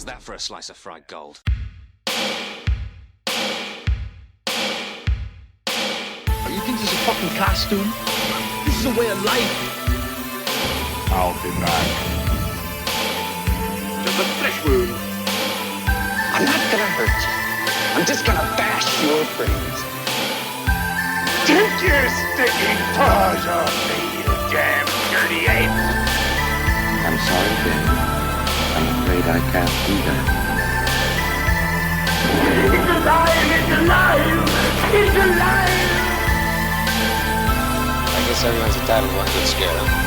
How's that for a slice of fried gold? You think this is a fucking costume? This is a way of life. I'll be back. Just a flesh wound. I'm not gonna hurt you. I'm just gonna bash your brains. Take your sticking paws off me, you damn dirty ape! I'm sorry, Dave. I'm afraid I can't do that. It's alive! It's alive! It's alive! I guess everyone's entitled to one good scare, huh?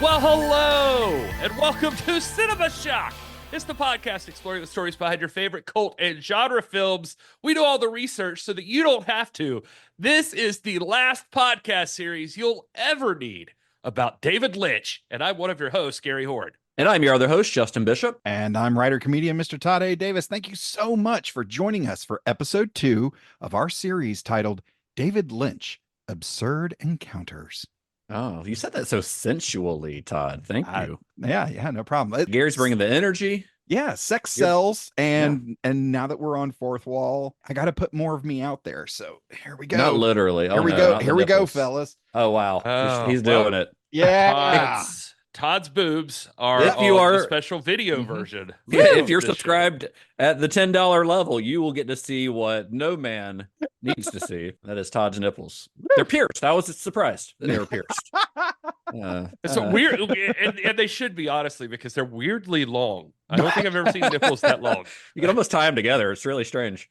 Well, hello, and welcome to Cinema Shock. It's the podcast exploring the stories behind your favorite cult and genre films. We do all the research so that you don't have to. This is the last podcast series you'll ever need about David Lynch, and I'm one of your hosts, Gary Horne. And I'm your other host, Justin Bishop. And I'm writer-comedian Mr. Todd A. Davis. Thank you so much for joining us for episode 2 of our series titled David Lynch, Absurd Encounters. Oh, you said that so sensually, Todd. Thank you. Yeah, no problem. Gary's bringing the energy. Yeah, sex sells, and now that we're on Fourth Wall, I got to put more of me out there. So here we go. Not literally. Here we go. Here we go, fellas. Oh, wow. He's doing it. Yeah. Todd's boobs are If you on are the special video version. If you're subscribed at the $10 level, you will get to see what no man needs to see. That is Todd's nipples. They're pierced. I was surprised that they were pierced. It's weird, and they should be, honestly, because they're weirdly long. I don't think I've ever seen nipples that long. You can almost tie them together. It's really strange.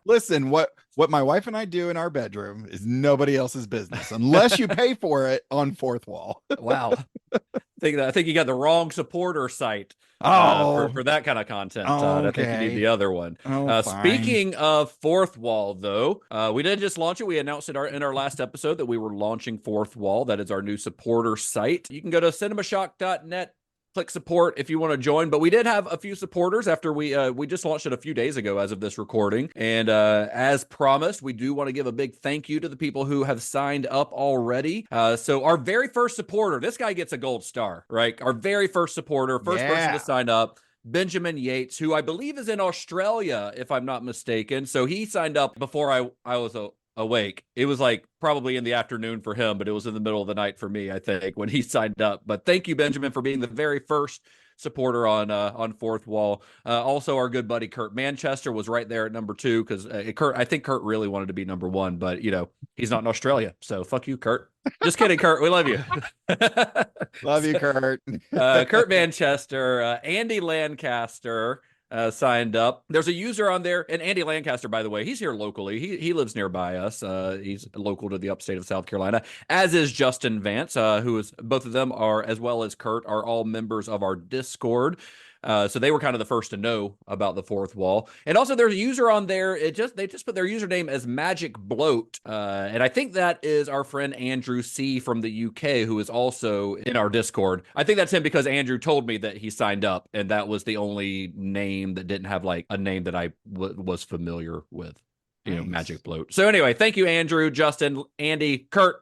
Listen, what my wife and I do in our bedroom is nobody else's business unless you pay for it on Fourth Wall. Wow. I think you got the wrong supporter site for that kind of content. Todd. I think you need the other one. Speaking of Fourth Wall, though, we did just launch it. We announced it in our last episode that we were launching Fourth Wall. That is our new supporter site. You can go to cinemashock.net. Click support if you want to join, but we did have a few supporters after we just launched it a few days ago as of this recording, and as promised, we do want to give a big thank you to the people who have signed up already. So our very first supporter, this guy gets a gold star, right? Our very first supporter, first person to sign up, Benjamin Yates, who I believe is in Australia, if I'm not mistaken. So he signed up before I was awake. It was like probably in the afternoon for him, but it was in the middle of the night for me, I think, when he signed up. But thank you, Benjamin, for being the very first supporter on Fourth Wall. Also, our good buddy Kurt Manchester was right there at number 2 because I think Kurt really wanted to be number 1, but he's not in Australia, so fuck you, Kurt. Just kidding, Kurt. We love you. Love you, Kurt. Kurt Manchester, Andy Lancaster. Signed up. There's a user on there, and Andy Lancaster, by the way, he's here locally. He lives nearby us. He's local to the upstate of South Carolina, as is Justin Vance, who is both of them are, as well as Kurt, are all members of our Discord. So they were kind of the first to know about the Fourth Wall. And also there's a user on there. They just put their username as MagicBloat. And I think that is our friend Andrew C from the UK, who is also in our Discord. I think that's him because Andrew told me that he signed up, and that was the only name that didn't have like a name that I was familiar with, MagicBloat. So anyway, thank you, Andrew, Justin, Andy, Kurt,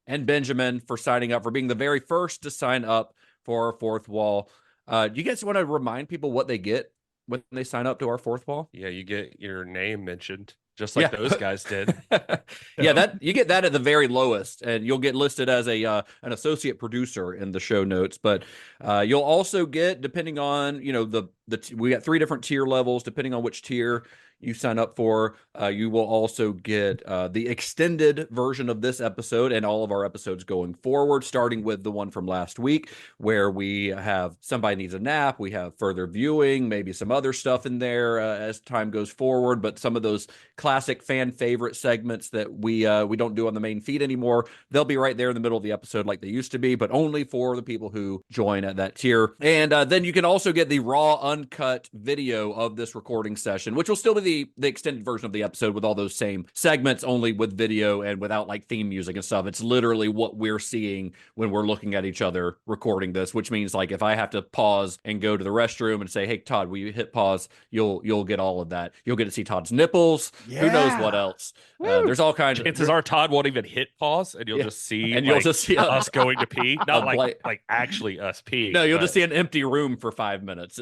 and Benjamin for signing up, for being the very first to sign up for our Fourth Wall. Do you guys want to remind people what they get when they sign up to our Fourth Wall? Yeah, you get your name mentioned, just like those guys did. Yeah, that you get that at the very lowest, and you'll get listed as an associate producer in the show notes. But you'll also get, depending on we got 3 different tier levels. Depending on which tier you sign up for, you will also get the extended version of this episode and all of our episodes going forward, starting with the one from last week where we have Somebody Needs a Nap. We have further viewing, maybe some other stuff in there as time goes forward, but some of those classic fan favorite segments that we don't do on the main feed anymore, they'll be right there in the middle of the episode like they used to be, but only for the people who join at that tier. And then you can also get the raw uncut video of this recording session, which will still be the the extended version of the episode with all those same segments, only with video and without like theme music and stuff. It's literally what we're seeing when we're looking at each other recording this, which means like if I have to pause and go to the restroom and say, hey, Todd, will you hit pause? You'll get all of that. You'll get to see Todd's nipples. Yeah. Who knows what else? There's all kinds chances are Todd won't even hit pause, and you'll just see and you'll just see us going to pee. Not like actually us peeing. No, you'll just see an empty room for 5 minutes.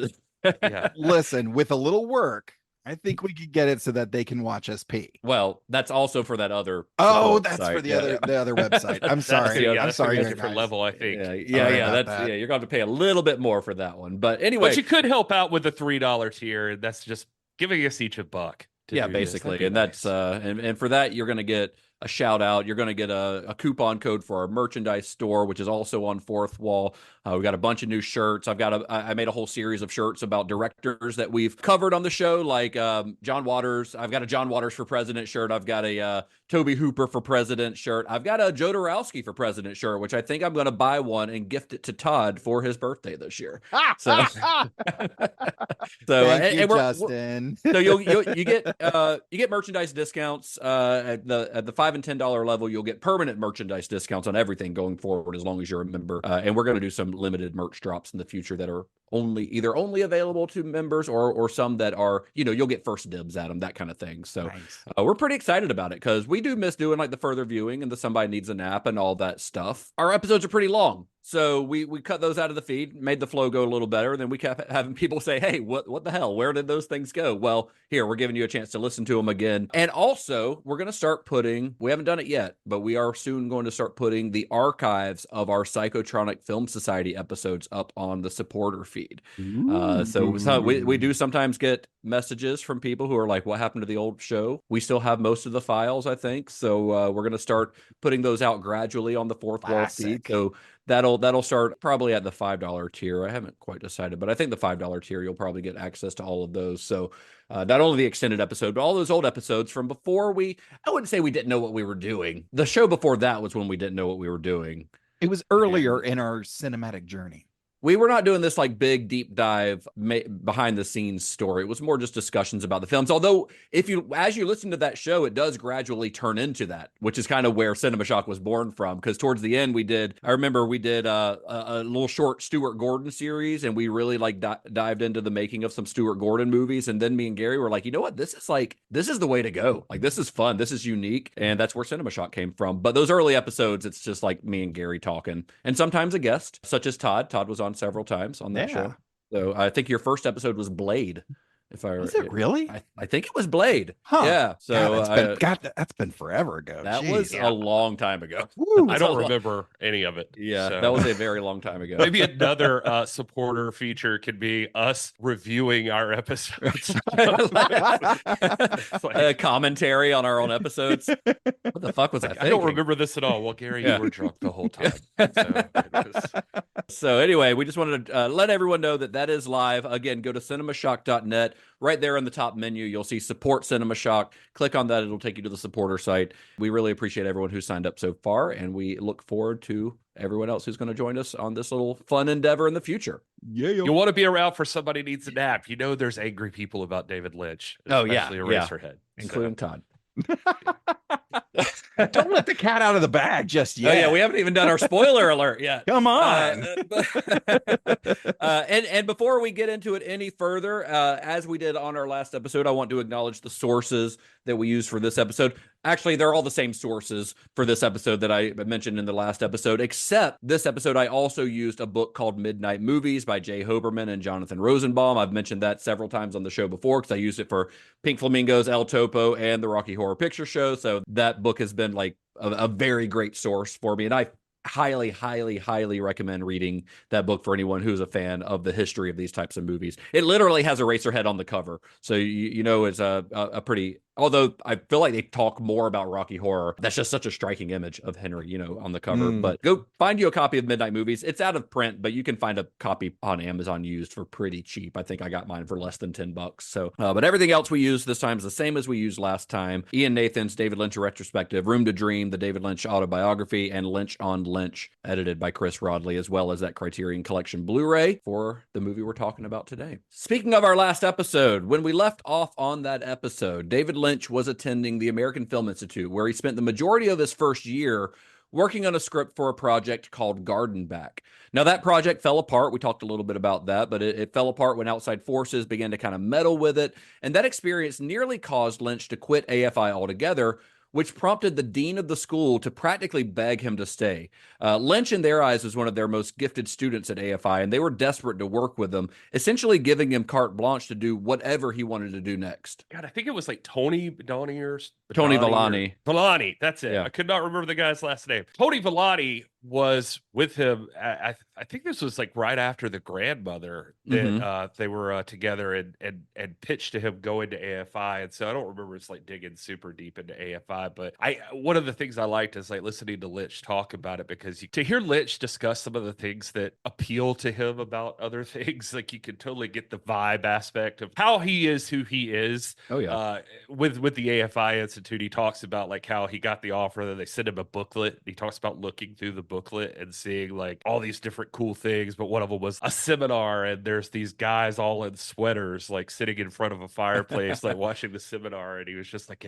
Yeah. Listen, with a little work, I think we could get it so that they can watch us pee. Well, that's also for that other. Oh, that's site. for the other website. I'm sorry. I'm sorry. A different level, I think. Yeah. That's you're going to pay a little bit more for that one, but anyway. But you could help out with the $3 tier. That's just giving us each $1. Basically, and nice. That's and for that you're going to get a shout out. You're going to get a coupon code for our merchandise store, which is also on Fourth Wall. We've got a bunch of new shirts. I made a whole series of shirts about directors that we've covered on the show, like John Waters. I've got a John Waters for President shirt. I've got a Toby Hooper for President shirt. I've got a Joe Dorowski for President shirt, which I think I'm going to buy one and gift it to Todd for his birthday this year. So, Thank you, Justin. So you get merchandise discounts at the $5 and $10 level. You'll get permanent merchandise discounts on everything going forward as long as you're a member. And we're going to do some limited merch drops in the future that are either only available to members or some that are, you'll get first dibs at them, that kind of thing. So nice. We're pretty excited about it because we do miss doing like the further viewing and the somebody needs a nap and all that stuff. Our episodes are pretty long. So we cut those out of the feed, made the flow go a little better. Then we kept having people say, hey, what the hell? Where did those things go? Well, here, we're giving you a chance to listen to them again. And also, we're going to start we haven't done it yet, but we are soon going to start putting the archives of our Psychotronic Film Society episodes up on the supporter feed. So we do sometimes get messages from people who are like, what happened to the old show? We still have most of the files, I think. So we're going to start putting those out gradually on the Fourth Wall feed. So that'll start probably at the $5 tier. I haven't quite decided, but I think the $5 tier, you'll probably get access to all of those. So not only the extended episode, but all those old episodes from before I wouldn't say we didn't know what we were doing. The show before that was when we didn't know what we were doing. It was earlier in our cinematic journey. We were not doing this like big deep dive behind the scenes story. It was more just discussions about the films. Although as you listen to that show, it does gradually turn into that, which is kind of where Cinema Shock was born from. Because towards the end, I remember we did a little short Stuart Gordon series, and we really like dived into the making of some Stuart Gordon movies. And then me and Gary were like, you know what? This is the way to go. Like, this is fun. This is unique. And that's where Cinema Shock came from. But those early episodes, it's just like me and Gary talking, and sometimes a guest such as Todd. Todd was on several times on that show. So I think your first episode was Blade. Was it really? I think it was Blade. Huh. Yeah. So that's been forever ago. That was a long time ago. I don't remember any of it. Yeah, so. That was a very long time ago. Maybe another supporter feature could be us reviewing our episodes. A commentary on our own episodes. What the fuck was I thinking? I don't remember this at all. Well, Gary, you were drunk the whole time. So anyway, we just wanted to let everyone know that is live. Again, go to cinemashock.net. Right there in the top menu, you'll see Support Cinema Shock. Click on that. It'll take you to the supporter site. We really appreciate everyone who signed up so far, and we look forward to everyone else who's going to join us on this little fun endeavor in the future. Yeah. You want to be around for somebody needs a nap. There's angry people about David Lynch. Especially ERASERHEAD. Including Todd. Don't let the cat out of the bag just yet. Oh yeah, we haven't even done our spoiler alert yet. Come on. And before we get into it any further, as we did on our last episode, I want to acknowledge the sources that we use for this episode. Actually, they're all the same sources for this episode that I mentioned in the last episode, except this episode, I also used a book called Midnight Movies by Jay Hoberman and Jonathan Rosenbaum. I've mentioned that several times on the show before because I used it for Pink Flamingos, El Topo, and the Rocky Horror Picture Show. So that book has been like a very great source for me. And I highly, highly, highly recommend reading that book for anyone who's a fan of the history of these types of movies. It literally has ERASERHEAD on the cover. So, it's a pretty Although I feel like they talk more about Rocky Horror. That's just such a striking image of Henry, on the cover. But go find you a copy of Midnight Movies. It's out of print, but you can find a copy on Amazon used for pretty cheap. I think I got mine for less than $10. So, but everything else we used this time is the same as we used last time. Ian Nathan's David Lynch retrospective, Room to Dream, the David Lynch autobiography, and Lynch on Lynch, edited by Chris Rodley, as well as that Criterion Collection Blu-ray for the movie we're talking about today. Speaking of our last episode, when we left off on that episode, David Lynch was attending the American Film Institute, where he spent the majority of his first year working on a script for a project called Garden Back. Now, that project fell apart. We talked a little bit about that, but it fell apart when outside forces began to kind of meddle with it. And that experience nearly caused Lynch to quit AFI altogether, which prompted the dean of the school to practically beg him to stay. Lynch, in their eyes, was one of their most gifted students at AFI, and they were desperate to work with him, essentially giving him carte blanche to do whatever he wanted to do next. God, I think it was like Tony Villani or Tony Villani. Villani, that's it. Yeah. I could not remember the guy's last name. Tony Villani was with him. I think this was like right after the grandmother that they were together and pitched to him going to AFI. And so I don't remember it's like digging super deep into AFI, but one of the things I liked is like listening to Lynch talk about it, because to hear Lynch discuss some of the things that appeal to him about other things, like you can totally get the vibe aspect of how he is who he is. Oh yeah. With the AFI Institute, he talks about like how he got the offer, that they sent him a booklet. He talks about looking through the booklet and seeing like all these different cool things, but one of them was a seminar, and there's these guys all in sweaters like sitting in front of a fireplace like watching the seminar, and he was just like,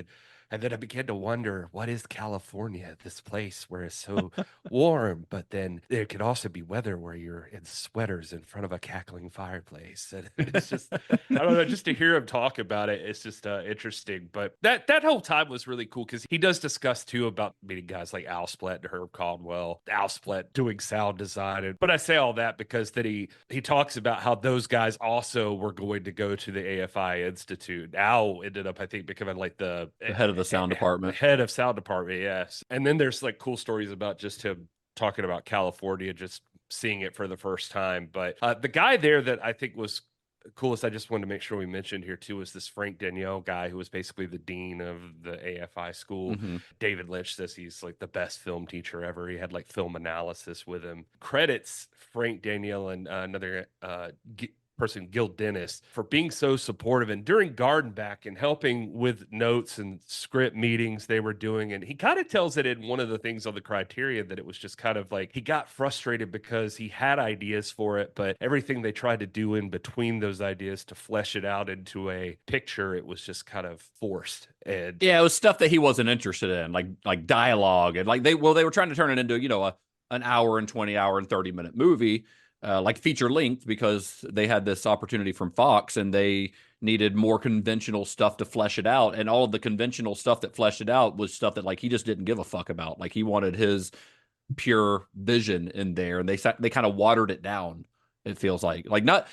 and then I began to wonder, what is California, this place where it's so warm, but then there could also be weather where you're in sweaters in front of a cackling fireplace. And it's just, I don't know, just to hear him talk about it, it's just interesting. But that whole time was really cool, because he does discuss too about meeting guys like Al Splett and Herb Caldwell, Al Splett doing sound design. But I say all that because that he talks about how those guys also were going to go to the AFI Institute. Al ended up, I think, becoming like the head of the sound department. Head of sound department, yes. And then there's like cool stories about just him talking about California, just seeing it for the first time. But the guy there that I think was coolest, I just wanted to make sure we mentioned here too, was this Frank Danielle guy, who was basically the dean of the AFI school. David Lynch says he's like the best film teacher ever. He had like film analysis with him. Credits Frank Danielle and another person, Gil Dennis, for being so supportive and during Garden Back and helping with notes and script meetings they were doing. And he kind of tells it in one of the things on the Criterion, that it was just kind of like he got frustrated because he had ideas for it, but everything they tried to do in between those ideas to flesh it out into a picture, it was just kind of forced. And yeah, it was stuff that he wasn't interested in, like dialogue, and like they were trying to turn it into an hour and 20-hour and 30-minute movie. Like feature length, because they had this opportunity from Fox and they needed more conventional stuff to flesh it out. And all of the conventional stuff that fleshed it out was stuff that like he just didn't give a fuck about. Like he wanted his pure vision in there, and they kind of watered it down. It feels like not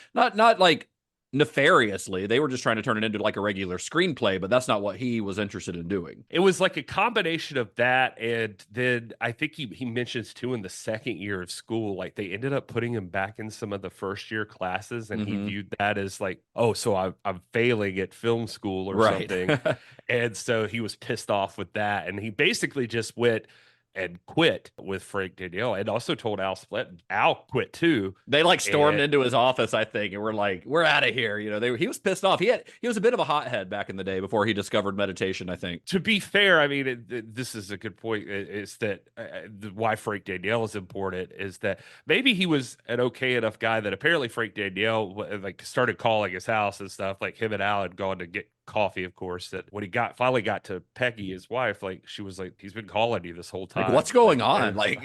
like nefariously. They were just trying to turn it into like a regular screenplay, but that's not what he was interested in doing. It was like a combination of that, and then I think he mentions too, in the second year of school, like they ended up putting him back in some of the first year classes, and he viewed that as like, oh, so I'm failing at film school or something. And so he was pissed off with that, and he basically just went and quit with Frank Danielle, and also told Al Splett. Al quit too. They like stormed into his office, I think, and we're like, we're out of here. He was pissed off. He was a bit of a hothead back in the day before he discovered meditation, I think. To be fair, I mean, this is a good point, is that why Frank Danielle is important is that maybe he was an okay enough guy that apparently Frank Danielle like started calling his house and stuff. Like him and Al had gone to get coffee, of course, that when he finally got to Peggy, his wife, like she was like, he's been calling you this whole time. Like, what's going on? Like,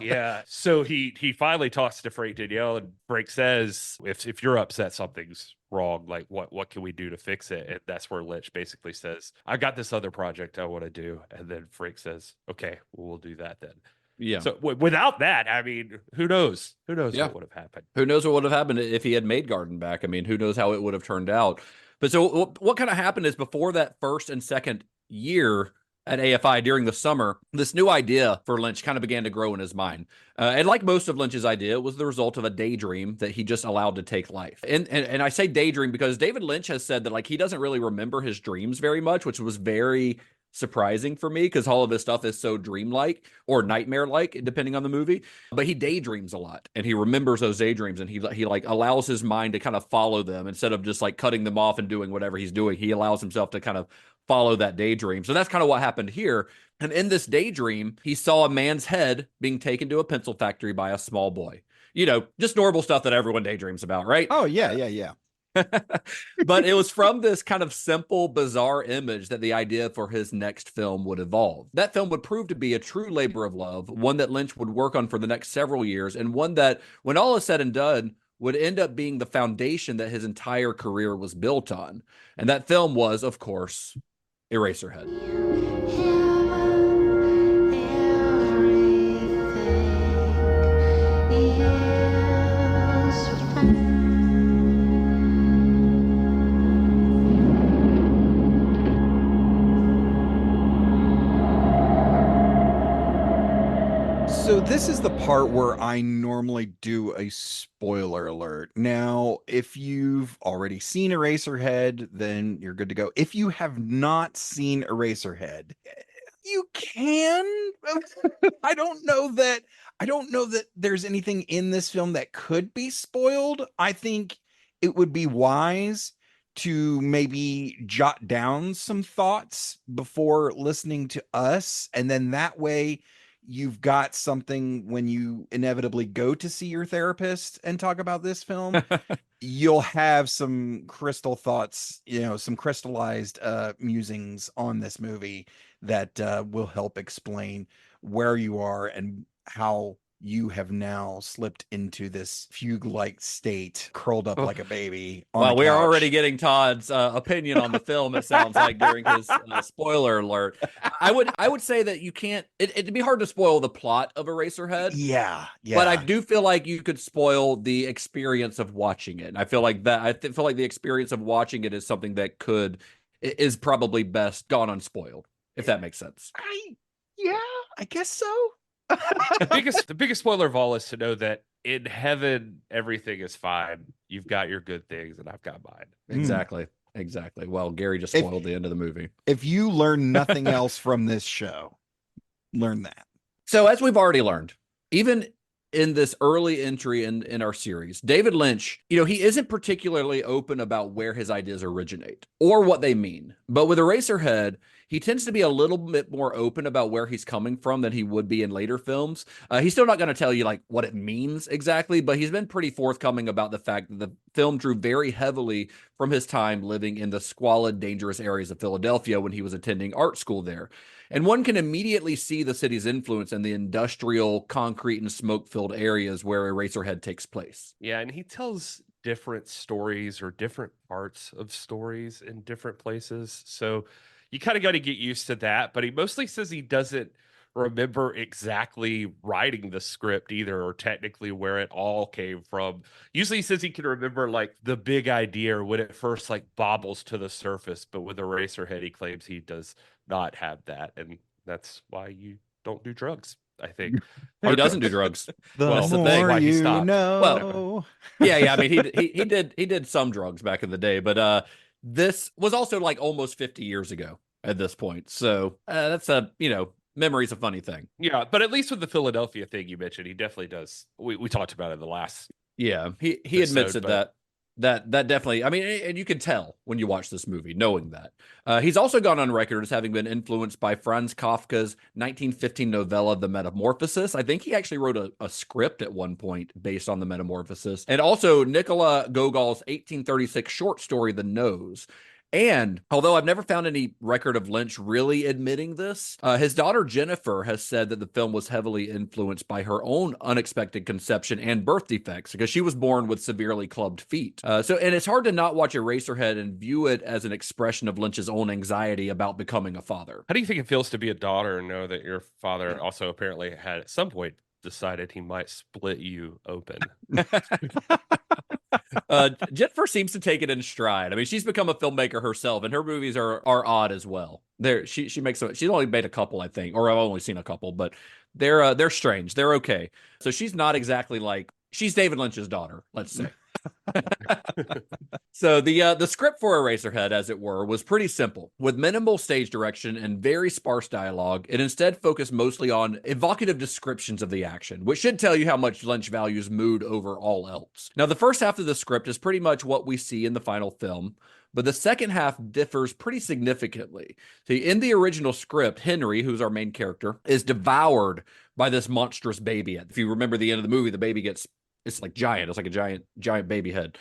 yeah. So he finally talks to Frank Danielle, and Frank says, if you're upset, something's wrong. Like, what can we do to fix it? And that's where Lynch basically says, I got this other project I want to do. And then Frank says, okay, well, we'll do that then. Yeah. So without that, I mean, who knows? Who knows what would have happened? Who knows what would have happened if he had made Garden Back? I mean, who knows how it would have turned out? But so what kind of happened is, before that first and second year, at AFI during the summer, this new idea for Lynch kind of began to grow in his mind. And like most of Lynch's idea, it was the result of a daydream that he just allowed to take life. And I say daydream because David Lynch has said that like he doesn't really remember his dreams very much, which was very surprising for me because all of his stuff is so dreamlike or nightmare-like, depending on the movie. But he daydreams a lot, and he remembers those daydreams, and he like allows his mind to kind of follow them instead of just like cutting them off and doing whatever he's doing. He allows himself to kind of follow that daydream. So that's kind of what happened here. And in this daydream, he saw a man's head being taken to a pencil factory by a small boy. You know, just normal stuff that everyone daydreams about, right? Oh, yeah. But it was from this kind of simple, bizarre image that the idea for his next film would evolve. That film would prove to be a true labor of love, one that Lynch would work on for the next several years, and one that, when all is said and done, would end up being the foundation that his entire career was built on. And that film was, of course, Eraserhead. So this is the part where I normally do a spoiler alert. Now, if you've already seen Eraserhead, then you're good to go. If you have not seen Eraserhead, you can. I don't know that there's anything in this film that could be spoiled. I think it would be wise to maybe jot down some thoughts before listening to us, and then that way you've got something when you inevitably go to see your therapist and talk about this film. You'll have some crystal thoughts, some crystallized musings on this movie that will help explain where you are and how you have now slipped into this fugue-like state, curled up like a baby on well, a we're couch. already getting Todd's opinion on the film, it sounds like, during his spoiler alert. I would say that you can't, it'd be hard to spoil the plot of Eraserhead. Yeah. But I do feel like you could spoil the experience of watching it. I feel like the experience of watching it is something that is probably best gone unspoiled, if that makes sense. I guess so. The biggest spoiler of all is to know that in heaven everything is fine. You've got your good things and I've got mine. Exactly. Well, Gary just spoiled the end of the movie. If you learn nothing else from this show, learn that. So as we've already learned, even in this early entry in our series, David Lynch, he isn't particularly open about where his ideas originate or what they mean. But with Eraserhead, he tends to be a little bit more open about where he's coming from than he would be in later films. He's still not going to tell you like what it means exactly, but he's been pretty forthcoming about the fact that the film drew very heavily from his time living in the squalid, dangerous areas of Philadelphia when he was attending art school there. And one can immediately see the city's influence in the industrial, concrete, and smoke-filled areas where Eraserhead takes place. Yeah, and he tells different stories or different parts of stories in different places. So you kind of got to get used to that. But he mostly says he doesn't remember exactly writing the script either, or technically where it all came from. Usually he says he can remember like the big idea or when it first like bobbles to the surface. But with Eraserhead, he claims he does not have that. And that's why you don't do drugs, I think. He doesn't do drugs. Well, the thing, more why he you stopped. know. Well, yeah. I mean, he did some drugs back in the day, but this was also like almost 50 years ago at this point. So that's memory's a funny thing. Yeah, but at least with the Philadelphia thing you mentioned, he definitely does. We talked about it in the last. Yeah, he admits that definitely. I mean, and you can tell when you watch this movie, knowing that. He's also gone on record as having been influenced by Franz Kafka's 1915 novella, The Metamorphosis. I think he actually wrote a script at one point based on The Metamorphosis. And also Nicola Gogol's 1836 short story, The Nose. And although I've never found any record of Lynch really admitting this, his daughter Jennifer has said that the film was heavily influenced by her own unexpected conception and birth defects because she was born with severely clubbed feet. And it's hard to not watch Eraserhead and view it as an expression of Lynch's own anxiety about becoming a father. How do you think it feels to be a daughter and know that your father also apparently had at some point decided he might split you open? Jennifer seems to take it in stride. I mean, she's become a filmmaker herself, and her movies are odd as well. She makes she's only made a couple, I think, or I've only seen a couple, but they're strange. They're okay. So she's not exactly like, she's David Lynch's daughter, let's say. So the script for Eraserhead, as it were, was pretty simple. With minimal stage direction and very sparse dialogue, it instead focused mostly on evocative descriptions of the action, which should tell you how much Lynch values mood over all else. Now, the first half of the script is pretty much what we see in the final film, but the second half differs pretty significantly. See, in the original script, Henry, who's our main character, is devoured by this monstrous baby. If you remember the end of the movie, the baby gets, it's like giant. It's like a giant baby head.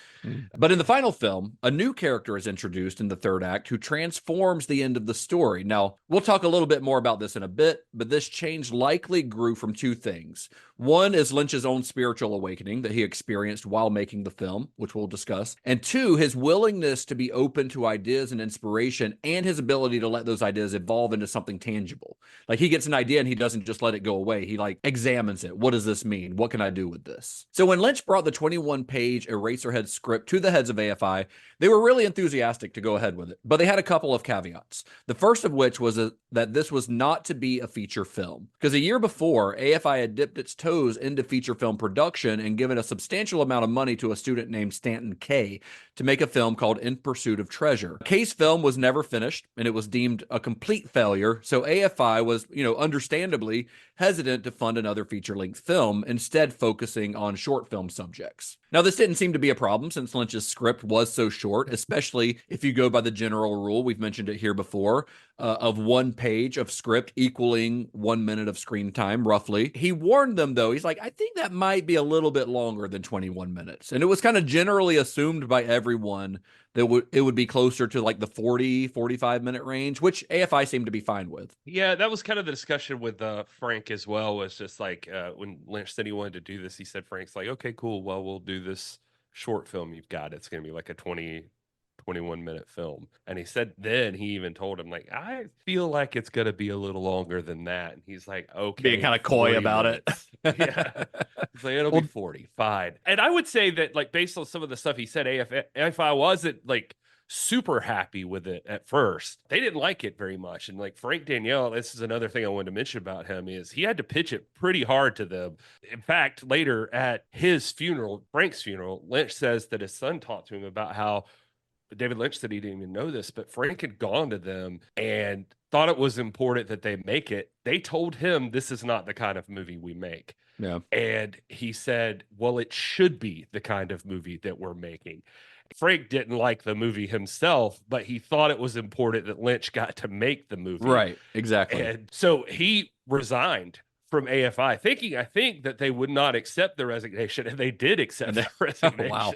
But in the final film, a new character is introduced in the third act who transforms the end of the story. Now, we'll talk a little bit more about this in a bit, but this change likely grew from two things. One is Lynch's own spiritual awakening that he experienced while making the film, which we'll discuss. And two, his willingness to be open to ideas and inspiration and his ability to let those ideas evolve into something tangible. Like, he gets an idea and he doesn't just let it go away. He like examines it. What does this mean? What can I do with this? So when Lynch brought the 21-page Eraserhead script to the heads of AFI, they were really enthusiastic to go ahead with it, but they had a couple of caveats. The first of which was that this was not to be a feature film, because a year before, AFI had dipped its toes into feature film production and given a substantial amount of money to a student named Stanton K to make a film called In Pursuit of Treasure. K's film was never finished, and it was deemed a complete failure, so AFI was, understandably hesitant to fund another feature-length film, instead focusing on short film subjects. Now, this didn't seem to be a problem since Lynch's script was so short, especially if you go by the general rule, we've mentioned it here before, of 1 page of script equaling 1 minute of screen time, roughly. He warned them, though. He's like, I think that might be a little bit longer than 21 minutes. And it was kind of generally assumed by everyone that it would be closer to like the 40, 45-minute range, which AFI seemed to be fine with. Yeah, that was kind of the discussion with Frank as well, was just like when Lynch said he wanted to do this, he said, Frank's like, okay, cool. Well, we'll do this short film you've got. It's going to be like a 21-minute film. And he said, then he even told him, like, I feel like it's going to be a little longer than that. And he's like, okay. Being kind of coy about it. Yeah. He's like, it'll be 40, fine. And I would say that, like, based on some of the stuff he said, AFI wasn't like super happy with it at first. They didn't like it very much. And like Frank Danielle, this is another thing I wanted to mention about him, is he had to pitch it pretty hard to them. In fact, later at his funeral, Frank's funeral, Lynch says that his son talked to him about how David Lynch said he didn't even know this, but Frank had gone to them and thought it was important that they make it. They told him, this is not the kind of movie we make. Yeah. And he said, well, it should be the kind of movie that we're making. Frank didn't like the movie himself, but he thought it was important that Lynch got to make the movie. Right, exactly. And so he resigned from AFI, thinking, I think, that they would not accept the resignation, and they did accept the resignation. Wow.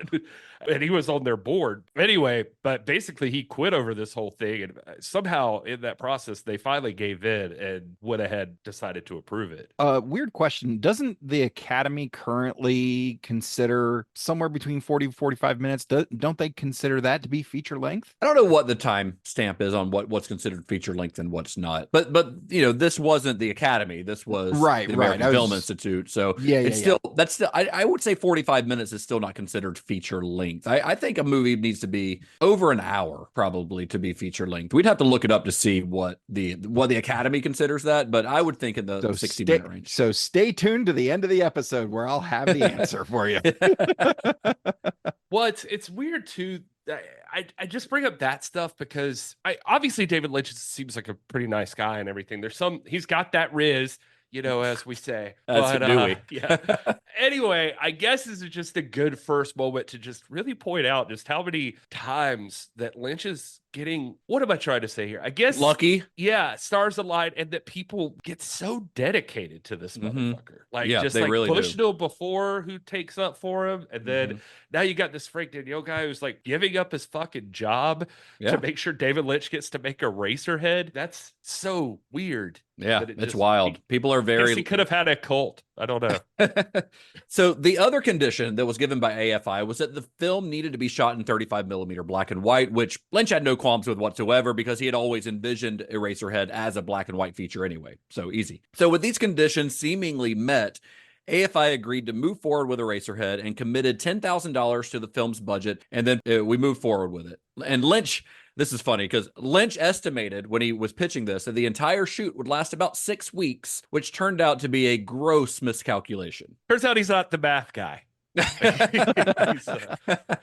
And he was on their board. Anyway, but basically he quit over this whole thing, and somehow in that process, they finally gave in and went ahead, decided to approve it. Weird question. Doesn't the Academy currently consider somewhere between 40 and 45 minutes? Don't they consider that to be feature length? I don't know what the time stamp is on what's considered feature length and what's not. But this wasn't the Academy. This was the American Film Institute. So that's still, I would say 45 minutes is still not considered feature length. I think a movie needs to be over an hour probably to be feature length. We'd have to look it up to see what the Academy considers that, but I would think in the 60-minute range. So stay tuned to the end of the episode where I'll have the answer for you. Well, it's weird too. I just bring up that stuff because obviously David Lynch seems like a pretty nice guy and everything. He's got that riz, as we say. Yeah. Anyway, I guess this is just a good first moment to just really point out just how many times that Lynch is getting, what am I trying to say here? I guess lucky. Yeah, stars align, and that people get so dedicated to this motherfucker. Like, just like really Bushnell before, who takes up for him, and then now you got this Frank Danielle guy who's like giving up his fucking job to make sure David Lynch gets to make Eraserhead. That's so weird. Yeah, it's wild. People are very. He could have had a cult. I don't know. So the other condition that was given by AFI was that the film needed to be shot in 35mm black and white, which Lynch had no qualms with whatsoever because he had always envisioned Eraserhead as a black and white feature anyway. So easy. So with these conditions seemingly met, AFI agreed to move forward with Eraserhead and committed $10,000 to the film's budget, and then we moved forward with it. And Lynch This is funny because Lynch estimated when he was pitching this that the entire shoot would last about 6 weeks, which turned out to be a gross miscalculation. Turns out he's not the math guy.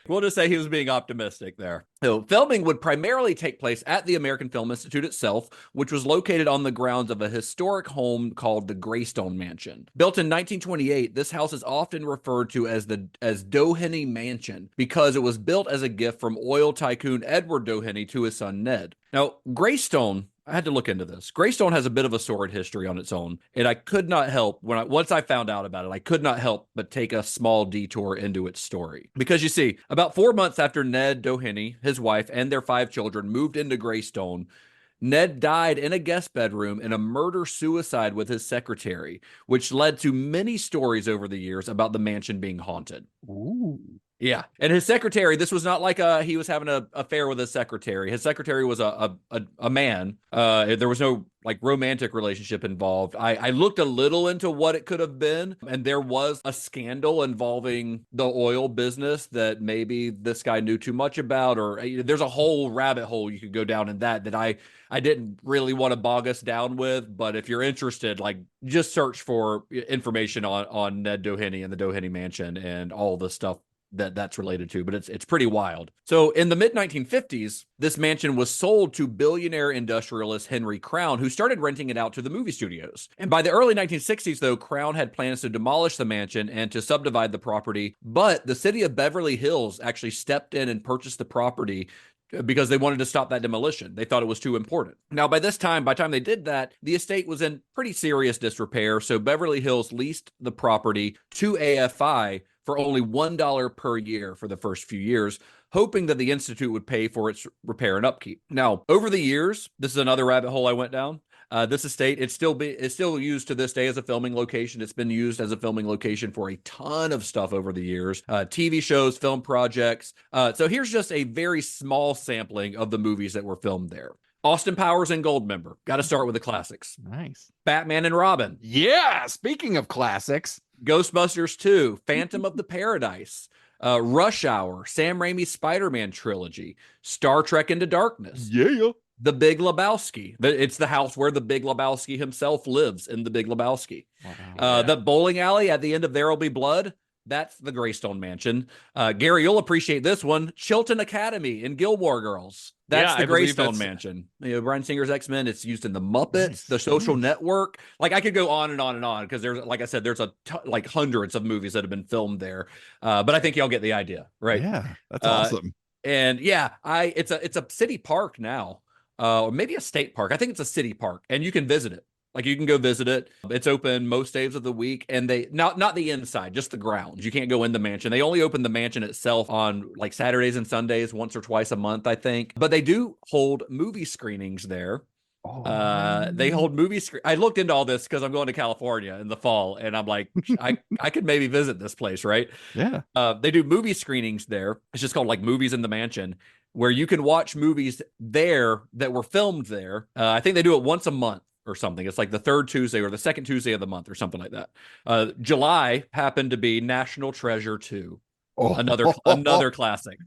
We'll just say he was being optimistic there. So filming would primarily take place at the American Film Institute itself, which was located on the grounds of a historic home called the Greystone Mansion. Built in 1928, this house is often referred to as Doheny Mansion because it was built as a gift from oil tycoon Edward Doheny to his son Ned. Now, Greystone, I had to look into this. Greystone has a bit of a sordid history on its own, and I could not help once I found out about it, I could not help but take a small detour into its story. Because you see, about 4 months after Ned Doheny, his wife, and their 5 children moved into Greystone, Ned died in a guest bedroom in a murder-suicide with his secretary, which led to many stories over the years about the mansion being haunted. Ooh. Yeah. And his secretary, this was not like he was having an affair with his secretary. His secretary was a man. There was no like romantic relationship involved. I looked a little into what it could have been, and there was a scandal involving the oil business that maybe this guy knew too much about, or there's a whole rabbit hole you could go down in that I didn't really want to bog us down with. But if you're interested, like just search for information on Ned Doheny and the Doheny Mansion and all the stuff that's related to, but it's pretty wild. So in the mid-1950s, this mansion was sold to billionaire industrialist Henry Crown, who started renting it out to the movie studios. And by the early 1960s, though, Crown had plans to demolish the mansion and to subdivide the property, but the city of Beverly Hills actually stepped in and purchased the property because they wanted to stop that demolition. They thought it was too important. Now, by the time they did that, the estate was in pretty serious disrepair, so Beverly Hills leased the property to AFI for only $1 per year for the first few years, hoping that the Institute would pay for its repair and upkeep. Now, over the years, this is another rabbit hole I went down. This estate, it's still used to this day as a filming location. It's been used as a filming location for a ton of stuff over the years, TV shows, film projects. So here's just a very small sampling of the movies that were filmed there. Austin Powers and Goldmember. Got to start with the classics. Nice. Batman and Robin. Yeah. Speaking of classics, Ghostbusters 2, Phantom of the Paradise, Rush Hour, Sam Raimi's Spider-Man trilogy, Star Trek Into Darkness. Yeah. The Big Lebowski. It's the house where the Big Lebowski himself lives in the Big Lebowski. Wow. The bowling alley at the end of There'll Be Blood. That's the Greystone Mansion. Gary, you'll appreciate this one. Chilton Academy in Gilmore Girls. That's the Greystone Mansion. Bryan Singer's X-Men. It's used in The Muppets, The Social Network. Like I could go on and on and on because there's, like I said, there's like hundreds of movies that have been filmed there. But I think y'all get the idea, right? Yeah, that's awesome. And yeah, it's a city park now, or maybe a state park. I think it's a city park, and you can visit it. Like you can go visit it. It's open most days of the week, and they not the inside, just the grounds. You can't go in the mansion. They only open the mansion itself on like Saturdays and Sundays, once or twice a month, I think. But they do hold movie screenings there. They hold movie I looked into all this because I'm going to California in the fall, and I'm like, I could maybe visit this place, right? Yeah. They do movie screenings there. It's just called like Movies in the Mansion, where you can watch movies there that were filmed there. I think they do it once a month or something. It's like the third Tuesday or the second Tuesday of the month or something like that. July happened to be National Treasure 2. Another classic.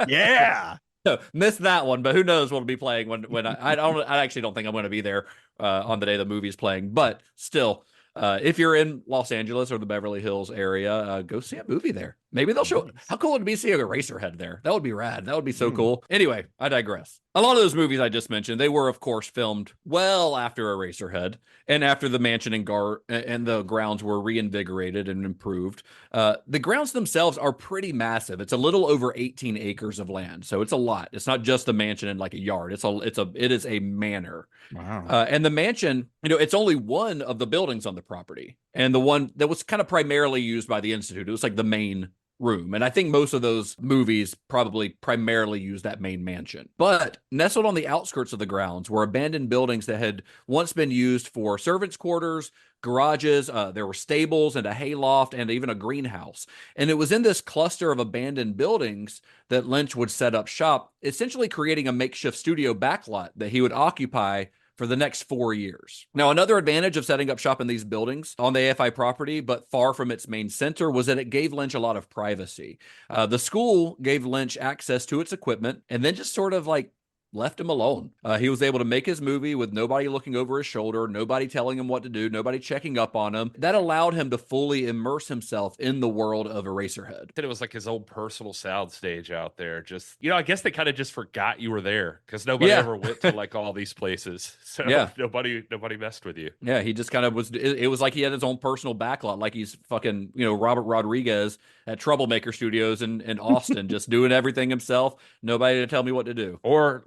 Yeah. So, missed that one, but who knows what will be playing when I actually don't think I'm going to be there on the day the movie's playing, but still, if you're in Los Angeles or the Beverly Hills area, go see a movie there. Maybe they'll show. How cool would it be to see a Eraserhead there? That would be rad. That would be so cool. Anyway, I digress. A lot of those movies I just mentioned, they were, of course, filmed well after Eraserhead and after the mansion and the grounds were reinvigorated and improved. The grounds themselves are pretty massive. It's a little over 18 acres of land, so it's a lot. It's not just a mansion and like a yard. It is a manor. Wow. And the mansion, it's only one of the buildings on the property, and the one that was kind of primarily used by the Institute. It was like the main room. And I think most of those movies probably primarily use that main mansion. But nestled on the outskirts of the grounds were abandoned buildings that had once been used for servants' quarters, garages, there were stables and a hayloft and even a greenhouse. And it was in this cluster of abandoned buildings that Lynch would set up shop, essentially creating a makeshift studio backlot that he would occupy for the next 4 years. Now, another advantage of setting up shop in these buildings on the AFI property, but far from its main center, was that it gave Lynch a lot of privacy. The school gave Lynch access to its equipment and then just sort of like left him alone. He was able to make his movie with nobody looking over his shoulder, nobody telling him what to do, nobody checking up on him. That allowed him to fully immerse himself in the world of Eraserhead. It was like his own personal sound stage out there. Just, I guess they kind of just forgot you were there because nobody ever went to like all these places. So nobody messed with you. Yeah, he just kind of was. It was like he had his own personal backlot, like he's fucking, Robert Rodriguez at Troublemaker Studios in Austin, just doing everything himself. Nobody to tell me what to do. Or,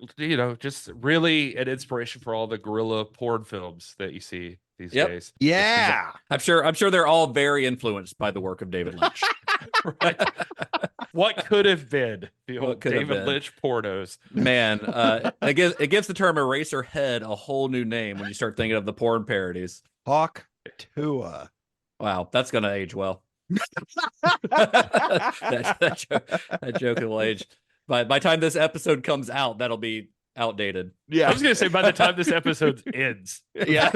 just really an inspiration for all the guerrilla porn films that you see these days. Yeah. I'm sure they're all very influenced by the work of David Lynch. Right. What could have been the old David Lynch pornos? Man, it gives the term Eraserhead a whole new name when you start thinking of the porn parodies. Hawk Tua. Wow, that's gonna age well. that joke will age. By the time this episode comes out, that'll be outdated. Yeah, I was gonna say by the time this episode ends. Yeah.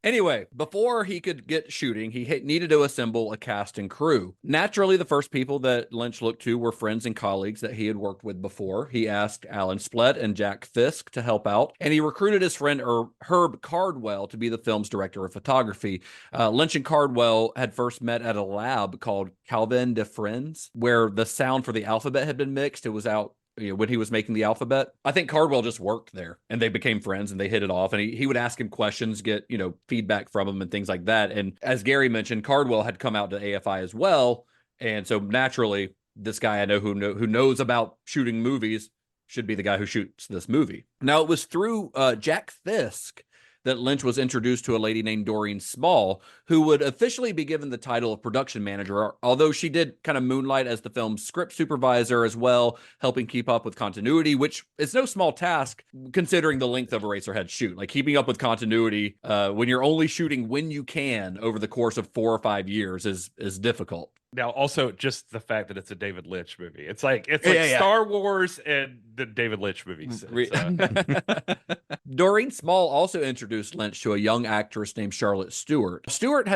Anyway, before he could get shooting, he needed to assemble a cast and crew. Naturally, the first people that Lynch looked to were friends and colleagues that he had worked with before. He asked Alan Splett and Jack Fisk to help out, and he recruited his friend Herb Cardwell to be the film's director of photography. Lynch and Cardwell had first met at a lab called Calvin de Friends, where the sound for the alphabet had been mixed. It was out when he was making the alphabet. I think Cardwell just worked there and they became friends and they hit it off, and he would ask him questions, get, feedback from him and things like that. And as Gary mentioned, Cardwell had come out to AFI as well. And so naturally, this guy I know who knows about shooting movies should be the guy who shoots this movie. Now, it was through Jack Fisk that Lynch was introduced to a lady named Doreen Small, who would officially be given the title of production manager, although she did kind of moonlight as the film's script supervisor as well, helping keep up with continuity, which is no small task considering the length of Eraserhead's shoot. Like, keeping up with continuity when you're only shooting when you can over the course of 4 or 5 years is difficult. Now, also just the fact that it's a David Lynch movie. It's like Star Wars and the David Lynch movies. Doreen Small also introduced Lynch to a young actress named Charlotte Stewart. Stewart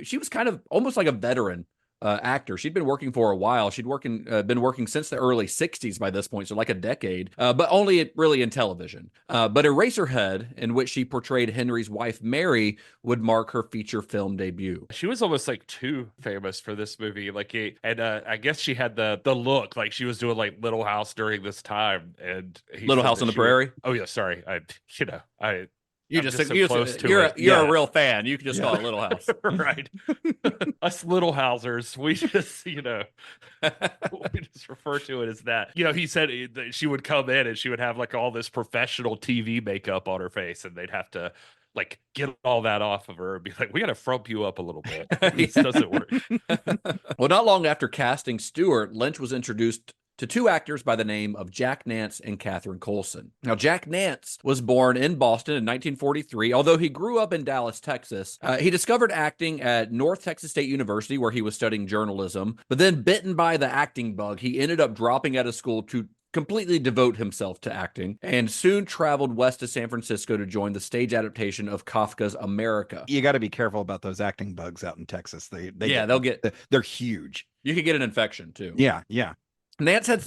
she was kind of almost like a veteran actor. She'd been working for a while. She'd been working since the early 60s by this point, so like a decade, but only really in television. But Eraserhead, in which she portrayed Henry's wife, Mary, would mark her feature film debut. She was almost like too famous for this movie. I guess she had the look, like she was doing like Little House during this time. And Little House on the Prairie? Oh yeah, sorry. You're a real fan. You can just call it Little House. Right. Us Little Housers, we just, we just refer to it as that. He said that she would come in and she would have like all this professional TV makeup on her face, and they'd have to like get all that off of her and be like, we got to frump you up a little bit. This doesn't work. Well, not long after casting Stewart, Lynch was introduced to two actors by the name of Jack Nance and Catherine Coulson. Now, Jack Nance was born in Boston in 1943, although he grew up in Dallas, Texas. He discovered acting at North Texas State University, where he was studying journalism, but then bitten by the acting bug, he ended up dropping out of school to completely devote himself to acting, and soon traveled west to San Francisco to join the stage adaptation of Kafka's America. You got to be careful about those acting bugs out in Texas. They're huge. You could get an infection too. Yeah. Nance had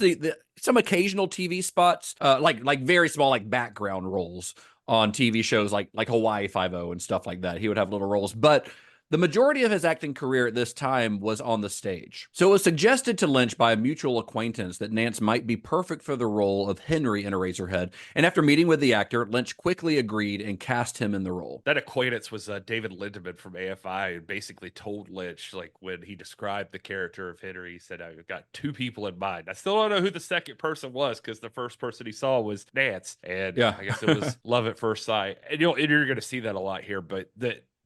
some occasional TV spots, like very small, like background roles on TV shows like Hawaii Five-0 and stuff like that. He would have little roles, but the majority of his acting career at this time was on the stage. So it was suggested to Lynch by a mutual acquaintance that Nance might be perfect for the role of Henry in Eraserhead. And after meeting with the actor, Lynch quickly agreed and cast him in the role. That acquaintance was David Lindemann from AFI, and basically told Lynch, like when he described the character of Henry, he said, I've got two people in mind. I still don't know who the second person was because the first person he saw was Nance. And I guess it was love at first sight. And you're going to see that a lot here, but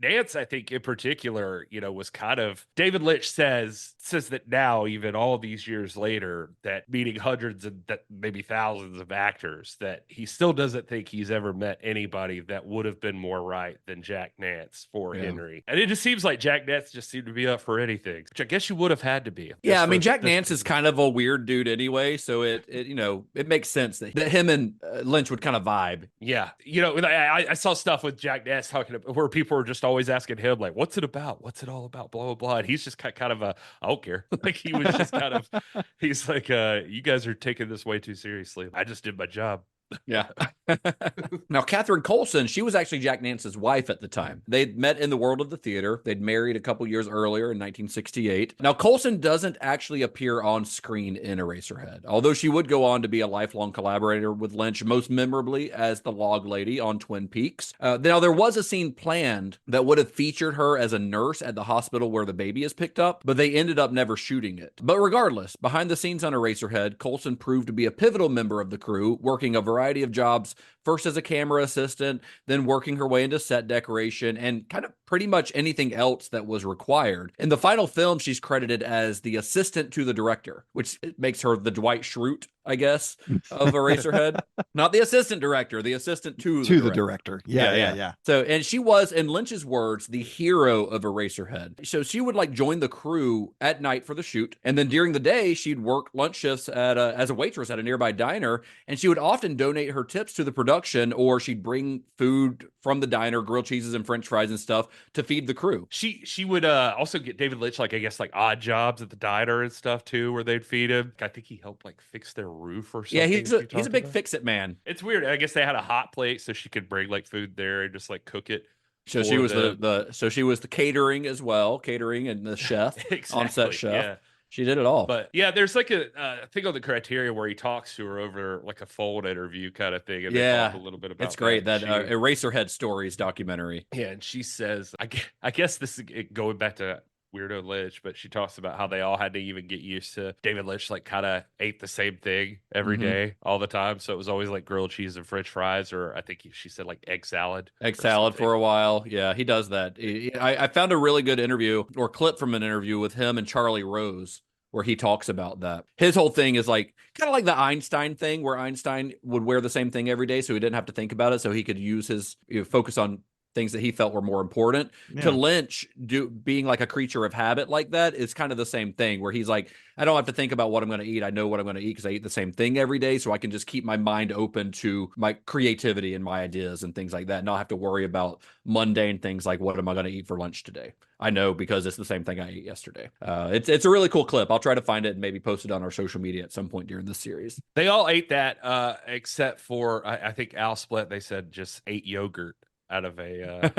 Nance, I think in particular, was kind of, David Lynch says that now, even all these years later, that meeting hundreds and maybe thousands of actors, that he still doesn't think he's ever met anybody that would have been more right than Jack Nance for Henry. And it just seems like Jack Nance just seemed to be up for anything, which I guess you would have had to be. Yeah, I mean, Jack Nance is kind of a weird dude anyway, so it makes sense that him and Lynch would kind of vibe. Yeah, I saw stuff with Jack Nance talking about where people were just always asking him, like, what's it about? What's it all about? Blah, blah, blah. And he's just kind of I don't care. Like, he was just kind of, he's like, you guys are taking this way too seriously. I just did my job. Yeah. Now, Catherine Coulson, she was actually Jack Nance's wife at the time. They'd met in the world of the theater. They'd married a couple years earlier in 1968. Now, Coulson doesn't actually appear on screen in Eraserhead, although she would go on to be a lifelong collaborator with Lynch, most memorably as the Log Lady on Twin Peaks. Now, there was a scene planned that would have featured her as a nurse at the hospital where the baby is picked up, but they ended up never shooting it. But regardless, behind the scenes on Eraserhead, Coulson proved to be a pivotal member of the crew, working a variety of jobs, first as a camera assistant, then working her way into set decoration and kind of pretty much anything else that was required. In the final film, she's credited as the assistant to the director, which makes her the Dwight Schrute, I guess, of Eraserhead. Not the assistant director, the assistant to the director. Yeah. So, and she was, in Lynch's words, the hero of Eraserhead. So she would join the crew at night for the shoot, and then during the day, she'd work lunch shifts as a waitress at a nearby diner, and she would often donate her tips to the production, or she'd bring food from the diner, grilled cheeses and French fries and stuff, to feed the crew. She would also get David Lynch, odd jobs at the diner and stuff too, where they'd feed him. I think he helped fix their roof or something. Yeah, he's a big fix-it man. It's weird. I guess they had a hot plate so she could bring food there and just cook it. So she was she was the catering as well, catering and the chef, exactly, on-set chef. Yeah. She did it all. But yeah, there's a thing on the Criteria where he talks to her over a phone interview kind of thing. And they talk a little bit about it's great. That Eraserhead Stories documentary. Yeah, and she says, I guess this is going back to Weirdo Lynch, but she talks about how they all had to even get used to David Lynch kind of ate the same thing every day all the time, so it was always grilled cheese and French fries, or I think she said egg salad for a while. Yeah, he does that. I found a really good interview or clip from an interview with him and Charlie Rose where he talks about that. His whole thing is kind of like the Einstein thing, where Einstein would wear the same thing every day so he didn't have to think about it, so he could use his focus on things that he felt were more important. To Lynch, being a creature of habit like that is kind of the same thing, where he's I don't have to think about what I'm going to eat. I know what I'm going to eat because I eat the same thing every day, so I can just keep my mind open to my creativity and my ideas and things like that, and not have to worry about mundane things like, what am I going to eat for lunch today? I know because it's the same thing I ate yesterday. It's a really cool clip. I'll try to find it and maybe post it on our social media at some point during this series. They all ate that, except for, I think Al Split, they said just ate yogurt out of a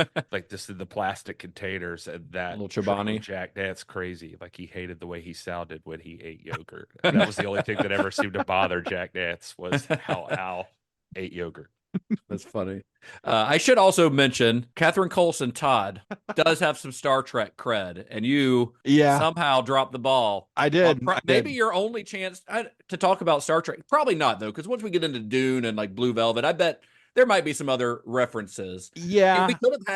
just in the plastic containers, and that little Chobani Jack, that's crazy. He hated the way he sounded when he ate yogurt. And that was the only thing that ever seemed to bother Jack Nance, was how Al ate yogurt. That's funny. I should also mention Catherine Coulson Todd does have some Star Trek cred, and you somehow dropped the ball. I did. Maybe your only chance to talk about Star Trek. Probably not, though, because once we get into Dune and Blue Velvet, I bet there might be some other references. Yeah. And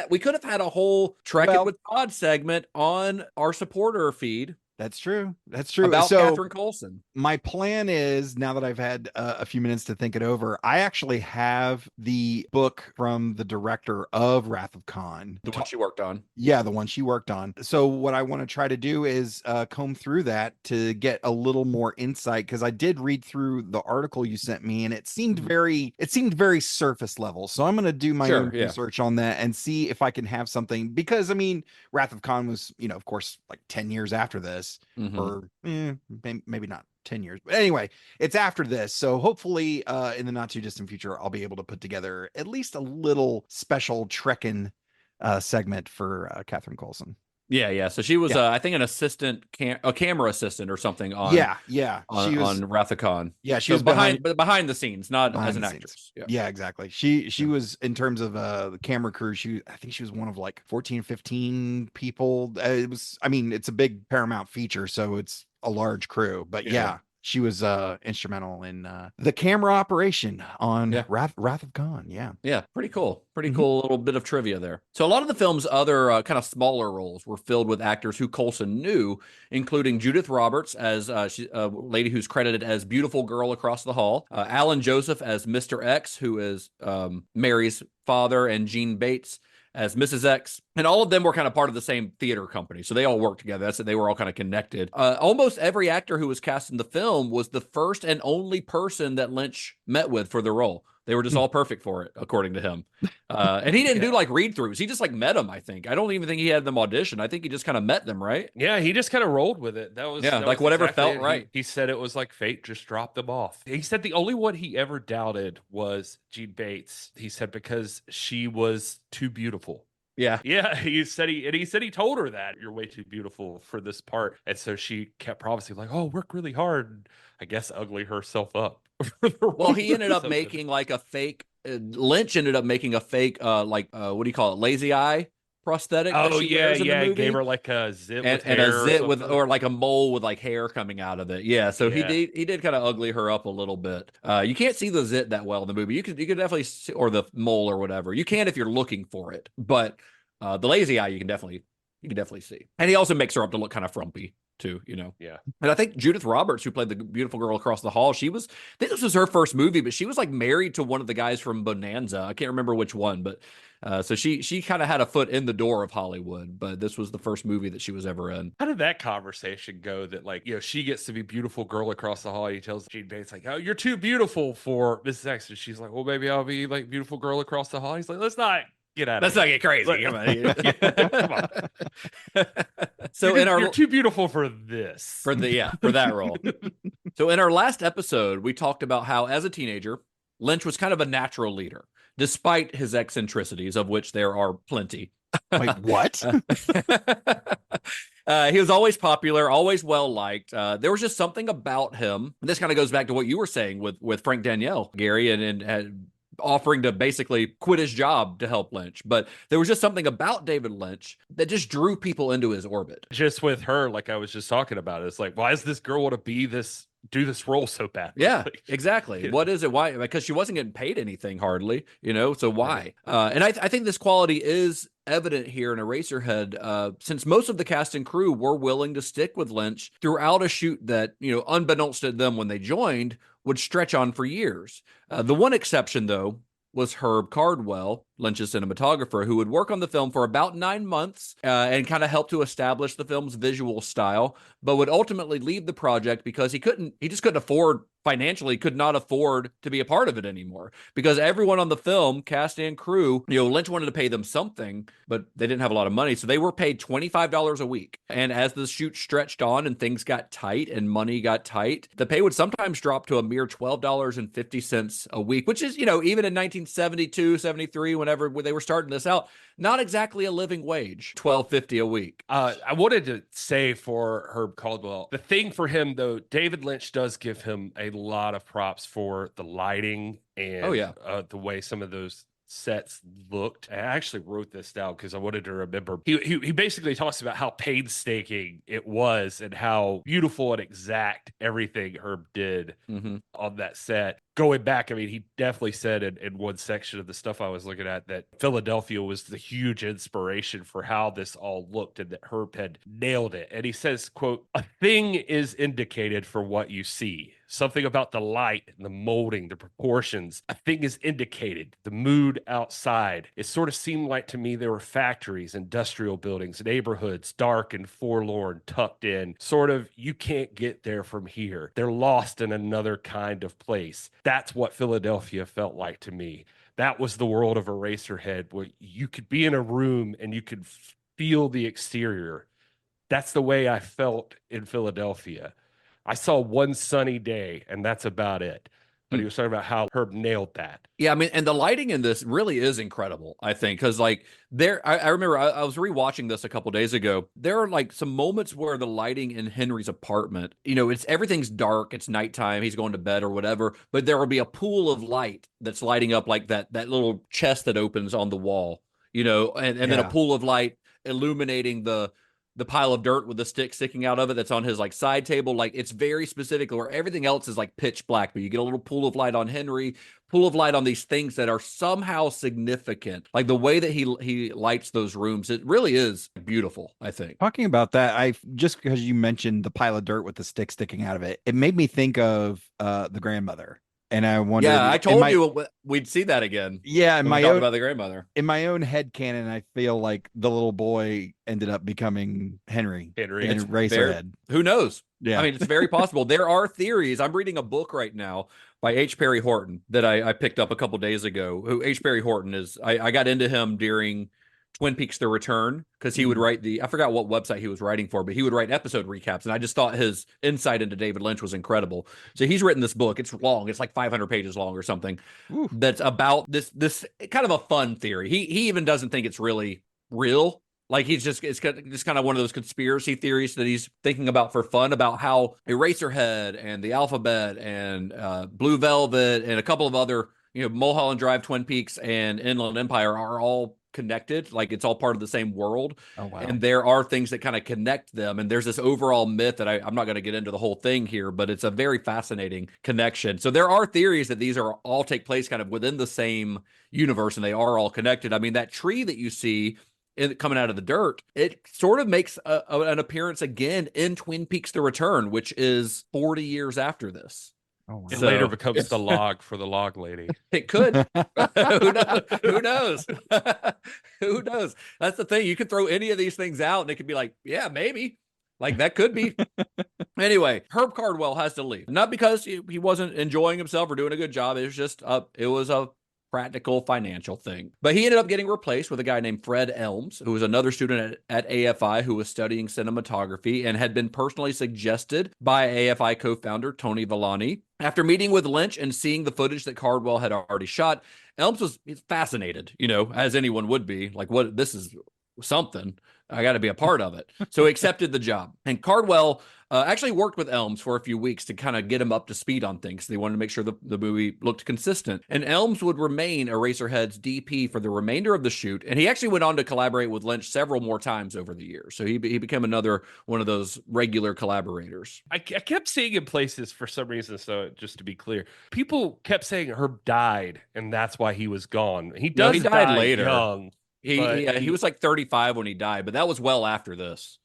we could have had a whole Trek It with Todd segment on our supporter feed. That's true. That's true. About Catherine Coulson. My plan is, now that I've had a few minutes to think it over, I actually have the book from the director of Wrath of Khan. The one she worked on. Yeah, the one she worked on. So what I want to try to do is comb through that to get a little more insight, because I did read through the article you sent me, and it seemed very surface level. So I'm going to do my own research on that and see if I can have something, because Wrath of Khan was, of course, 10 years after this. Or maybe not 10 years, but anyway, it's after this, so hopefully in the not too distant future I'll be able to put together at least a little special Trekkin segment for Catherine Coulson. Yeah. So she was, I think, an assistant, a camera assistant or something on. She was on Wrath of Khan. Yeah, she was behind the scenes, not as an actress. Yeah, exactly. She was, in terms of the camera crew, I think she was one of 14, 15 people. It's a big Paramount feature, so it's a large crew. But yeah, She was instrumental in the camera operation on Wrath of Khan. Yeah, pretty cool. Pretty cool little bit of trivia there. So a lot of the film's other kind of smaller roles were filled with actors who Coulson knew, including Judith Roberts as a lady who's credited as Beautiful Girl Across the Hall, Alan Joseph as Mr. X, who is Mary's father, and Jean Bates as Mrs. X. And all of them were kind of part of the same theater company. So they all worked together. That's it. They were all kind of connected. Almost every actor who was cast in the film was the first and only person that Lynch met with for the role. They were just all perfect for it, according to him. And he didn't do like read-throughs. He just like met them, I think. I don't even think he had them audition. I think he just kind of met them, right? Yeah, he just kind of rolled with it. That was like whatever felt right. He said it was like fate just dropped them off. He said the only one he ever doubted was Jean Bates. He said because she was too beautiful. Yeah. He said he told her that you're way too beautiful for this part. And so she kept promising, like, oh, work really hard. And I guess ugly herself up. Well, he ended up making like a fake Lynch ended up making a fake what do you call it? Lazy eye prosthetic. Oh yeah. Gave her like a zit and a zit with or like a mole with like hair coming out of it. Yeah. So he did kind of ugly her up a little bit. You can't see the zit that well in the movie. You could definitely see, or the mole or whatever. You can if you're looking for it, but the lazy eye you can definitely see. And he also makes her up to look kind of frumpy too, you know. Yeah. And I think Judith Roberts, who played the Beautiful Girl Across the Hall, I think this was her first movie, but she was like married to one of the guys from Bonanza. I can't remember which one, but so she kind of had a foot in the door of Hollywood, but this was the first movie that she was ever in. How did that conversation go that, like, you know, she gets to be Beautiful Girl Across the Hall? He tells Jean Bates, like, oh, you're too beautiful for Mrs. X. And she's like, well, maybe I'll be like Beautiful Girl Across the Hall. He's like, let's not get out of Let's not get crazy. Come on. So you're too beautiful for this. For that role. So in our last episode, we talked about how as a teenager, Lynch was kind of a natural leader, despite his eccentricities, of which there are plenty. Wait, what? He was always popular, always well-liked. There was just something about him. And this kind of goes back to what you were saying with Frank Danielle, Gary, and offering to basically quit his job to help Lynch. But there was just something about David Lynch that just drew people into his orbit. Just with her, like I was just talking about, it's like, why does this girl want to do this role so bad? Yeah, exactly. What is it? Why? Because she wasn't getting paid anything hardly, you know, so why? And I think this quality is evident here in Eraserhead, since most of the cast and crew were willing to stick with Lynch throughout a shoot that, you know, unbeknownst to them when they joined, would stretch on for years. The one exception, though, was Herb Cardwell, Lynch's cinematographer, who would work on the film for about 9 months and kind of help to establish the film's visual style, but would ultimately leave the project because he just couldn't afford, financially could not afford to be a part of it anymore, because everyone on the film, cast and crew, you know, Lynch wanted to pay them something, but they didn't have a lot of money. So they were paid $25 a week. And as the shoot stretched on and things got tight and money got tight, the pay would sometimes drop to a mere $12.50 a week, which is, you know, even in 1972, 73, whenever they were starting this out, not exactly a living wage, $12.50 a week. I wanted to say for Herb Caldwell, the thing for him, though, David Lynch does give him a lot of props for the lighting and the way some of those sets looked. I actually wrote this down because I wanted to remember. He basically talks about how painstaking it was and how beautiful and exact everything Herb did on that set. Going back, I mean, he definitely said in one section of the stuff I was looking at that Philadelphia was the huge inspiration for how this all looked and that Herb had nailed it. And he says, quote, "A thing is indicated for what you see. Something about the light and the molding, the proportions. A thing is indicated. The mood outside. It sort of seemed like to me there were factories, industrial buildings, neighborhoods, dark and forlorn, tucked in. Sort of, you can't get there from here. They're lost in another kind of place. That's what Philadelphia felt like to me. That was the world of Eraserhead, where you could be in a room and you could feel the exterior. That's the way I felt in Philadelphia. I saw one sunny day, and that's about it." But he was talking about how Herb nailed that. Yeah, I mean, and the lighting in this really is incredible, I think, because like I remember I was rewatching this a couple days ago. There are like some moments where the lighting in Henry's apartment, you know, everything's dark, it's nighttime, he's going to bed or whatever, but there will be a pool of light that's lighting up like that little chest that opens on the wall, you know, and then a pool of light illuminating the the pile of dirt with the stick sticking out of it that's on his like side table. Like it's very specific, where everything else is like pitch black, but you get a little pool of light on Henry, pool of light on these things that are somehow significant. Like the way that he lights those rooms, it really is beautiful, I think. Talking about that, I just because you mentioned the pile of dirt with the stick sticking out of it, it made me think of the grandmother. And I wondered. Yeah, I told you we'd see that again. Yeah, in my own about the grandmother. In my own head canon, I feel like the little boy ended up becoming Henry. And Eraserhead. Who knows? Yeah, I mean, it's very possible. There are theories. I'm reading a book right now by H. Perry Horton that I picked up a couple days ago. Who H. Perry Horton is? I got into him during Twin Peaks: The Return, because he would write I forgot what website he was writing for, but he would write episode recaps, and I just thought his insight into David Lynch was incredible. So he's written this book. It's long. It's like 500 pages long or something. Ooh. That's about this kind of a fun theory. He even doesn't think it's really real. Like it's kind of one of those conspiracy theories that he's thinking about for fun, about how Eraserhead and the Alphabet and Blue Velvet and a couple of other, Mulholland Drive, Twin Peaks, and Inland Empire are all connected. Like it's all part of the same world. Oh, wow. And there are things that kind of connect them. And there's this overall myth that I'm not going to get into the whole thing here, but it's a very fascinating connection. So there are theories that these are all take place kind of within the same universe, and they are all connected. I mean, that tree that you see coming out of the dirt, it sort of makes an appearance again in Twin Peaks: The Return, which is 40 years after this. Oh, wow. It later becomes the log for the log lady. It could. Who knows? Who knows? Who knows? That's the thing. You could throw any of these things out and it could be like, yeah, maybe. Like that could be. Anyway, Herb Cardwell has to leave. Not because he wasn't enjoying himself or doing a good job. It was just it was a practical financial thing. But he ended up getting replaced with a guy named Fred Elms, who was another student at AFI who was studying cinematography and had been personally suggested by AFI co-founder Tony Villani. After meeting with Lynch and seeing the footage that Cardwell had already shot, Elms was fascinated, as anyone would be. Like, what? This is something. I got to be a part of it. So he accepted the job. And Cardwell actually worked with Elms for a few weeks to kind of get him up to speed on things. They wanted to make sure the movie looked consistent. And Elms would remain Eraserhead's DP for the remainder of the shoot. And he actually went on to collaborate with Lynch several more times over the years. So he became another one of those regular collaborators. I kept seeing in places for some reason, so just to be clear, people kept saying Herb died, and that's why he was gone. He died later. Young. He was like 35 when he died, but that was well after this.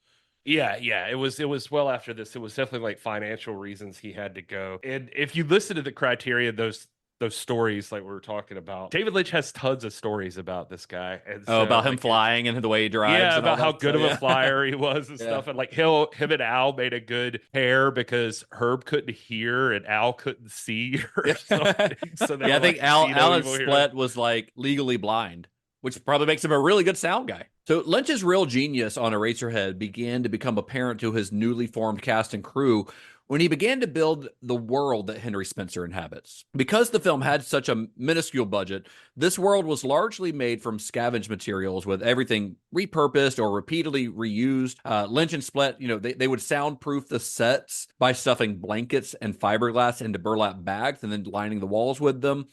Yeah, it was well after this. It was definitely like financial reasons he had to go. And if you listen to the criteria, those stories like we were talking about, David Lynch has tons of stories about this guy. And so, about him flying and the way he drives. Yeah, about how good of a flyer he was and stuff. And like him and Al made a good pair because Herb couldn't hear and Al couldn't see or something. So I think Alan Splet was like legally blind, which probably makes him a really good sound guy. So Lynch's real genius on Eraserhead began to become apparent to his newly formed cast and crew when he began to build the world that Henry Spencer inhabits. Because the film had such a minuscule budget, this world was largely made from scavenged materials, with everything repurposed or repeatedly reused. Lynch and Splet, they would soundproof the sets by stuffing blankets and fiberglass into burlap bags and then lining the walls with them.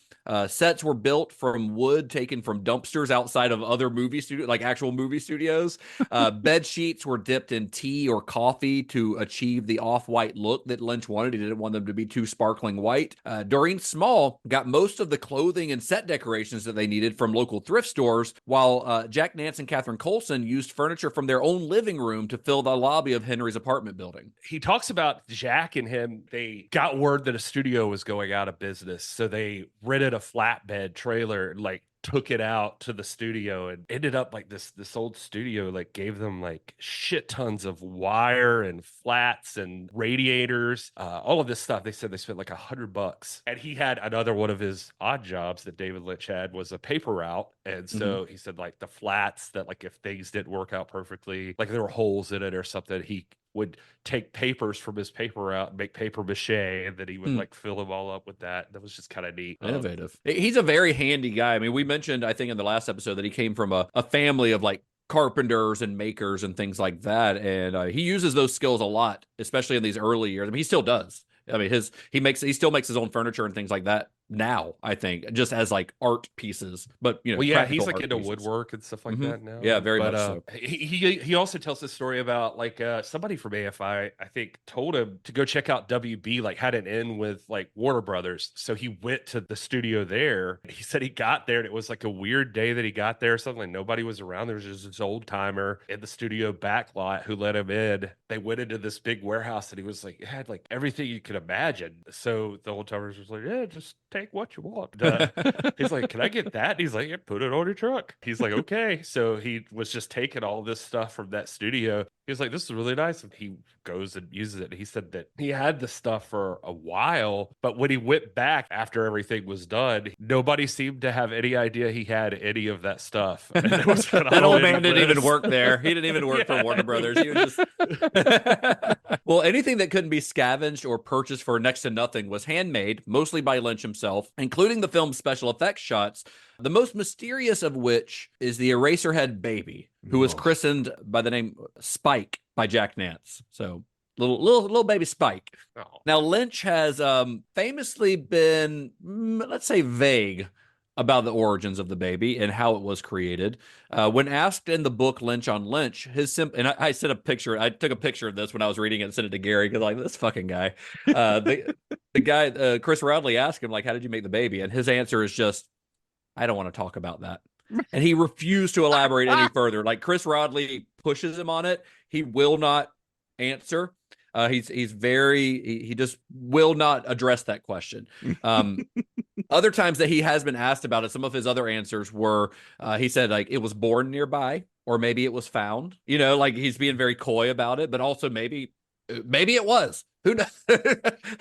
Sets were built from wood taken from dumpsters outside of other movie studios, like actual movie studios. Bed sheets were dipped in tea or coffee to achieve the off-white look that Lynch wanted. He didn't want them to be too sparkling white. Doreen Small got most of the clothing and set decorations that they needed from local thrift stores, while Jack Nance and Catherine Coulson used furniture from their own living room to fill the lobby of Henry's apartment building. He talks about Jack and him. They got word that a studio was going out of business, so they rented a flatbed trailer and like took it out to the studio and ended up like this old studio like gave them like shit tons of wire and flats and radiators, all of this stuff. They said they spent like $100. And he had another one of his odd jobs that David Lynch had was a paper route. And so he said like the flats that like if things didn't work out perfectly, like there were holes in it or something, he would take papers from his paper route and make paper mache, and then he would like fill them all up with that. That was just kind of neat. Innovative. He's a very handy guy. I mean, we mentioned, I think in the last episode, that he came from a family of like carpenters and makers and things like that. And he uses those skills a lot, especially in these early years. I mean, he still does. I mean, he still makes his own furniture and things like that now, I think, just as like art pieces. But you know, well, yeah, he's practical like art into pieces. woodwork and stuff like that now. Yeah, very But much so. he also tells this story about like somebody from AFI, I think, told him to go check out WB, like had an in with like Warner Brothers. So he went to the studio there. He said he got there and it was like a weird day that he got there or something. Like nobody was around. There was just this old timer in the studio back lot who let him in. They went into this big warehouse and he was like, it had like everything you could imagine. So the old timers was like, yeah, just take what you want. He's like, can I get that? And he's like, yeah, put it on your truck. He's like, okay. So he was just taking all this stuff from that studio. He was like, this is really nice. And he goes and uses it. And he said that he had the stuff for a while, but when he went back after everything was done, nobody seemed to have any idea he had any of that stuff. And it was that old man didn't even work there. He didn't even work for Warner Brothers. He was just well, anything that couldn't be scavenged or purchased for next to nothing was handmade, mostly by Lynch himself, including the film's special effects shots, the most mysterious of which is the Eraserhead baby, who was christened by the name Spike by Jack Nance. So little baby Spike. Oh. Now Lynch has famously been, let's say, vague about the origins of the baby and how it was created. When asked in the book Lynch on Lynch, and I sent a picture. I took a picture of this when I was reading it and sent it to Gary because like this fucking guy. The guy, Chris Rodley, asked him like, "How did you make the baby?" And his answer is just, "I don't want to talk about that." And he refused to elaborate any further. Like Chris Rodley pushes him on it. He will not answer. He's very, he just will not address that question. Other times that he has been asked about it, some of his other answers were, he said like it was born nearby, or maybe it was found, you know, like he's being very coy about it, but also maybe it was. Who knows?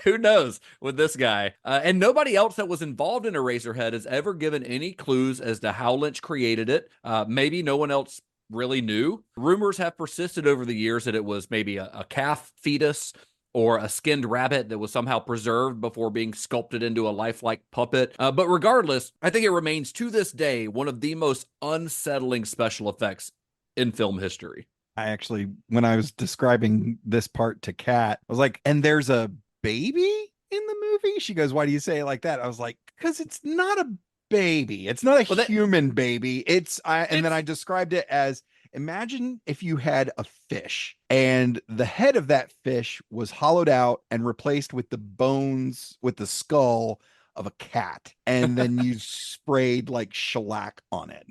Who knows with this guy? And nobody else that was involved in Eraserhead has ever given any clues as to how Lynch created it. Maybe no one else really knew. Rumors have persisted over the years that it was maybe a calf fetus or a skinned rabbit that was somehow preserved before being sculpted into a lifelike puppet. But regardless, I think it remains to this day one of the most unsettling special effects in film history. I actually, when I was describing this part to Kat, I was like, and there's a baby in the movie? She goes, why do you say it like that? I was like, because it's not a baby. It's not a human baby. And then I described it as, imagine if you had a fish and the head of that fish was hollowed out and replaced with the bones, with the skull of a cat. And then you sprayed like shellac on it.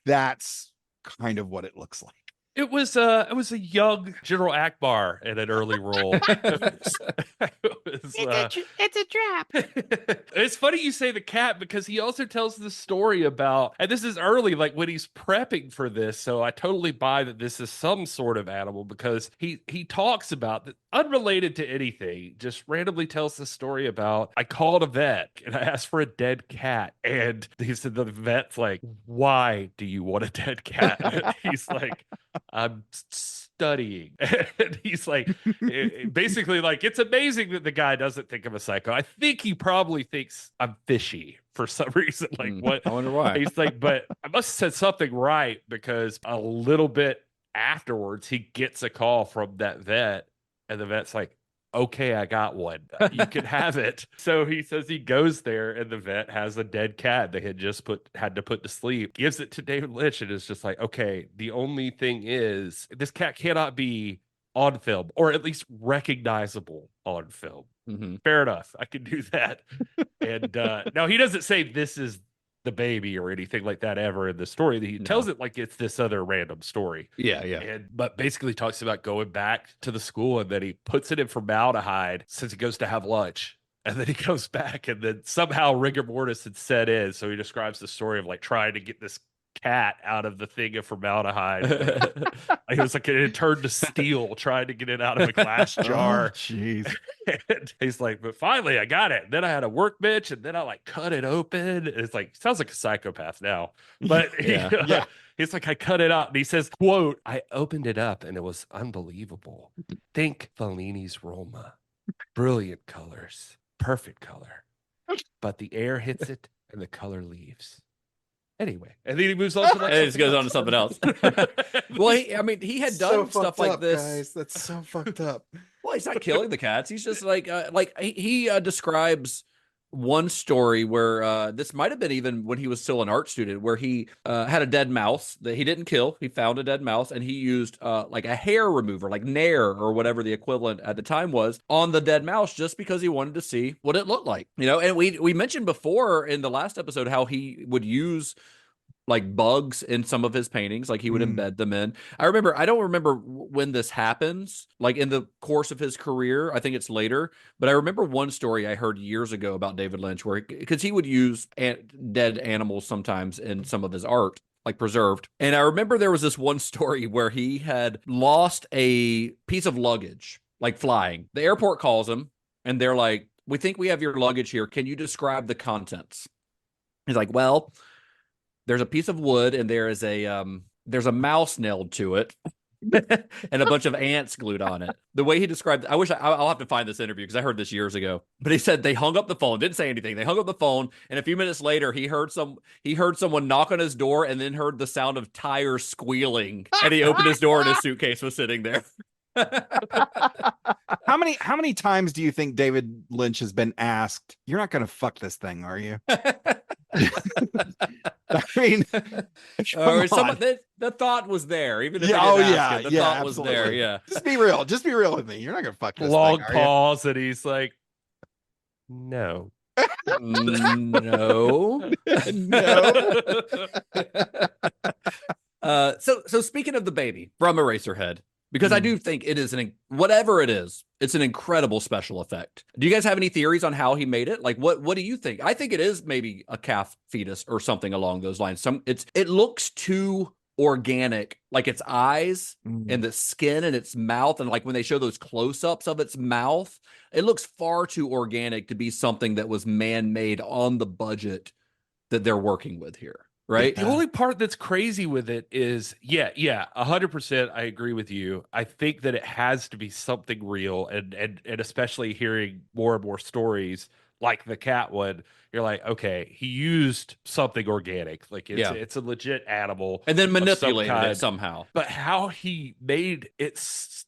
That's kind of what it looks like. It was a young General Akbar in an early role. It's a trap. It's funny you say the cat because he also tells the story about, and this is early, like when he's prepping for this. So I totally buy that this is some sort of animal because he talks about that unrelated to anything, just randomly tells the story about, I called a vet and I asked for a dead cat. And he said, the vet's like, why do you want a dead cat? He's like, I'm studying. And he's like, basically like, it's amazing that the guy doesn't think I'm a psycho. I think he probably thinks I'm fishy for some reason. Like what? I wonder why. He's like, but I must have said something right because a little bit afterwards, he gets a call from that vet and the vet's like, okay, I got one. You can have it. So he says he goes there and the vet has a dead cat they had just had to put to sleep, gives it to David Lynch and is just like, okay, the only thing is this cat cannot be on film or at least recognizable on film. Mm-hmm. Fair enough. I can do that. And now he doesn't say this is the baby or anything like that ever in the story. He tells it like it's this other random story. Yeah. But basically talks about going back to the school and then he puts it in formaldehyde since he goes to have lunch. And then he goes back and then somehow rigor mortis had set in. So he describes the story of like trying to get this cat out of the thing of formaldehyde. It was like it turned to steel trying to get it out of a glass jar. Jeez. And he's like, but finally I got it. And then I had a workbench and then I like cut it open. And it's like, sounds like a psychopath now. But he's like, I cut it out. And he says, quote, I opened it up and it was unbelievable. Think Fellini's Roma. Brilliant colors. Perfect color. But the air hits it and the color leaves. Anyway, and then he moves on to and it just goes on to something else. Well, he had done stuff like this. Guys. That's so fucked up. Well, he's not killing the cats. He's just like he describes one story where this might have been even when he was still an art student, where he had a dead mouse that he didn't kill. He found a dead mouse and he used like a hair remover, like Nair or whatever the equivalent at the time was, on the dead mouse just because he wanted to see what it looked like. And we mentioned before in the last episode how he would use like bugs in some of his paintings, like he would embed them in. I don't remember when this happens, like in the course of his career. I think it's later, but I remember one story I heard years ago about David Lynch where, because he would use dead animals sometimes in some of his art, like preserved. And I remember there was this one story where he had lost a piece of luggage, like flying. The airport calls him and they're like, "We think we have your luggage here. Can you describe the contents?" He's like, "Well, there's a piece of wood and there's a mouse nailed to it and a bunch of ants glued on it." The way he described it, I'll have to find this interview because I heard this years ago, but he said they hung up the phone, didn't say anything. They hung up the phone, and a few minutes later he heard someone knock on his door and then heard the sound of tires squealing, and he opened his door and his suitcase was sitting there. How many times do you think David Lynch has been asked, "You're not going to fuck this thing, are you?" I mean, or the thought was there, even if the thought absolutely. was there. Yeah, just be real with me. You're not going to fuck this long thing, pause, and he's like, "No." No. So speaking of the baby from Eraserhead, because I do think it is whatever it is, it's an incredible special effect. Do you guys have any theories on how he made it? Like, what do you think? I think it is maybe a calf fetus or something along those lines. It looks too organic, like its eyes and the skin and its mouth, and like when they show those close-ups of its mouth, it looks far too organic to be something that was man-made on the budget that they're working with here. Right. The only part that's crazy with it is, 100%. I agree with you. I think that it has to be something real, and especially hearing more and more stories like the cat one, you're like, okay, he used something organic, like it's a legit animal, and then manipulated it somehow. But how he made it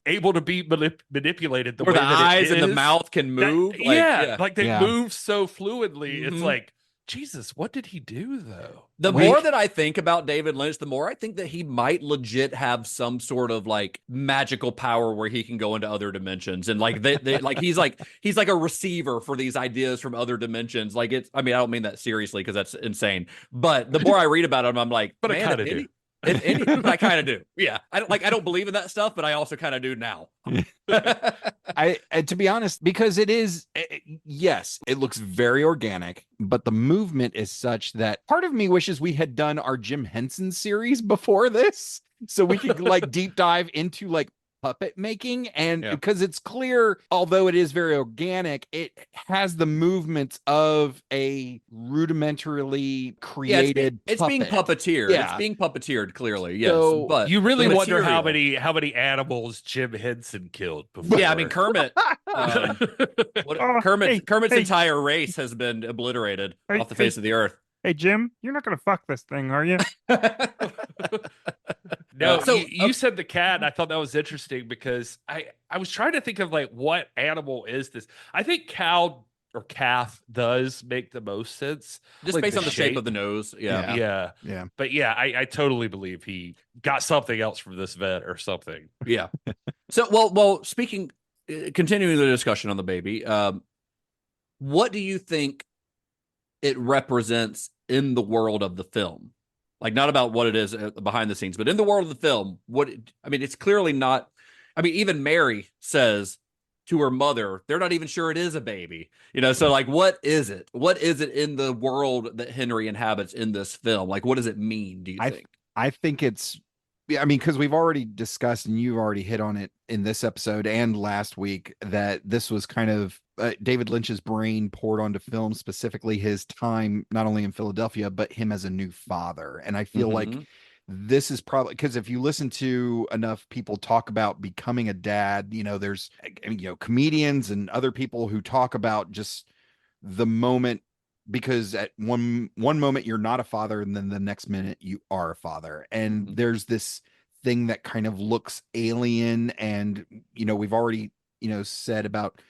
able to be manipulated, where the eyes and the mouth can move, like they move so fluidly. It's like, Jesus, what did he do though? The more that I think about David Lynch, the more I think that he might legit have some sort of like magical power where he can go into other dimensions, and like like he's like a receiver for these ideas from other dimensions. Like I don't mean that seriously because that's insane. But the more I read about him, I'm like, but I kind of do. I kind of do. Yeah. I don't believe in that stuff, but I also kind of do now. To be honest, because it is, yes, it looks very organic, but the movement is such that part of me wishes we had done our Jim Henson series before this, so we could like deep dive into like puppet making, and because it's clear, although it is very organic, it has the movements of a rudimentarily created it's puppet. Being puppeteered. It's being puppeteered clearly. Yes. So, but you really wonder how many animals Jim Henson killed before. Yeah, I mean Kermit. Kermit's entire race has been obliterated off the face of the earth. Hey, Jim, you're not going to fuck this thing, are you? No, you said the cat, and I thought that was interesting because I was trying to think of like what animal is this. I think cow or calf does make the most sense. Just like based on the shape of the nose. Yeah. But I totally believe he got something else from this vet or something. Yeah. So, well, continuing the discussion on the baby, what do you think it represents in the world of the film? Like, not about what it is behind the scenes, but in the world of the film, it's clearly not. I mean, even Mary says to her mother, they're not even sure it is a baby, so like, what is it? What is it in the world that Henry inhabits in this film? Like, what does it mean, do you think? I think it's, because we've already discussed, and you've already hit on it in this episode and last week, that this was kind of David Lynch's brain poured onto film, specifically his time, not only in Philadelphia, but him as a new father. And I feel like this is probably, because if you listen to enough people talk about becoming a dad, there's, comedians and other people who talk about just the moment, because at one moment you're not a father, and then the next minute you are a father. And there's this thing that kind of looks alien. And, we've already said about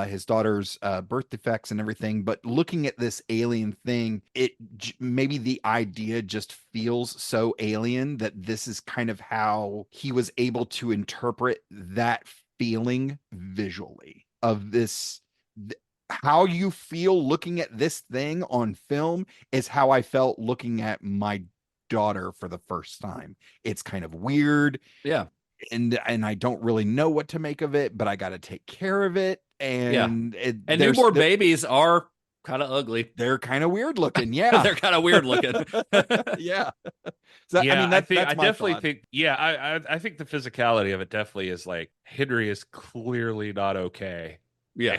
his daughter's birth defects and everything, but looking at this alien thing, maybe the idea just feels so alien that this is kind of how he was able to interpret that feeling visually of this. How you feel looking at this thing on film is how I felt looking at my daughter for the first time. It's kind of weird. Yeah. And I don't really know what to make of it, but I got to take care of it. And newborn babies are kind of ugly. They're kind of weird looking. Yeah. They're kind of weird looking. Yeah. So, yeah, I mean, I definitely think, I think the physicality of it definitely is like Henry is clearly not okay. Yeah.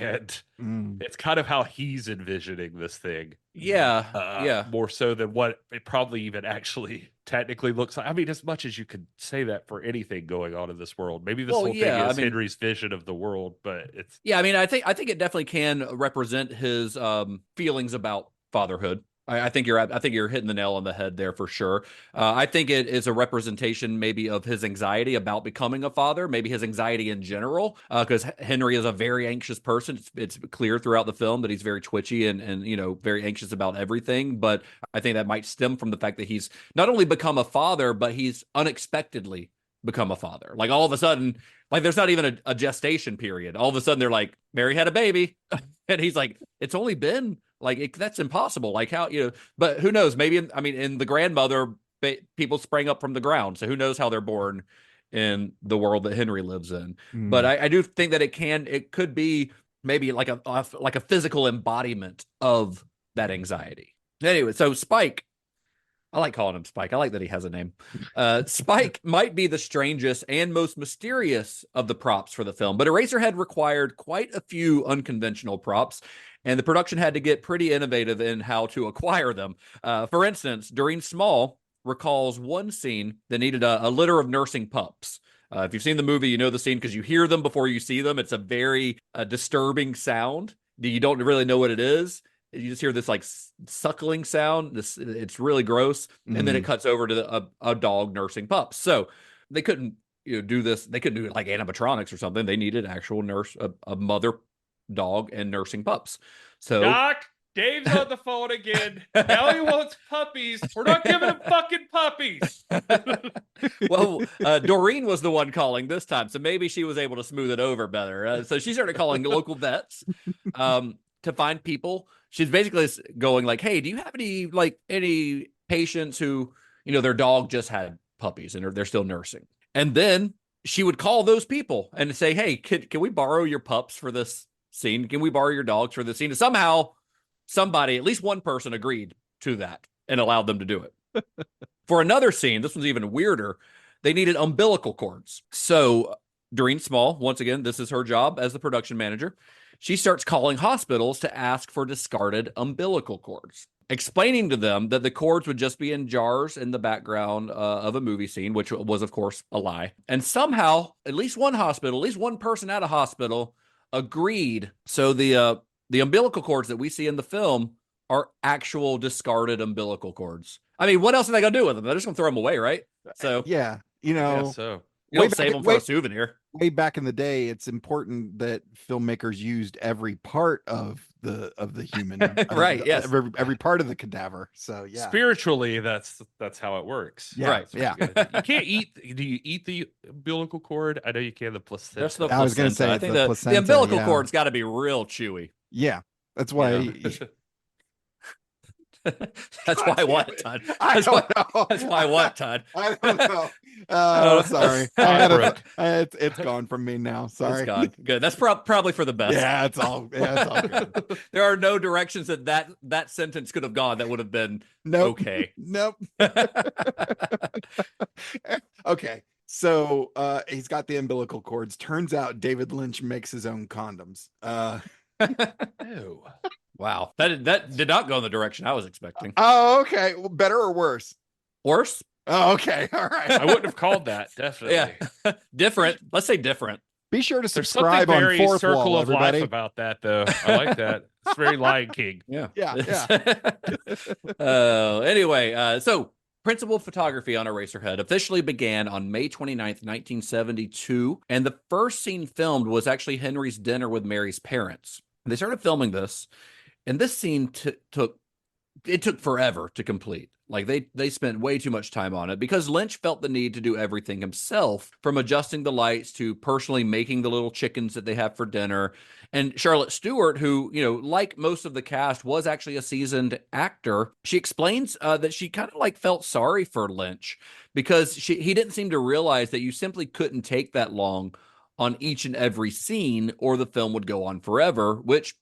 And it's kind of how he's envisioning this thing. Yeah. More so than what it probably even actually technically looks like. I mean, as much as you could say that for anything going on in this world. Maybe this whole thing is Henry's vision of the world, but it's... Yeah, I mean, I think it definitely can represent his feelings about fatherhood. I think you're hitting the nail on the head there for sure. I think it is a representation maybe of his anxiety about becoming a father, maybe his anxiety in general, because Henry is a very anxious person. It's clear throughout the film that he's very twitchy and very anxious about everything. But I think that might stem from the fact that he's not only become a father, but he's unexpectedly become a father. Like all of a sudden, like there's not even a gestation period. All of a sudden they're like, Mary had a baby. And he's like, it's only been that's impossible. Like how, but who knows? Maybe, in the grandmother, people sprang up from the ground. So who knows how they're born in the world that Henry lives in. But I do think that it could be maybe like a physical embodiment of that anxiety. Anyway, so Spike, I like calling him Spike. I like that he has a name. Spike might be the strangest and most mysterious of the props for the film, but Eraserhead required quite a few unconventional props, and the production had to get pretty innovative in how to acquire them. For instance, Doreen Small recalls one scene that needed a litter of nursing pups. If you've seen the movie, you know the scene because you hear them before you see them. It's a very disturbing sound. You don't really know what it is. You just hear this like suckling sound. It's really gross. And then it cuts over to a dog nursing pups. So they couldn't do this. They couldn't do it like animatronics or something. They needed actual a mother dog and nursing pups. So Doc, Dave's on the phone again. Now he wants puppies. We're not giving him fucking puppies. Well, Doreen was the one calling this time. So maybe she was able to smooth it over better. So she started calling local vets to find people. She's basically going like, hey, do you have any patients who, their dog just had puppies and they're still nursing? And then she would call those people and say, hey, can we borrow your pups for this scene? Can we borrow your dogs for this scene? And somehow somebody, at least one person, agreed to that and allowed them to do it. For another scene, this one's even weirder. They needed umbilical cords. So Doreen Small, once again, this is her job as the production manager. She starts calling hospitals to ask for discarded umbilical cords, explaining to them that the cords would just be in jars in the background of a movie scene, which was, of course, a lie. And somehow, at least one person at a hospital agreed. So the umbilical cords that we see in the film are actual discarded umbilical cords. I mean, what else are they going to do with them? They're just going to throw them away, right? So yeah, so. You don't save them for a souvenir. Way back in the day, it's important that filmmakers used every part of the human, right? Yes, every part of the cadaver. So yeah, spiritually, that's how it works. Yeah, right. Yeah, you can't eat. Do you eat the umbilical cord? I know you can. The placenta. I was going to say, I think the umbilical cord's got to be real chewy. Yeah, that's why. That's why what, Todd? That's why what, Todd? I don't know. Oh, sorry. It's gone from me now. Sorry. It's gone. Good. That's probably for the best. Yeah, it's all good. There are no directions that sentence could have gone that would have been okay. Nope. Okay. So he's got the umbilical cords. Turns out David Lynch makes his own condoms. Ew. Wow. That did not go in the direction I was expecting. Oh, okay. Well, better or worse? Worse? Oh, okay. All right. I wouldn't have called that. Definitely. Yeah. Different. Let's say different. Be sure to There's subscribe something on very Fourth Circle Wall, of everybody. Life about that, though. I like that. It's very Lion King. Yeah. Anyway, so Principal photography on Eraserhead officially began on May 29th, 1972, and the first scene filmed was actually Henry's dinner with Mary's parents. They started filming this, and this scene took forever to complete. Like they spent way too much time on it because Lynch felt the need to do everything himself, from adjusting the lights to personally making the little chickens that they have for dinner. And Charlotte Stewart, who, like most of the cast, was actually a seasoned actor, she explains that she kind of like felt sorry for Lynch because he didn't seem to realize that you simply couldn't take that long on each and every scene or the film would go on forever, which,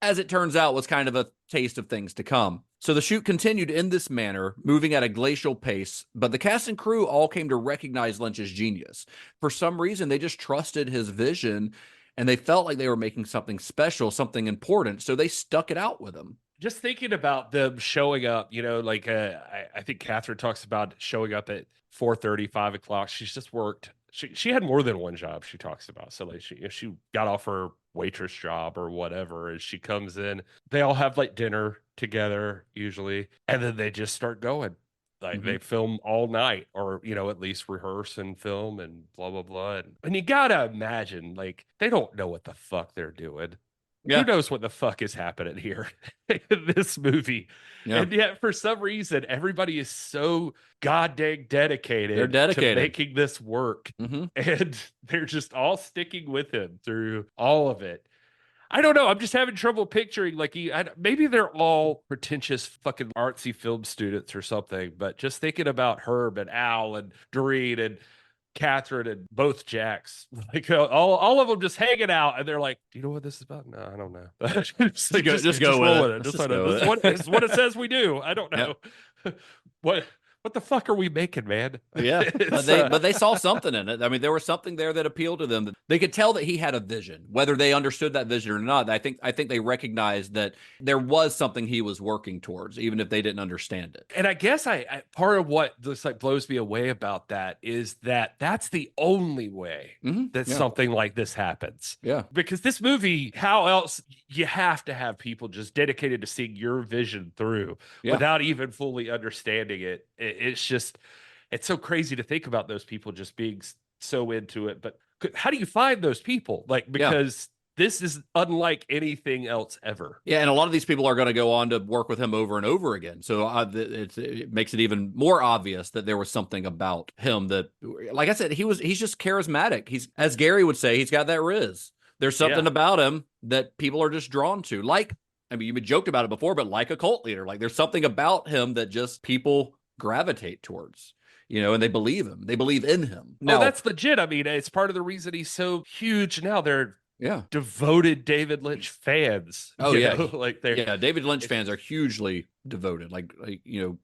as it turns out, was kind of a taste of things to come. So the shoot continued in this manner, moving at a glacial pace, but the cast and crew all came to recognize Lynch's genius. For some reason, they just trusted his vision, and they felt like they were making something special, something important, so they stuck it out with him. Just thinking about them showing up, I think Catherine talks about showing up at 4:30, 5 o'clock. She's just worked. She had more than one job, she talks about. So like she got off her waitress job or whatever, as she comes in, they all have like dinner together usually, and then they just start going. Like they film all night, or at least rehearse and film and blah blah blah. And you gotta imagine, like, they don't know what the fuck they're doing. Yeah. Who knows what the fuck is happening here in this movie? Yeah. And yet, for some reason, everybody is so goddamn dedicated. They're dedicated to making this work. And they're just all sticking with him through all of it. I don't know. I'm just having trouble picturing, like, maybe they're all pretentious fucking artsy film students or something, but just thinking about Herb and Al and Doreen and Catherine and both Jacks, like all of them just hanging out, and they're like, "Do you know what this is about?" No, I don't know. just go with it. Just This is what it says we do. I don't know. Yep. What the fuck are we making, man? Yeah, but they saw something in it. I mean, there was something there that appealed to them. That they could tell that he had a vision, whether they understood that vision or not. I think they recognized that there was something he was working towards, even if they didn't understand it. And I guess I part of what just like blows me away about that is that that's the only way that something like this happens. Yeah, because this movie, how else you have to have people just dedicated to seeing your vision through without even fully understanding it. It's so crazy to think about those people just being so into it. But how do you find those people? Like, because this is unlike anything else ever. Yeah, and a lot of these people are going to go on to work with him over and over again. So it makes it even more obvious that there was something about him that, like I said, he's just charismatic. He's, as Gary would say, he's got that riz. There's something about him that people are just drawn to. Like, I mean, you've joked about it before, but like a cult leader, like there's something about him that just people gravitate towards, and they believe him. They believe in him. Now, that's legit. I mean, it's part of the reason he's so huge now. They're devoted David Lynch fans. Oh yeah. Like David Lynch fans are hugely devoted, like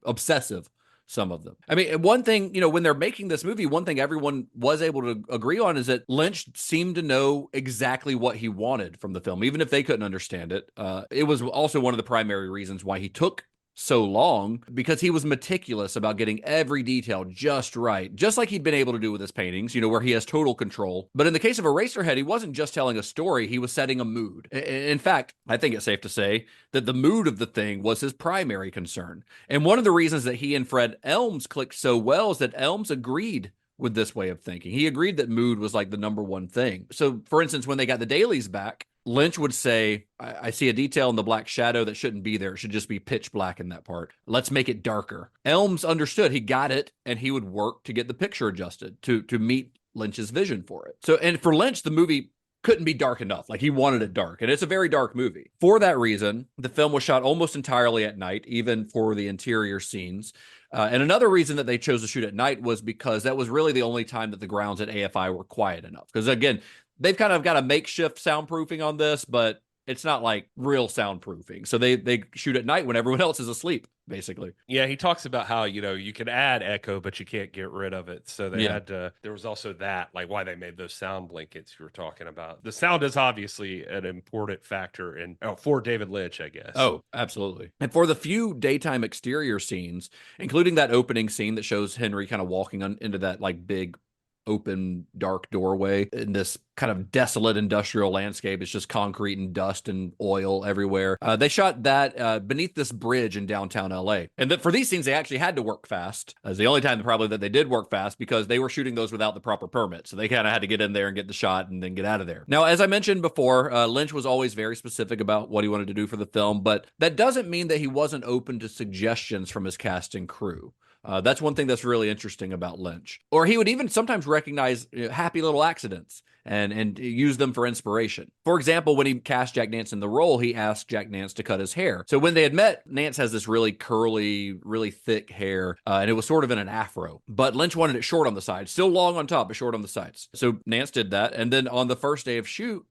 obsessive, some of them. I mean, one thing, when they're making this movie, one thing everyone was able to agree on is that Lynch seemed to know exactly what he wanted from the film, even if they couldn't understand it. It was also one of the primary reasons why he took so long, because he was meticulous about getting every detail just right, just like he'd been able to do with his paintings, where he has total control. But in the case of Eraserhead, he wasn't just telling a story, he was setting a mood. In fact, I think it's safe to say that the mood of the thing was his primary concern. And one of the reasons that he and Fred Elms clicked so well is that Elms agreed with this way of thinking. He agreed that mood was like the number one thing. So, for instance, when they got the dailies back, Lynch would say, I see a detail in the black shadow that shouldn't be there. It should just be pitch black in that part. Let's make it darker. Elms understood. He got it, and he would work to get the picture adjusted to meet Lynch's vision for it. So, and for Lynch, the movie couldn't be dark enough. Like, he wanted it dark, and it's a very dark movie. For that reason, the film was shot almost entirely at night, even for the interior scenes. And another reason that they chose to shoot at night was because that was really the only time that the grounds at AFI were quiet enough. Because again, they've kind of got a makeshift soundproofing on this, but it's not like real soundproofing. So they shoot at night when everyone else is asleep, basically. Yeah, he talks about how, you can add echo, but you can't get rid of it. So they had to, there was also that, like why they made those sound blankets you were talking about. The sound is obviously an important factor for David Lynch, I guess. Oh, absolutely. And for the few daytime exterior scenes, including that opening scene that shows Henry kind of walking into that like big open, dark doorway in this kind of desolate industrial landscape. It's just concrete and dust and oil everywhere. They shot that beneath this bridge in downtown LA. And for these scenes, they actually had to work fast. As the only time probably that they did work fast, because they were shooting those without the proper permit. So they kind of had to get in there and get the shot and then get out of there. Now, as I mentioned before, Lynch was always very specific about what he wanted to do for the film, but that doesn't mean that he wasn't open to suggestions from his cast and crew. That's one thing that's really interesting about Lynch. Or he would even sometimes recognize happy little accidents and use them for inspiration. For example, when he cast Jack Nance in the role, he asked Jack Nance to cut his hair. So when they had met, Nance has this really curly, really thick hair, and it was sort of in an afro. But Lynch wanted it short on the sides, still long on top, but short on the sides. So Nance did that. And then on the first day of shooting,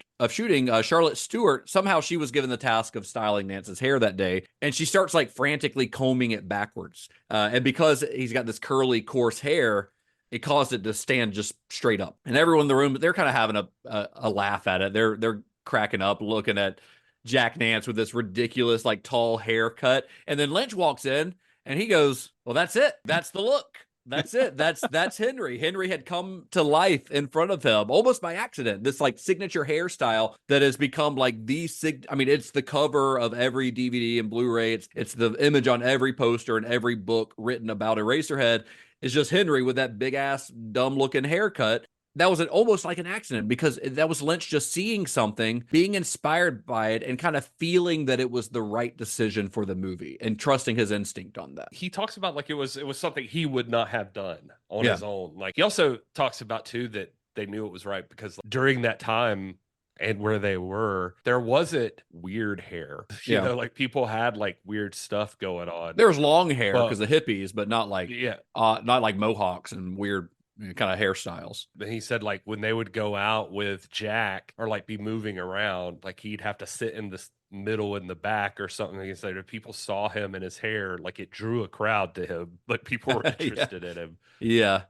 Charlotte Stewart, somehow she was given the task of styling Nance's hair that day, and she starts like frantically combing it backwards. And because he's got this curly, coarse hair, it caused it to stand just straight up. And everyone in the room, they're kind of having a laugh at it. They're cracking up, looking at Jack Nance with this ridiculous, like, tall haircut. And then Lynch walks in and he goes, well, that's it. That's the look. That's it. That's Henry. Henry had come to life in front of him almost by accident. This like signature hairstyle that has become like it's the cover of every DVD and Blu-ray. It's the image on every poster and every book written about Eraserhead. It's just Henry with that big ass dumb looking haircut. That was almost like an accident, because that was Lynch just seeing something, being inspired by it, and kind of feeling that it was the right decision for the movie and trusting his instinct on that. He talks about like it was something he would not have done on his own. Like, he also talks about too that they knew it was right because during that time and where they were, there wasn't weird hair. You know, like people had like weird stuff going on. There was long hair because of hippies, but not like not like mohawks and weird kind of hairstyles. But he said like when they would go out with Jack or like be moving around, like he'd have to sit in this middle in the back or something. He said if people saw him and his hair, like it drew a crowd to him, like people were interested in him. Yeah.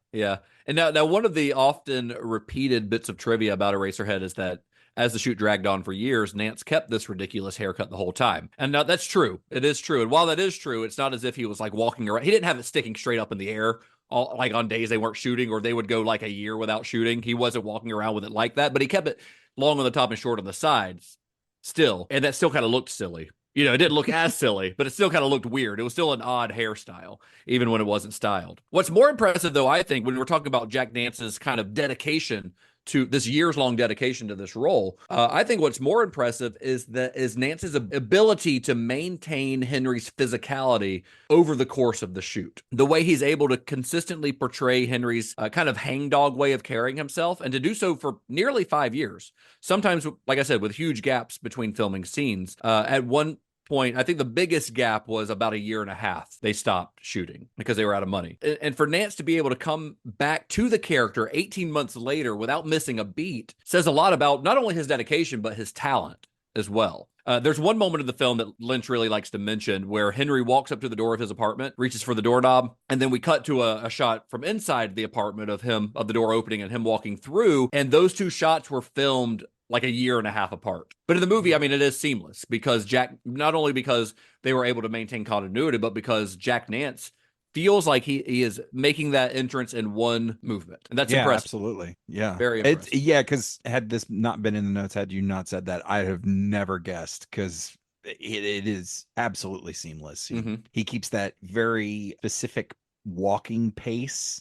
And now one of the often repeated bits of trivia about Eraserhead is that as the shoot dragged on for years, Nance kept this ridiculous haircut the whole time. And now that's true. It is true. And while that is true, it's not as if he was like walking around. He didn't have it sticking straight up in the air like on days they weren't shooting, or they would go like a year without shooting. He wasn't walking around with it like that, but he kept it long on the top and short on the sides still. And that still kind of looked silly. You know, it didn't look as silly, but it still kind of looked weird. It was still an odd hairstyle, even when it wasn't styled. What's more impressive, though, I think, when we're talking about Jack Nance's kind of dedication to this years-long dedication to this role, I think what's more impressive is Nance's ability to maintain Henry's physicality over the course of the shoot. The way he's able to consistently portray Henry's kind of hangdog way of carrying himself, and to do so for nearly 5 years. Sometimes, like I said, with huge gaps between filming scenes. At one point, I think the biggest gap was about 1.5 years. They stopped shooting because they were out of money. And for Nance to be able to come back to the character 18 months later without missing a beat says a lot about not only his dedication, but his talent as well. There's one moment in the film that Lynch really likes to mention where Henry walks up to the door of his apartment, reaches for the doorknob, and then we cut to a shot from inside the apartment of the door opening and him walking through. And those two shots were filmed like 1.5 years apart. But in the movie, I mean, it is seamless because not only because they were able to maintain continuity, but because Jack Nance feels like he is making that entrance in one movement. And that's impressive. Absolutely. Yeah. Very impressive. Because had this not been in the notes, had you not said that, I have never guessed, because it is absolutely seamless. He keeps that very specific walking pace.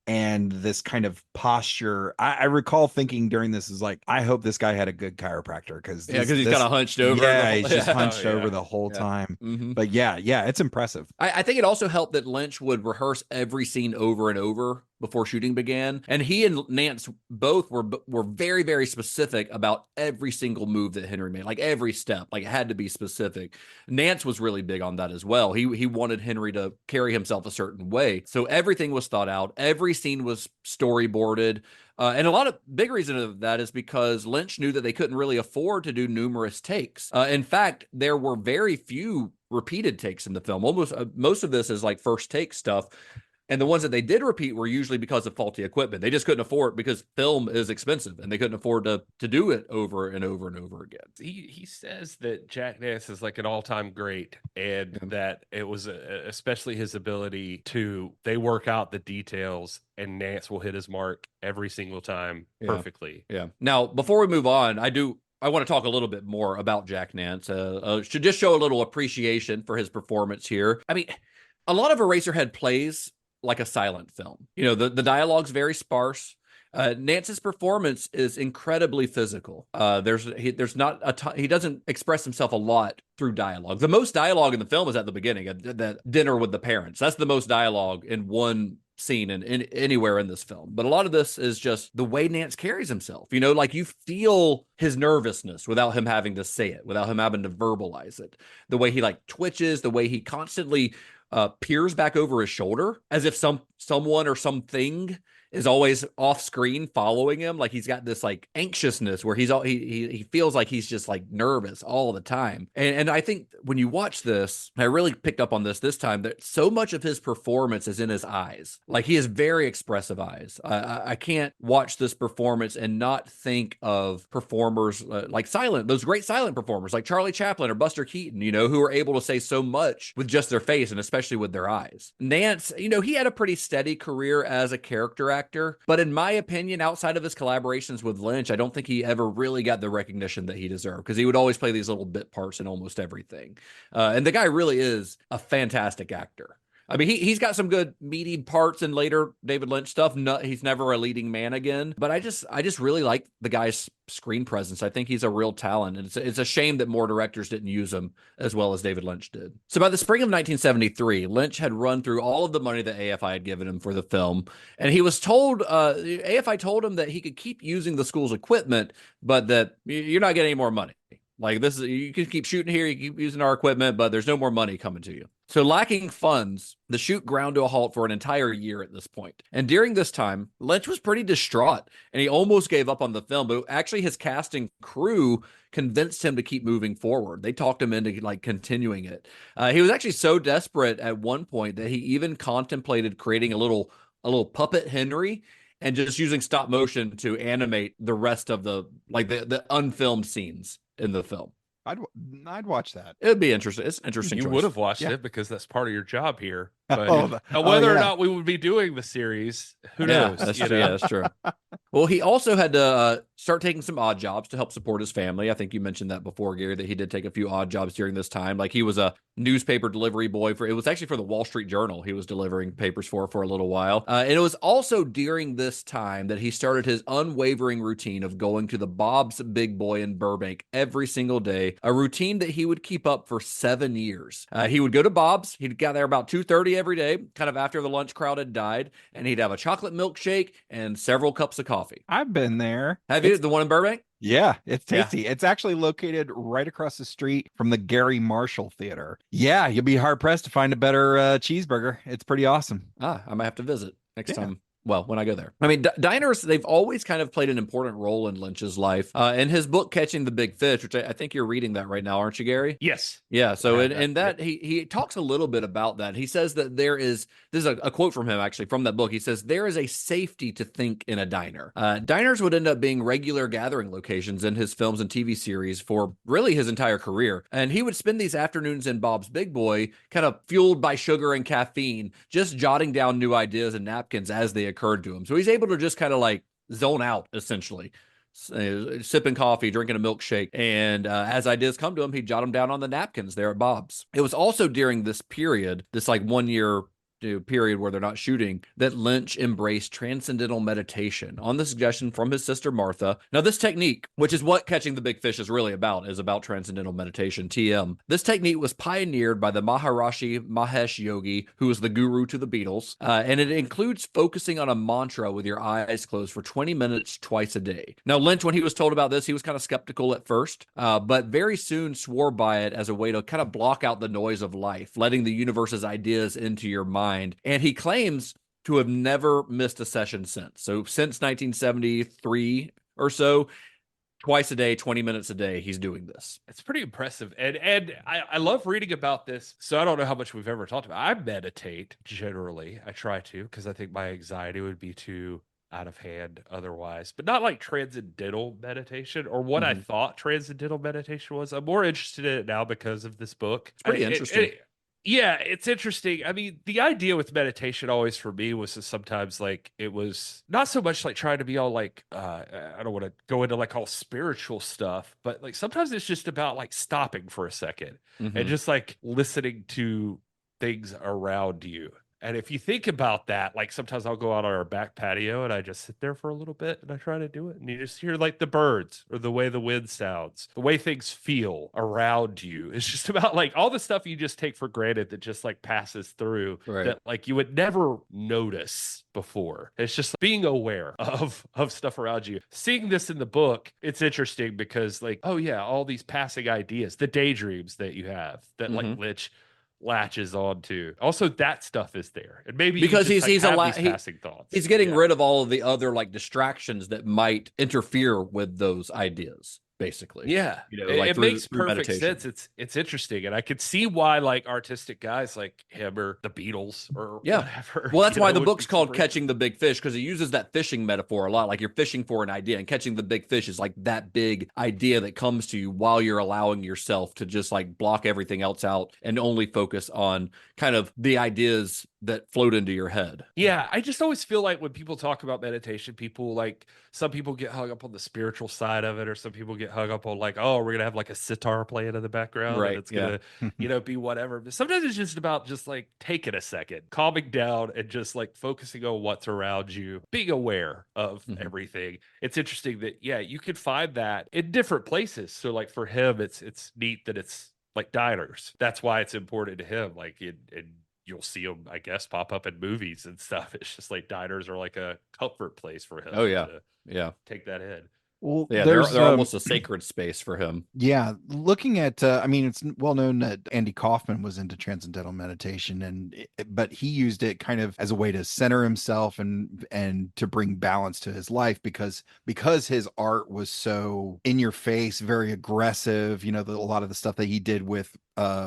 And this kind of posture. I recall thinking during this is like, I hope this guy had a good chiropractor, because he's kind of hunched over. Yeah, he's just hunched over the whole time. But yeah, it's impressive. I think it also helped that Lynch would rehearse every scene over and over before shooting began, and he and Nance both were very, very specific about every single move that Henry made, like every step, like it had to be specific. Nance was really big on that as well. He wanted Henry to carry himself a certain way, so everything was thought out. Every scene was storyboarded. And a lot of big reason of that is because Lynch knew that they couldn't really afford to do numerous takes. In fact, there were very few repeated takes in the film. Almost most of this is like first take stuff. And the ones that they did repeat were usually because of faulty equipment. They just couldn't afford, because film is expensive and they couldn't afford to do it over and over and over again. He says that Jack Nance is like an all-time great, and that it was especially his ability to, they work out the details and Nance will hit his mark every single time perfectly. Yeah. Now, before we move on, I want to talk a little bit more about Jack Nance. Should just show a little appreciation for his performance here. I mean, a lot of Eraserhead plays like a silent film. You know, the dialogue's very sparse. Nance's performance is incredibly physical. There's not a ton, he doesn't express himself a lot through dialogue. The most dialogue in the film is at the beginning, at that dinner with the parents. That's the most dialogue in one scene in anywhere in this film. But a lot of this is just the way Nance carries himself. You know, like you feel his nervousness without him having to say it, without him having to verbalize it. The way he like twitches, the way he constantly peers back over his shoulder as if someone or something is always off screen following him. Like he's got this like anxiousness where he feels like he's just like nervous all the time. And I think when you watch this, I really picked up on this time, that so much of his performance is in his eyes. Like he has very expressive eyes. I can't watch this performance and not think of performers like those great silent performers like Charlie Chaplin or Buster Keaton, you know, who are able to say so much with just their face and especially with their eyes. Nance, you know, he had a pretty steady career as a character actor, but in my opinion, outside of his collaborations with Lynch, I don't think he ever really got the recognition that he deserved, because he would always play these little bit parts in almost everything. And the guy really is a fantastic actor. I mean, he's got some good meaty parts in later David Lynch stuff. No, he's never a leading man again, but I just really like the guy's screen presence. I think he's a real talent, and it's a shame that more directors didn't use him as well as David Lynch did. So by the spring of 1973, Lynch had run through all of the money that AFI had given him for the film, and he was told, AFI told him that he could keep using the school's equipment, but that you're not getting any more money. Like this is, you can keep shooting here, you keep using our equipment, but there's no more money coming to you. So lacking funds, the shoot ground to a halt for an entire year at this point. And during this time, Lynch was pretty distraught and he almost gave up on the film, but actually his casting crew convinced him to keep moving forward. They talked him into like continuing it. He was actually so desperate at one point that he even contemplated creating a little puppet Henry and just using stop motion to animate the rest of the unfilmed scenes in the film. I'd watch that. It'd be interesting. It's interesting. You choice. would have watched it because that's part of your job here. But whether or not we would be doing the series, who knows? That's true. Yeah, that's true. Well, he also had to start taking some odd jobs to help support his family. I think you mentioned that before, Gary, that he did take a few odd jobs during this time. Like he was a newspaper delivery boy it was actually for the Wall Street Journal. He was delivering papers for a little while. And it was also during this time that he started his unwavering routine of going to the Bob's Big Boy in Burbank every single day, a routine that he would keep up for 7 years. He would go to Bob's. He'd get there about 2:30 every day, kind of after the lunch crowd had died, and he'd have a chocolate milkshake and several cups of coffee. I've been there. Have you? The one in Burbank? Yeah, it's tasty. Yeah. It's actually located right across the street from the Gary Marshall Theater. Yeah, you'll be hard pressed to find a better cheeseburger. It's pretty awesome. I might have to visit next time. Well, when I go there. I mean, diners, they've always kind of played an important role in Lynch's life. In his book, Catching the Big Fish, which I think you're reading that right now, aren't you, Gary? Yes. Yeah. So in that, he talks a little bit about that. He says that this is a quote from him, actually, from that book. He says, there is a safety to think in a diner. Diners would end up being regular gathering locations in his films and TV series for really his entire career. And he would spend these afternoons in Bob's Big Boy, kind of fueled by sugar and caffeine, just jotting down new ideas and napkins as they occurred to him. So he's able to just kind of like zone out, essentially, sipping coffee, drinking a milkshake, and as ideas come to him, he'd jot them down on the napkins there at Bob's. It was also during this period, this like 1 year period where they're not shooting, that Lynch embraced transcendental meditation on the suggestion from his sister Martha. Now, this technique, which is what Catching the Big Fish is really about, is about transcendental meditation, TM. This technique was pioneered by the Maharishi Mahesh Yogi, who was the guru to the Beatles, and it includes focusing on a mantra with your eyes closed for 20 minutes twice a day. Now, Lynch, when he was told about this, he was kind of skeptical at first, but very soon swore by it as a way to kind of block out the noise of life, letting the universe's ideas into your mind. And he claims to have never missed a session since. So since 1973 or so, twice a day, 20 minutes a day, he's doing this. It's pretty impressive. And I love reading about this. So I don't know how much we've ever talked about. I meditate generally. I try to, because I think my anxiety would be too out of hand otherwise, but not like transcendental meditation or what I thought transcendental meditation was. I'm more interested in it now because of this book. It's pretty interesting. Yeah, it's interesting. I mean, the idea with meditation always for me was to sometimes like it was not so much like trying to be all like I don't want to go into like all spiritual stuff, but like sometimes it's just about like stopping for a second and just like listening to things around you. And if you think about that, like sometimes I'll go out on our back patio and I just sit there for a little bit and I try to do it. And you just hear like the birds or the way the wind sounds, the way things feel around you. It's just about like all the stuff you just take for granted that just like passes through that like you would never notice before. It's just being aware of stuff around you. Seeing this in the book, it's interesting because like, oh yeah, all these passing ideas, the daydreams that you have that like Lynch latches onto. Also, that stuff is there, and maybe because he's passing thoughts. He's getting rid of all of the other like distractions that might interfere with those ideas. Basically, yeah, you know, it, like it through makes perfect meditation. sense. It's interesting, and I could see why like artistic guys like him or the Beatles or whatever. Well, that's why the book's called Catching the Big Fish, because it uses that fishing metaphor a lot. Like you're fishing for an idea, and catching the big fish is like that big idea that comes to you while you're allowing yourself to just like block everything else out and only focus on kind of the ideas that float into your head. Yeah, I just always feel like when people talk about meditation, people like some people get hung up on the spiritual side of it, or some people get hung up on like, oh, we're gonna have like a sitar playing in the background, right? And it's gonna, you know, be whatever. But sometimes it's just about just like taking a second, calming down, and just like focusing on what's around you, being aware of everything. It's interesting that you can find that in different places. So like for him, it's neat that it's like diners. That's why it's important to him. Like in you'll see them, I guess, pop up in movies and stuff. It's just like diners are like a comfort place for him. Oh yeah, take that in. Well, yeah, they're almost a sacred space for him. Yeah, looking at, I mean, it's well known that Andy Kaufman was into transcendental meditation, but he used it kind of as a way to center himself and to bring balance to his life because his art was so in your face, very aggressive. You know, a lot of the stuff that he did with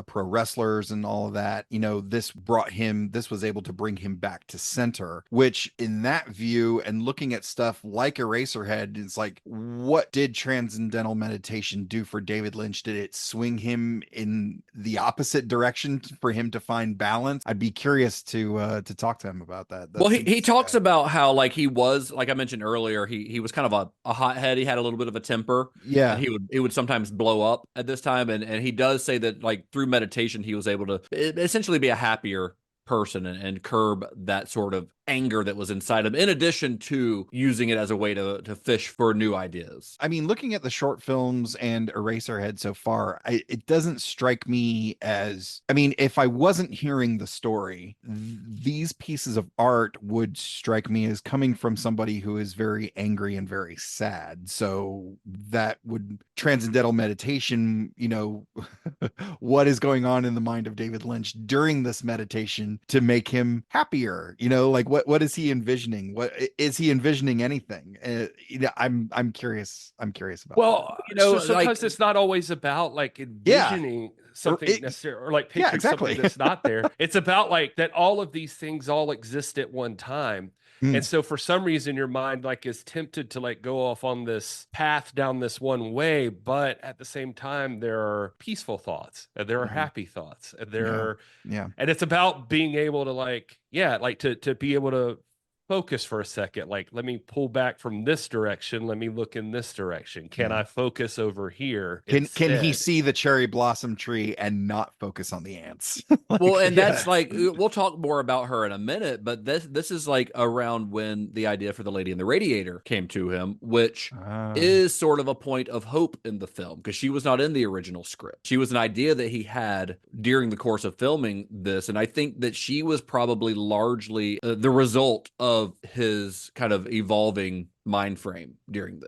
pro wrestlers and all of that, you know, this was able to bring him back to center, which in that view and looking at stuff like Eraserhead, it's like, what did transcendental meditation do for David Lynch? Did it swing him in the opposite direction for him to find balance? I'd be curious to talk to him about that. Well, he talks about how like he was, like I mentioned earlier, he was kind of a hothead. He had a little bit of a temper. Yeah. And he would sometimes blow up at this time. And he does say that like through meditation, he was able to essentially be a happier person and curb that sort of anger that was inside him, in addition to using it as a way to fish for new ideas. I mean, looking at the short films and Eraserhead so far, it doesn't strike me as, I mean, if I wasn't hearing the story, these pieces of art would strike me as coming from somebody who is very angry and very sad. So that would transcendental meditation, you know, what is going on in the mind of David Lynch during this meditation to make him happier, you know, like what is he envisioning? What is he envisioning? Anything? You know, I'm curious about. Well, you know, so sometimes it's not always about like envisioning something necessarily, or like picturing something that's not there. It's about like that all of these things all exist at one time. And so for some reason your mind like is tempted to like go off on this path down this one way, but at the same time there are peaceful thoughts and there are happy thoughts and there are and it's about being able to like to be able to focus for a second. Like, let me pull back from this direction. Let me look in this direction. Can I focus over here? Can he see the cherry blossom tree and not focus on the ants? Like, well, and that's like, we'll talk more about her in a minute, but this is like around when the idea for the Lady in the Radiator came to him, which is sort of a point of hope in the film because she was not in the original script. She was an idea that he had during the course of filming this. And I think that she was probably largely the result of his kind of evolving mind frame during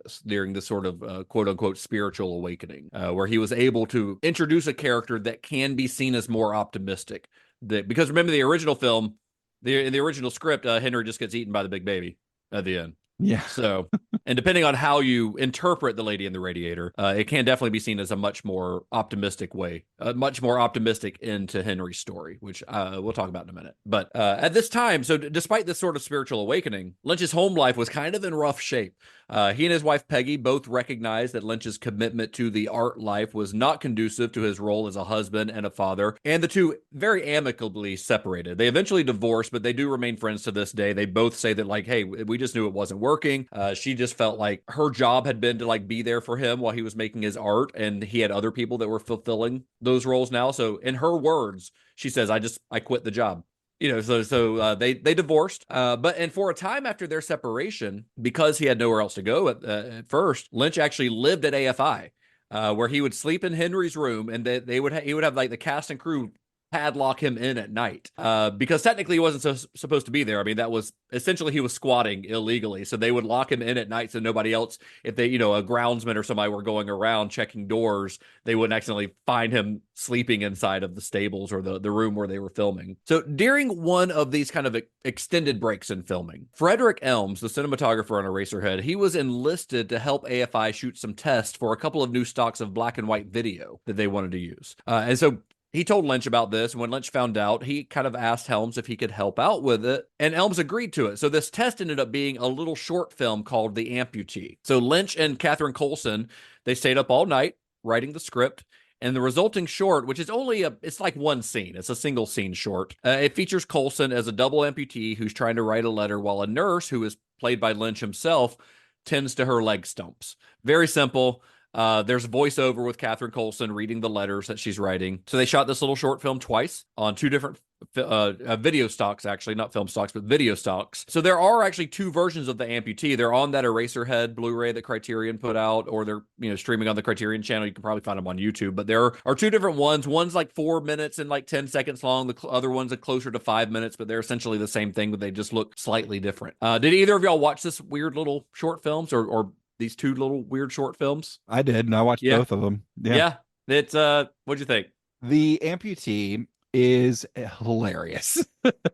this sort of quote unquote spiritual awakening, where he was able to introduce a character that can be seen as more optimistic. Because remember the original film, in the original script, Henry just gets eaten by the big baby at the end. Yeah. So, and depending on how you interpret The Lady in the Radiator, it can definitely be seen as a much more optimistic way, a much more optimistic end to Henry's story, which we'll talk about in a minute. But at this time, so despite this sort of spiritual awakening, Lynch's home life was kind of in rough shape. He and his wife Peggy both recognized that Lynch's commitment to the art life was not conducive to his role as a husband and a father, and the two very amicably separated. They eventually divorced, but they do remain friends to this day. They both say that, like, hey, we just knew it wasn't working. She just felt like her job had been to like be there for him while he was making his art, and he had other people that were fulfilling those roles now. So in her words, she says, I quit the job. So they divorced. And for a time after their separation, because he had nowhere else to go at first, Lynch actually lived at AFI, where he would sleep in Henry's room, and he would have like the cast and crew padlock him in at night, because technically he wasn't supposed to be there. I mean, that was essentially, he was squatting illegally, so they would lock him in at night so nobody else, if they, a groundsman or somebody were going around checking doors, they wouldn't accidentally find him sleeping inside of the stables or the room where they were filming. So during one of these kind of extended breaks in filming, Frederick Elms, the cinematographer on Eraserhead, he was enlisted to help AFI shoot some tests for a couple of new stocks of black and white video that they wanted to use. And so he told Lynch about this. When Lynch found out, he kind of asked Helms if he could help out with it, and Helms agreed to it. So this test ended up being a little short film called The Amputee. So Lynch and Catherine Coulson, they stayed up all night writing the script, and the resulting short, which is it's like one scene. It's a single scene short. It features Coulson as a double amputee who's trying to write a letter while a nurse, who is played by Lynch himself, tends to her leg stumps. Very simple. There's a voiceover with Catherine Coulson reading the letters that she's writing. So they shot this little short film twice on two different video stocks, actually, not film stocks, but video stocks. So there are actually two versions of The Amputee. They're on that Eraserhead Blu-ray that Criterion put out, or they're streaming on the Criterion channel. You can probably find them on YouTube, but there are two different ones. One's like 4 minutes and like 10 seconds long. The other one's closer to 5 minutes, but they're essentially the same thing, but they just look slightly different. Did either of y'all watch this weird little short films or these two little weird short films? I did, and I watched both of them. Yeah. It's what'd you think? The Amputee is hilarious.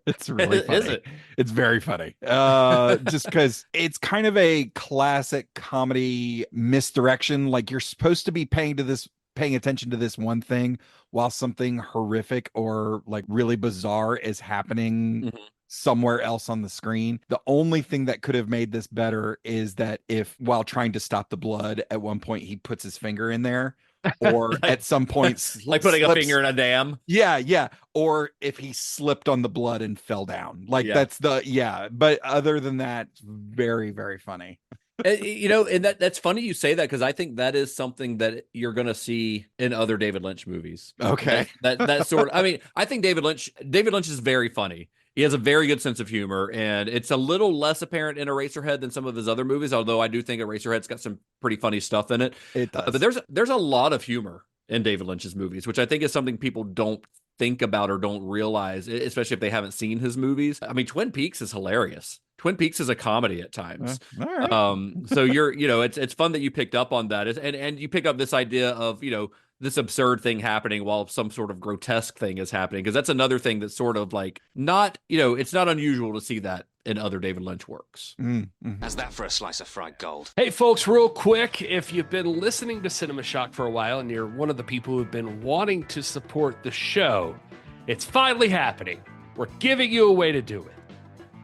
It's really funny. Is it? It's very funny. Just because it's kind of a classic comedy misdirection. Like, you're supposed to be paying attention to this one thing while something horrific or like really bizarre is happening somewhere else on the screen. The only thing that could have made this better is that if, while trying to stop the blood, at one point he puts his finger in there, or at some point like putting a finger in a dam. Yeah. Or if he slipped on the blood and fell down. Like, that's but other than that, very, very funny. And that's funny you say that, because I think that is something that you're going to see in other David Lynch movies. Okay. That sort of, I mean, I think David Lynch is very funny. He has a very good sense of humor, and it's a little less apparent in Eraserhead than some of his other movies, although I do think Eraserhead's got some pretty funny stuff in it. It does. But there's a lot of humor in David Lynch's movies, which I think is something people don't think about or don't realize, especially if they haven't seen his movies. I mean, Twin Peaks is hilarious. Twin Peaks is a comedy at times. All right. So it's fun that you picked up on that. And you pick up this idea of, this absurd thing happening while some sort of grotesque thing is happening, because that's another thing that's sort of like not, it's not unusual to see that in other David Lynch works. How's that for a slice of fried gold? Hey, folks, real quick, if you've been listening to Cinema Shock for a while and you're one of the people who've been wanting to support the show, it's finally happening. We're giving you a way to do it.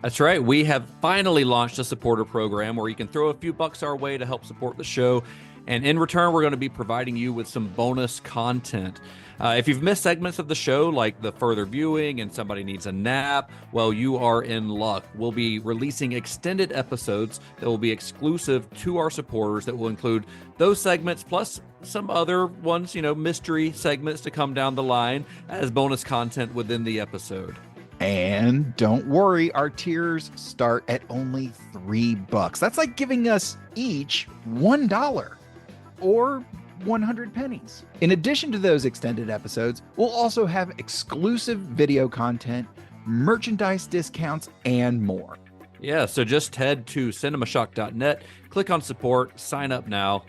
That's right. We have finally launched a supporter program where you can throw a few bucks our way to help support the show. And in return, we're going to be providing you with some bonus content. If you've missed segments of the show, like the further viewing and somebody needs a nap, well, you are in luck. We'll be releasing extended episodes that will be exclusive to our supporters, that will include those segments plus some other ones, mystery segments to come down the line as bonus content within the episode. And don't worry, our tiers start at only $3. That's like giving us each $1 or 100 pennies. In addition to those extended episodes, we'll also have exclusive video content, merchandise discounts, and more. Yeah, so just head to cinemashock.net, click on support, sign up now,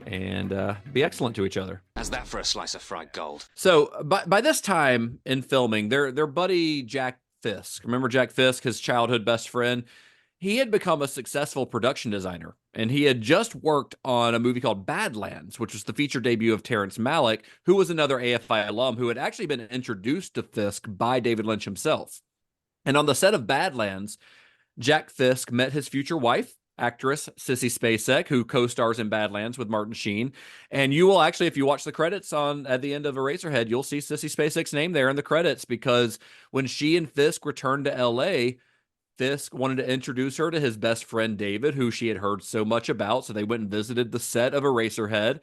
and be excellent to each other. How's that for a slice of fried gold? So by this time in filming, their buddy Jack Fisk, remember Jack Fisk, his childhood best friend? he had become a successful production designer, and he had just worked on a movie called Badlands, which was the feature debut of Terrence Malick, who was another AFI alum who had actually been introduced to Fisk by David Lynch himself. And on the set of Badlands, Jack Fisk met his future wife, actress Sissy Spacek, who co-stars in Badlands with Martin Sheen. And you will actually, if you watch the credits at the end of Eraserhead, you'll see Sissy Spacek's name there in the credits, because when she and Fisk returned to LA, Fisk wanted to introduce her to his best friend David, who she had heard so much about. So they went and visited the set of Eraserhead,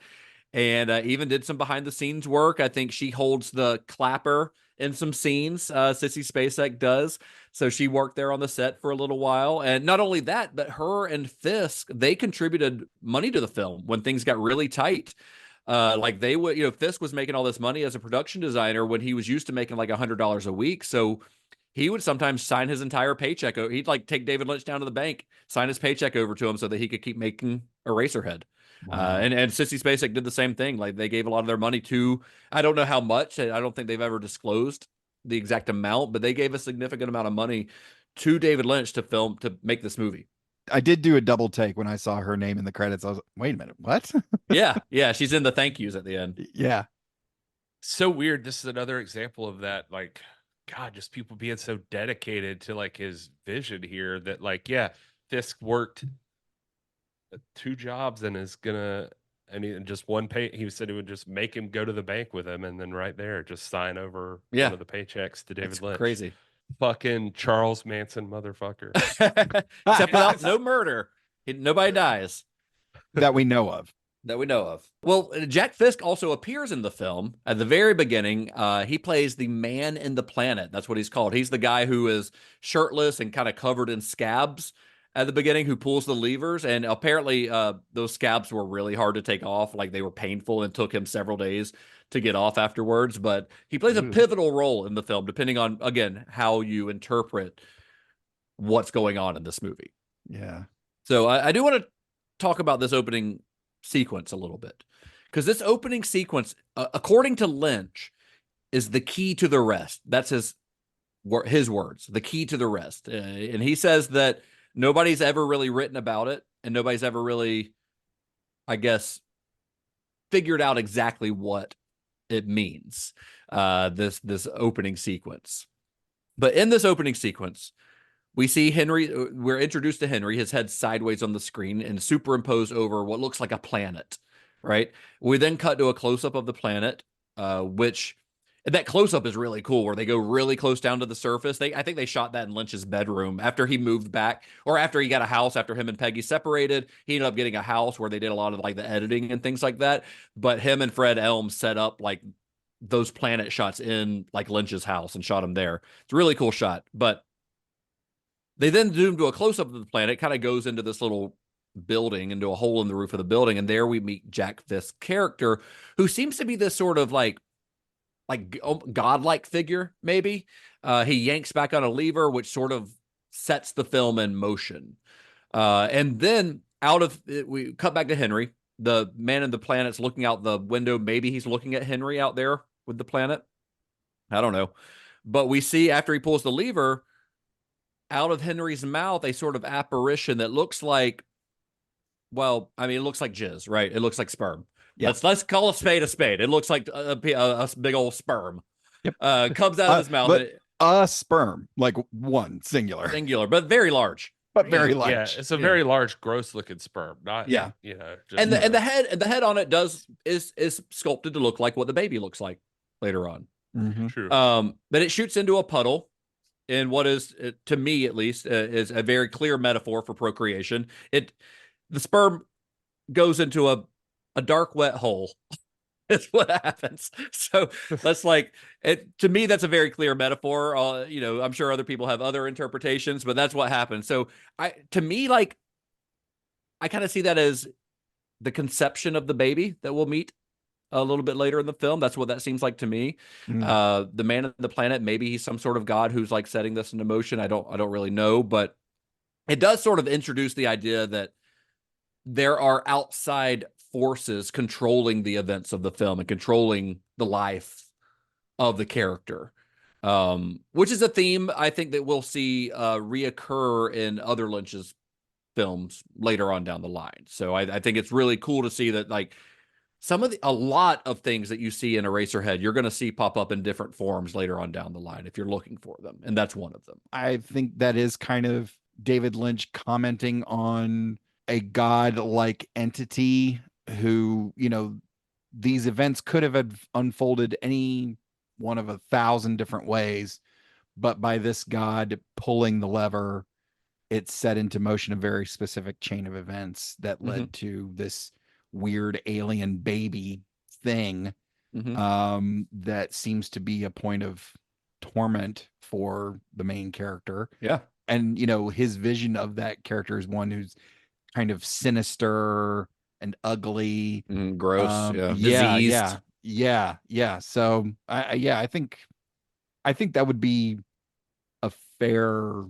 and even did some behind the scenes work. I think she holds the clapper in some scenes. Sissy Spacek does. So she worked there on the set for a little while. And not only that, but her and Fisk, they contributed money to the film when things got really tight. Like they would, Fisk was making all this money as a production designer when he was used to making like $100 a week. So he would sometimes sign his entire paycheck. He'd like take David Lynch down to the bank, sign his paycheck over to him so that he could keep making Eraserhead. Wow. And Sissy Spacek did the same thing. Like they gave a lot of their money to, I don't know how much. I don't think they've ever disclosed the exact amount, but they gave a significant amount of money to David Lynch to make this movie. I did do a double take when I saw her name in the credits. I was like, wait a minute, what? Yeah. She's in the thank yous at the end. Yeah. So weird. This is another example of that. Like, God, just people being so dedicated to like his vision here that like, yeah, Fisk worked 2 jobs and is gonna, and just one pay. He said he would just make him go to the bank with him, and then right there, just sign over one of the paychecks to David Lynch. Crazy, fucking Charles Manson motherfucker. Except without no murder, nobody dies that we know of. Well, Jack Fisk also appears in the film at the very beginning. He plays the man in the planet. That's what he's called. He's the guy who is shirtless and kind of covered in scabs at the beginning, who pulls the levers. And apparently those scabs were really hard to take off. Like they were painful and took him several days to get off afterwards. But he plays a pivotal role in the film, depending on, again, how you interpret what's going on in this movie. Yeah. So I do want to talk about this opening sequence a little bit, because this opening sequence, according to Lynch, is the key to the rest. That's his words, the key to the rest. And he says that nobody's ever really written about it, and nobody's ever really, I guess, figured out exactly what it means, this opening sequence. But in this opening sequence, we see Henry, we're introduced to Henry, his head sideways on the screen and superimposed over what looks like a planet, right? We then cut to a close-up of the planet, which that close-up is really cool, where they go really close down to the surface. I think they shot that in Lynch's bedroom after he moved back, or after he got a house after him and Peggy separated. He ended up getting a house where they did a lot of like the editing and things like that. But him and Fred Elms set up like those planet shots in like Lynch's house and shot him there. It's a really cool shot. But they then zoom to a close-up of the planet, kind of goes into this little building, into a hole in the roof of the building, and there we meet Jack Fisk's character, who seems to be this sort of like godlike figure, maybe. He yanks back on a lever, which sort of sets the film in motion. And then we cut back to Henry. The man in the planet's looking out the window. Maybe he's looking at Henry out there with the planet. I don't know. But we see after he pulls the lever, out of Henry's mouth, a sort of apparition that looks like, well, I mean, it looks like jizz, right? It looks like sperm. Yeah. Let's call a spade a spade. It looks like a big old sperm. Yep. Comes out of his mouth. But a sperm, like one singular, but very large. But very large. Yeah, it's a very large, gross-looking sperm. Not just, and the head on it is sculpted to look like what the baby looks like later on. Mm-hmm. True. But it shoots into a puddle in what is, to me at least, is a very clear metaphor for procreation. The sperm goes into a dark, wet hole. Is what happens. So that's like it. To me, that's a very clear metaphor. I'm sure other people have other interpretations, but that's what happens. So to me, like, I kind of see that as the conception of the baby that we'll meet a little bit later in the film. That's what that seems like to me. The man on the planet, maybe he's some sort of god who's like setting this into motion. I don't really know, but it does sort of introduce the idea that there are outside forces controlling the events of the film and controlling the life of the character. which is a theme I think that we'll see reoccur in other Lynch's films later on down the line. So I think it's really cool to see that, like, a lot of things that you see in Eraserhead, you're going to see pop up in different forms later on down the line if you're looking for them. And that's one of them. I think that is kind of David Lynch commenting on a god-like entity who, these events could have unfolded any one of 1,000 different ways, but by this god pulling the lever, it set into motion a very specific chain of events that led to this weird alien baby thing that seems to be a point of torment for the main character. Yeah. And, his vision of that character is one who's kind of sinister and ugly, gross, diseased. Yeah. So I think that would be a fair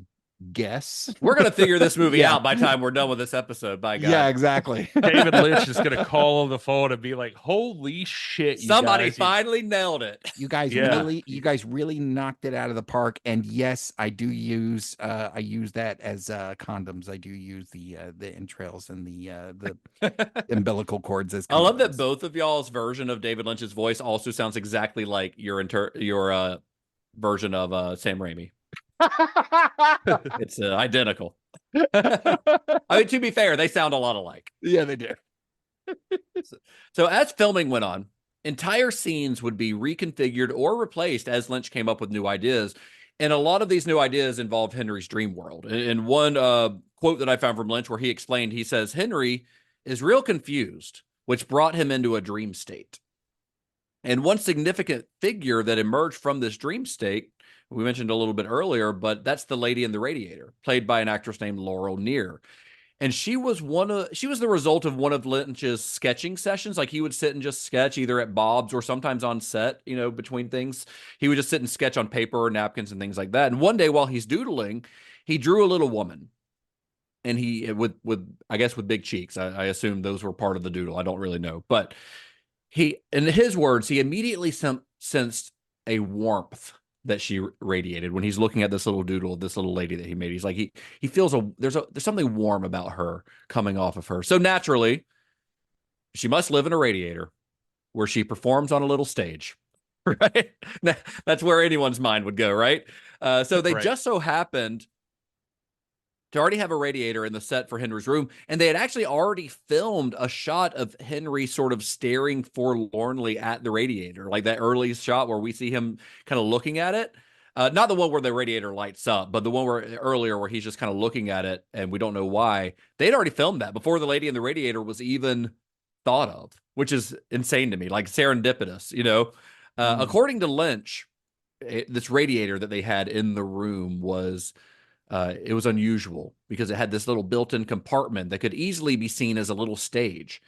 guess. We're gonna figure this movie out by the time we're done with this episode. By God. Yeah, exactly. David Lynch is gonna call on the phone and be like, "Holy shit! Somebody finally nailed it. You guys really knocked it out of the park." And yes, I do use I use that as condoms. I do use the entrails and the umbilical cords as condoms. I love that both of y'all's version of David Lynch's voice also sounds exactly like your version of Sam Raimi. It's identical. I mean, to be fair, they sound a lot alike. Yeah, they do. So as filming went on, entire scenes would be reconfigured or replaced as Lynch came up with new ideas. And a lot of these new ideas involved Henry's dream world. And one quote that I found from Lynch where he explained, he says, Henry is real confused, which brought him into a dream state. And one significant figure that emerged from this dream state, we mentioned a little bit earlier, but that's the lady in the radiator, played by an actress named Laurel Near. And she was the result of one of Lynch's sketching sessions. Like, he would sit and just sketch either at Bob's or sometimes on set, between things. He would just sit and sketch on paper or napkins and things like that. And one day while he's doodling, he drew a little woman. And he, with big cheeks. I assume those were part of the doodle. I don't really know. But in his words, he immediately sensed a warmth that she radiated when he's looking at this little doodle, this little lady that he made. He's like, he feels there's something warm about her coming off of her. So naturally, she must live in a radiator where she performs on a little stage, right? That's where anyone's mind would go, right? So they just so happened to already have a radiator in the set for Henry's room. And they had actually already filmed a shot of Henry sort of staring forlornly at the radiator, like that early shot where we see him kind of looking at it. Not the one where the radiator lights up, but the one earlier where he's just kind of looking at it and we don't know why. They'd already filmed that before the lady in the radiator was even thought of, which is insane to me, like serendipitous, According to Lynch, this radiator that they had in the room was... it was unusual because it had this little built-in compartment that could easily be seen as a little stage.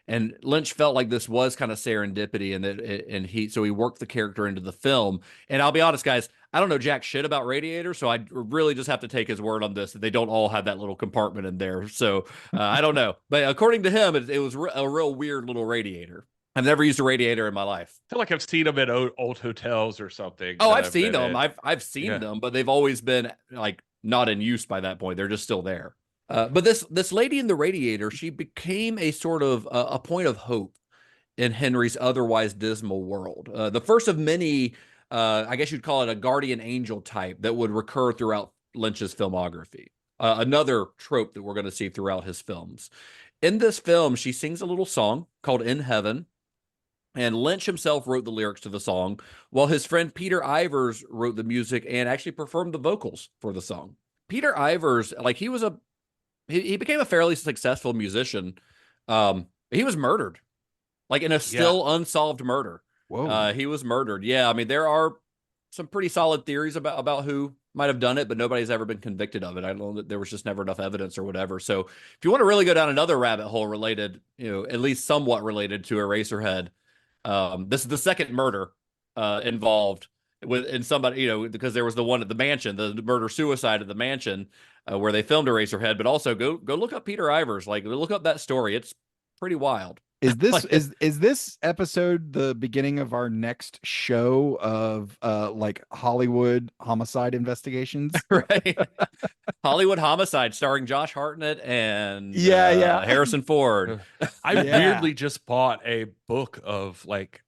And Lynch felt like this was kind of serendipity, and so he worked the character into the film. And I'll be honest, guys, I don't know jack shit about radiators, so I really just have to take his word on this, that they don't all have that little compartment in there. So I don't know. But according to him, it was a real weird little radiator. I've never used a radiator in my life. I feel like I've seen them at old hotels or something. Oh, I've seen them. I've seen them, but they've always been like not in use by that point. They're just still there. But this lady in the radiator, she became a sort of a point of hope in Henry's otherwise dismal world. The first of many, I guess you'd call it a guardian angel type that would recur throughout Lynch's filmography. Another trope that we're going to see throughout his films. In this film, she sings a little song called In Heaven. And Lynch himself wrote the lyrics to the song, while his friend Peter Ivers wrote the music and actually performed the vocals for the song. Peter Ivers, like he became a fairly successful musician. He was murdered, like in a still unsolved murder. Whoa. He was murdered. Yeah, I mean, there are some pretty solid theories about who might have done it, but nobody's ever been convicted of it. I don't know, that there was just never enough evidence or whatever. So if you want to really go down another rabbit hole related, at least somewhat related to Eraserhead, this is the second murder involved in somebody, because there was the one at the mansion, the murder-suicide at the mansion where they filmed Eraserhead, but also go look up Peter Ivers, like look up that story. It's pretty wild. Is this is this episode the beginning of our next show of like Hollywood homicide investigations? Right. Hollywood Homicide starring Josh Hartnett and Yeah. Harrison Ford. I weirdly just bought a book of like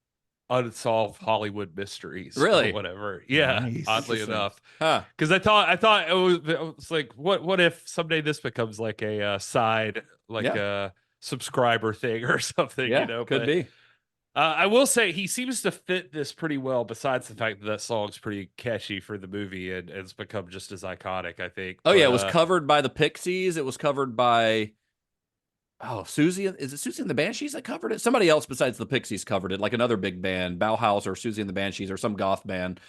unsolved Hollywood mysteries Really? or whatever. Yeah, Nice. oddly enough. Huh. Because I thought it was like, what if someday this becomes like a side, like a subscriber thing or something, Yeah, you know? could But be. I will say he seems to fit this pretty well, besides the fact that that song's pretty catchy for the movie and it's become just as iconic, I think. Oh, yeah, But, it was covered by the Pixies. It was covered by, Susie. Is it Susie and the Banshees that covered it? Somebody else besides the Pixies covered it, like another big band, Bauhaus or Susie and the Banshees or some goth band.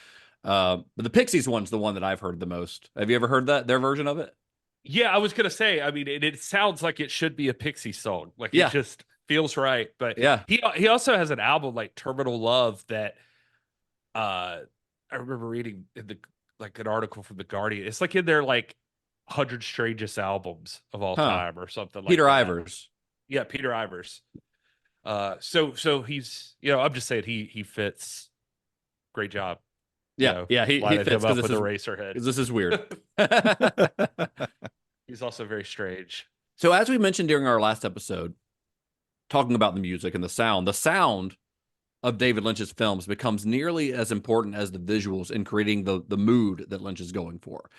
But the Pixies one's the one that I've heard the most. Have you ever heard their version of it? yeah, I was gonna say, I mean, it sounds like it should be a Pixie song. Like Yeah. it just feels right. But Yeah. he also has an album like Terminal Love that I remember reading in the like an article from The Guardian. It's like in their like 100 strangest albums of all time or something like Peter that. Ivers. Yeah, Peter Ivers. So he's, I'm just saying he fits. Great job. Yeah, he lining fits him up because with Eraserhead. this is weird. He's also very strange. So as we mentioned during our last episode, talking about the music and the sound of David Lynch's films becomes nearly as important as the visuals in creating the mood that Lynch is going for.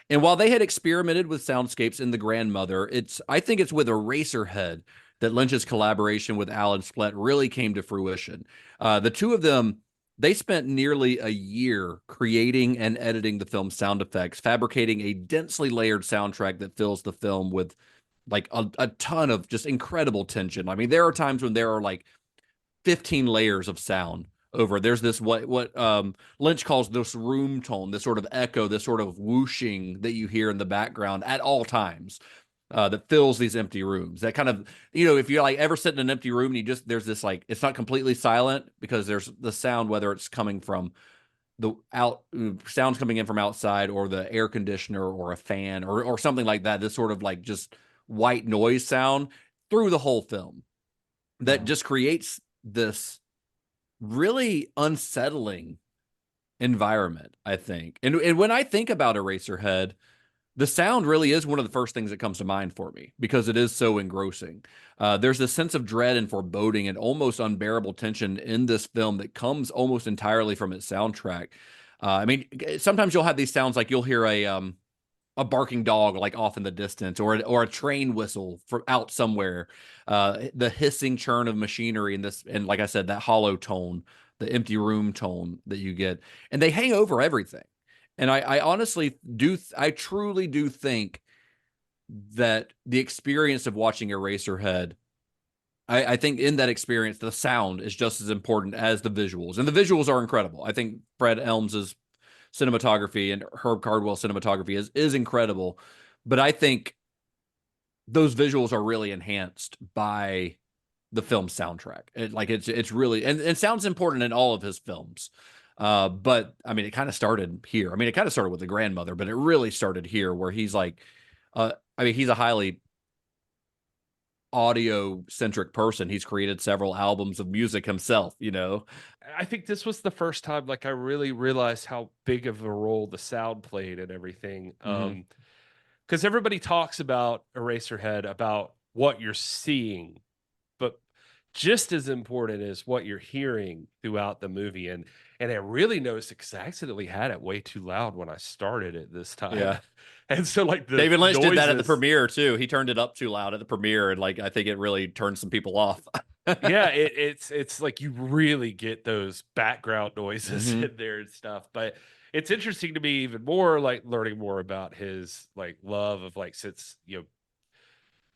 And while they had experimented with soundscapes in The Grandmother, I think it's with Eraserhead that Lynch's collaboration with Alan Splett really came to fruition. The two of them, they spent nearly a year creating and editing the film's sound effects, fabricating a densely layered soundtrack that fills the film with like a ton of just incredible tension. I mean, there are times when there are like 15 layers of sound over. There's this what Lynch calls this room tone, this sort of echo, this sort of whooshing that you hear in the background at all times. That fills these empty rooms. That kind of, if you're like ever sit in an empty room and there's this like, it's not completely silent because there's the sound, whether it's coming from sounds coming in from outside or the air conditioner or a fan or something like that. This sort of like just white noise sound through the whole film that just creates this really unsettling environment, I think. And when I think about Eraserhead, the sound really is one of the first things that comes to mind for me because it is so engrossing. There's a sense of dread and foreboding and almost unbearable tension in this film that comes almost entirely from its soundtrack. I mean, sometimes you'll have these sounds like you'll hear a barking dog like off in the distance or a train whistle from out somewhere. The hissing churn of machinery and like I said, that hollow tone, the empty room tone that you get, and they hang over everything. And I honestly I truly do think that the experience of watching Eraserhead, I think in that experience, the sound is just as important as the visuals. And the visuals are incredible. I think Fred Elms's cinematography and Herb Cardwell's cinematography is incredible. But I think those visuals are really enhanced by the film's soundtrack. It's really, and sound's important in all of his films. But I mean, it kind of started here. I mean, it kind of started with The Grandmother, but it really started here where he's like, he's a highly audio centric person. He's created several albums of music himself, I think this was the first time like I really realized how big of a role the sound played and everything. Because everybody talks about Eraserhead, about what you're seeing, but just as important is what you're hearing throughout the movie. And I really noticed it because I accidentally had it way too loud when I started it this time. Yeah. And so like David Lynch did that at the premiere too. He turned it up too loud at the premiere, and like I think it really turned some people off. Yeah, it's like you really get those background noises in there and stuff. But it's interesting to me even more like learning more about his like love of like since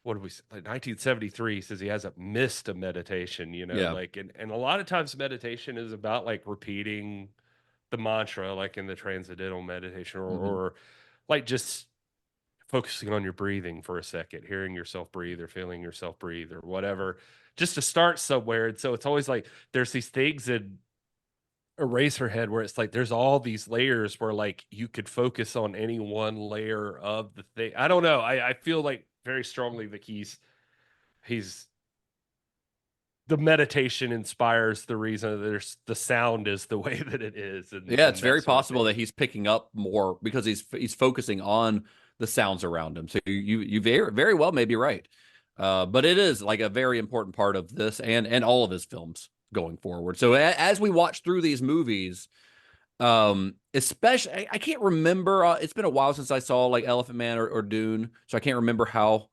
what did we say? Like 1973 says he hasn't missed a meditation, like and a lot of times meditation is about like repeating the mantra like in the transcendental meditation or like just focusing on your breathing for a second, hearing yourself breathe or feeling yourself breathe or whatever, just to start somewhere. And so it's always like there's these things in Eraserhead where it's like there's all these layers where like you could focus on any one layer of the thing. I don't know. I feel like very strongly that he's the meditation inspires the reason that there's the sound is the way that it is. And, yeah, it's and very that sort of possible thing. that he's picking up more because he's focusing on the sounds around him. So you very, very well may be right. But it is like a very important part of this and all of his films going forward. So as we watch through these movies, especially I can't remember, it's been a while since I saw like Elephant Man or Dune, so I can't remember how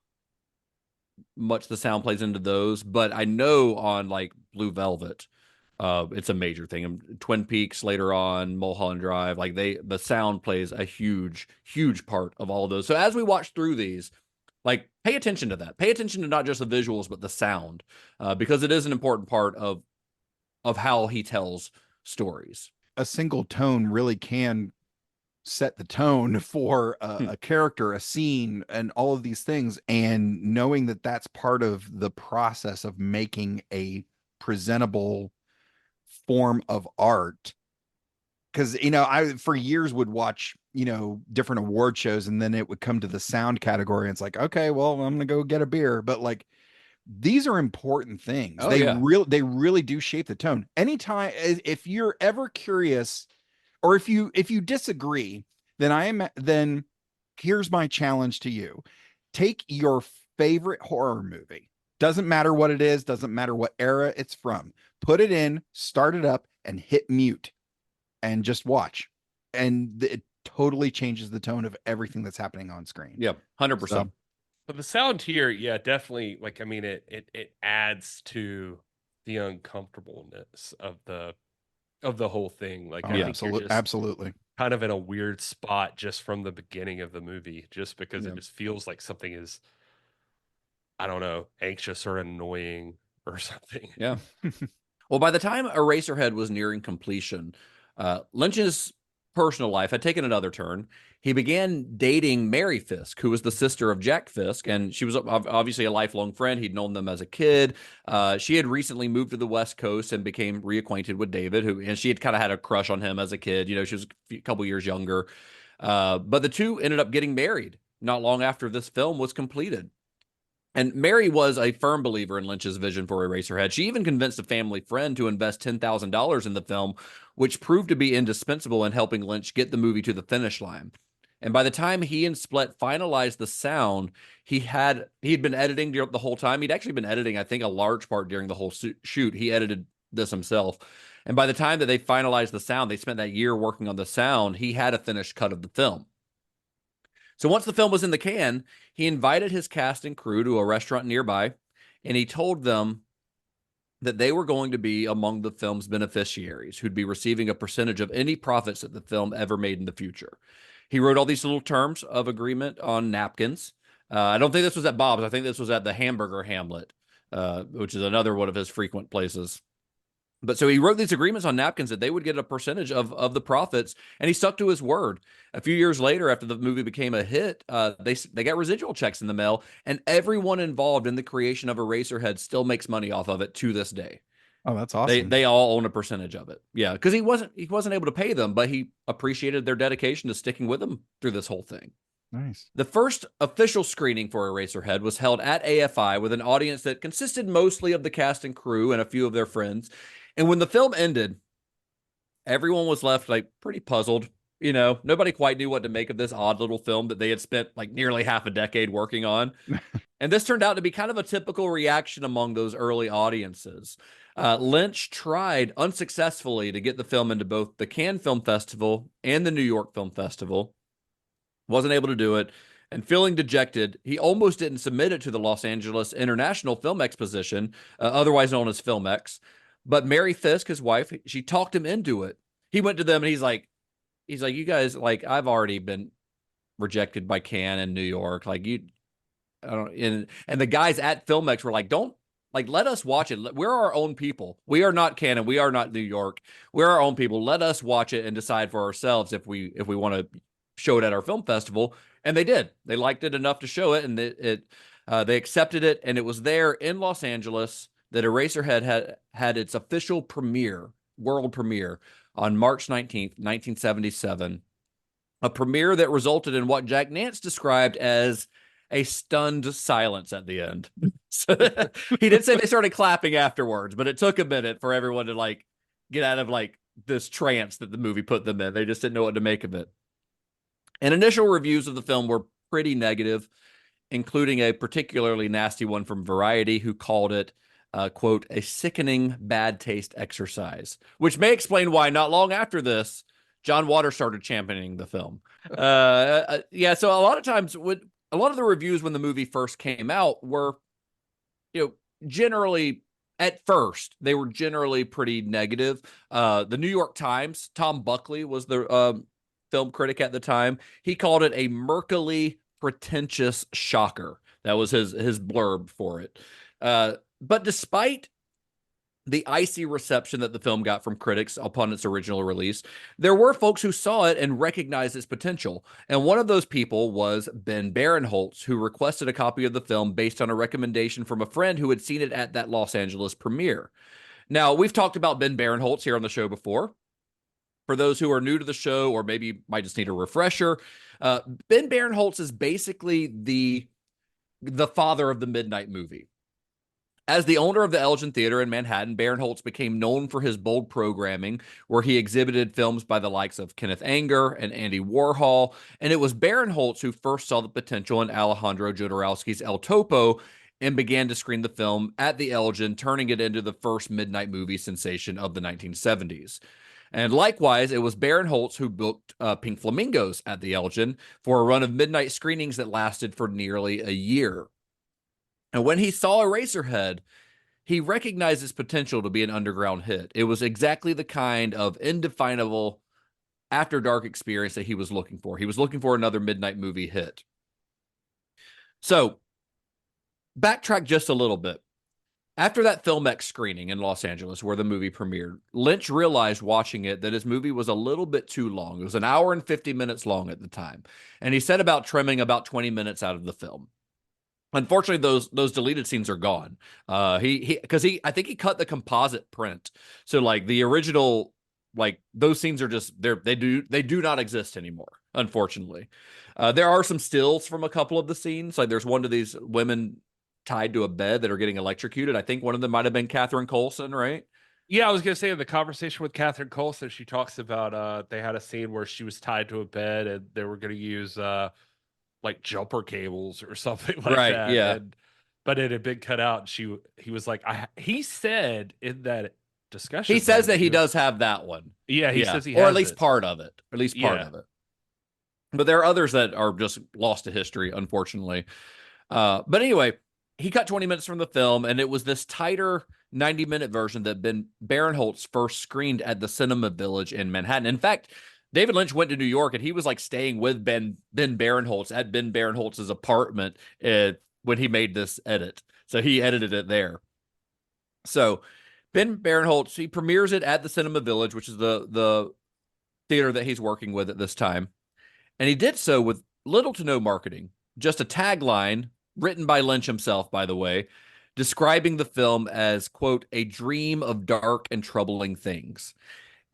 much the sound plays into those, but I know on like Blue Velvet, it's a major thing. And Twin Peaks later on, Mulholland Drive, like the sound plays a huge part of all of those. So as we watch through these, like pay attention to that. Pay attention to not just the visuals but the sound, because it is an important part of how he tells stories. A single tone really can set the tone for a character, a scene, and all of these things. And knowing that that's part of the process of making a presentable form of art. Because, I for years would watch, different award shows, and then it would come to the sound category. And it's like, okay, well, I'm gonna go get a beer. But like, these are important things. Oh, they really do shape the tone. Anytime, if you're ever curious, or if you disagree, then here's my challenge to you. Take your favorite horror movie. Doesn't matter what it is, doesn't matter what era it's from. Put it in, start it up, and hit mute and just watch. And it totally changes the tone of everything that's happening on screen. Yeah, 100%. So, but the sound here, yeah, definitely. Like, I mean, it adds to the uncomfortableness of the whole thing. Like, I think you're just absolutely kind of in a weird spot just from the beginning of the movie, just because Yeah. it just feels like something is, I don't know, anxious or annoying or something. Yeah. Well, by the time Eraserhead was nearing completion, Lynch's personal life had taken another turn. He began dating Mary Fisk, who was the sister of Jack Fisk, and she was obviously a lifelong friend. He'd known them as a kid. She had recently moved to the West Coast and became reacquainted with David, and she had kind of had a crush on him as a kid. She was a couple years younger. But the two ended up getting married not long after this film was completed. And Mary was a firm believer in Lynch's vision for Eraserhead. She even convinced a family friend to invest $10,000 in the film, which proved to be indispensable in helping Lynch get the movie to the finish line. And by the time he and Split finalized the sound, he'd been editing the whole time. He'd actually been editing, I think, a large part during the whole shoot. He edited this himself. And by the time that they finalized the sound, they spent that year working on the sound. He had a finished cut of the film. So once the film was in the can, he invited his cast and crew to a restaurant nearby, and he told them that they were going to be among the film's beneficiaries who'd be receiving a percentage of any profits that the film ever made in the future. He wrote all these little terms of agreement on napkins. I don't think this was at Bob's. I think this was at the Hamburger Hamlet, which is another one of his frequent places. But so he wrote these agreements on napkins that they would get a percentage of the profits, and he stuck to his word. A few years later, after the movie became a hit, they got residual checks in the mail, and everyone involved in the creation of Eraserhead still makes money off of it to this day. Oh, that's awesome. They all own a percentage of it. Yeah, because he wasn't able to pay them, but he appreciated their dedication to sticking with him through this whole thing. Nice. The first official screening for Eraserhead was held at AFI with an audience that consisted mostly of the cast and crew and a few of their friends. And when the film ended, everyone was left like pretty puzzled. Nobody quite knew what to make of this odd little film that they had spent like nearly half a decade working on. And this turned out to be kind of a typical reaction among those early audiences. Lynch tried unsuccessfully to get the film into both the Cannes Film Festival and the New York Film Festival. Wasn't able to do it. And feeling dejected, he almost didn't submit it to the Los Angeles International Film Exposition, otherwise known as FilmX. But Mary Fisk, his wife, she talked him into it. He went to them and he's like, you guys, like, I've already been rejected by Cannes and New York. Like, I don't, and the guys at FilmX were like, don't, like, let us watch it. We're our own people. We are not Cannes. We are not New York. We're our own people. Let us watch it and decide for ourselves if we want to show it at our film festival. And they did. They liked it enough to show it, and they accepted it. And it was there in Los Angeles that Eraserhead had its official premiere, world premiere, on March 19th, 1977. A premiere that resulted in what Jack Nance described as a stunned silence at the end. So he did say they started clapping afterwards, but it took a minute for everyone to like get out of like this trance that the movie put them in. They just didn't know what to make of it. And initial reviews of the film were pretty negative, including a particularly nasty one from Variety, who called it, quote, a sickening bad taste exercise, which may explain why not long after this, John Waters started championing the film. Yeah, so a lot of times, a lot of the reviews when the movie first came out were, generally, at first, they were generally pretty negative. The New York Times, Tom Buckley was the film critic at the time. He called it a murkily pretentious shocker. That was his blurb for it. But despite the icy reception that the film got from critics upon its original release, there were folks who saw it and recognized its potential. And one of those people was Ben Barinholtz, who requested a copy of the film based on a recommendation from a friend who had seen it at that Los Angeles premiere. Now, we've talked about Ben Barinholtz here on the show before. For those who are new to the show or maybe might just need a refresher, Ben Barinholtz is basically the father of the midnight movie. As the owner of the Elgin Theater in Manhattan, Barinholtz became known for his bold programming, where he exhibited films by the likes of Kenneth Anger and Andy Warhol, and it was Barinholtz who first saw the potential in Alejandro Jodorowsky's El Topo and began to screen the film at the Elgin, turning it into the first midnight movie sensation of the 1970s. And likewise, it was Barinholtz who booked Pink Flamingos at the Elgin for a run of midnight screenings that lasted for nearly a year. And when he saw Eraserhead, he recognized its potential to be an underground hit. It was exactly the kind of indefinable after dark experience that he was looking for. He was looking for another midnight movie hit. So, backtrack just a little bit. After that FilmX screening in Los Angeles where the movie premiered, Lynch realized watching it that his movie was a little bit too long. It was an hour and 50 minutes long at the time. And he set about trimming about 20 minutes out of the film. Unfortunately, those deleted scenes are gone. I think he cut the composite print. So like the original, like those scenes are just they do not exist anymore, unfortunately. There are some stills from a couple of the scenes. Like there's one of these women tied to a bed that are getting electrocuted. I think one of them might have been Catherine Coulson, right? Yeah, I was gonna say in the conversation with Catherine Coulson, she talks about they had a scene where she was tied to a bed and they were gonna use like jumper cables or something like right, that. Yeah. But it had been cut out. And he was like, he said in that discussion, he says that he does have that one. Yeah, he says he or has at least it. part of it. At least part of it. But there are others that are just lost to history, unfortunately. But anyway, he cut 20 minutes from the film, and it was this tighter 90-minute version that Ben Barinholtz first screened at the Cinema Village in Manhattan. In fact, David Lynch went to New York, and he was like staying with Ben Barinholtz at Ben Barinholtz's apartment when he made this edit. So he edited it there. So Ben Barinholtz, he premieres it at the Cinema Village, which is the theater that he's working with at this time. And he did so with little to no marketing, just a tagline written by Lynch himself, by the way, describing the film as, quote, a dream of dark and troubling things.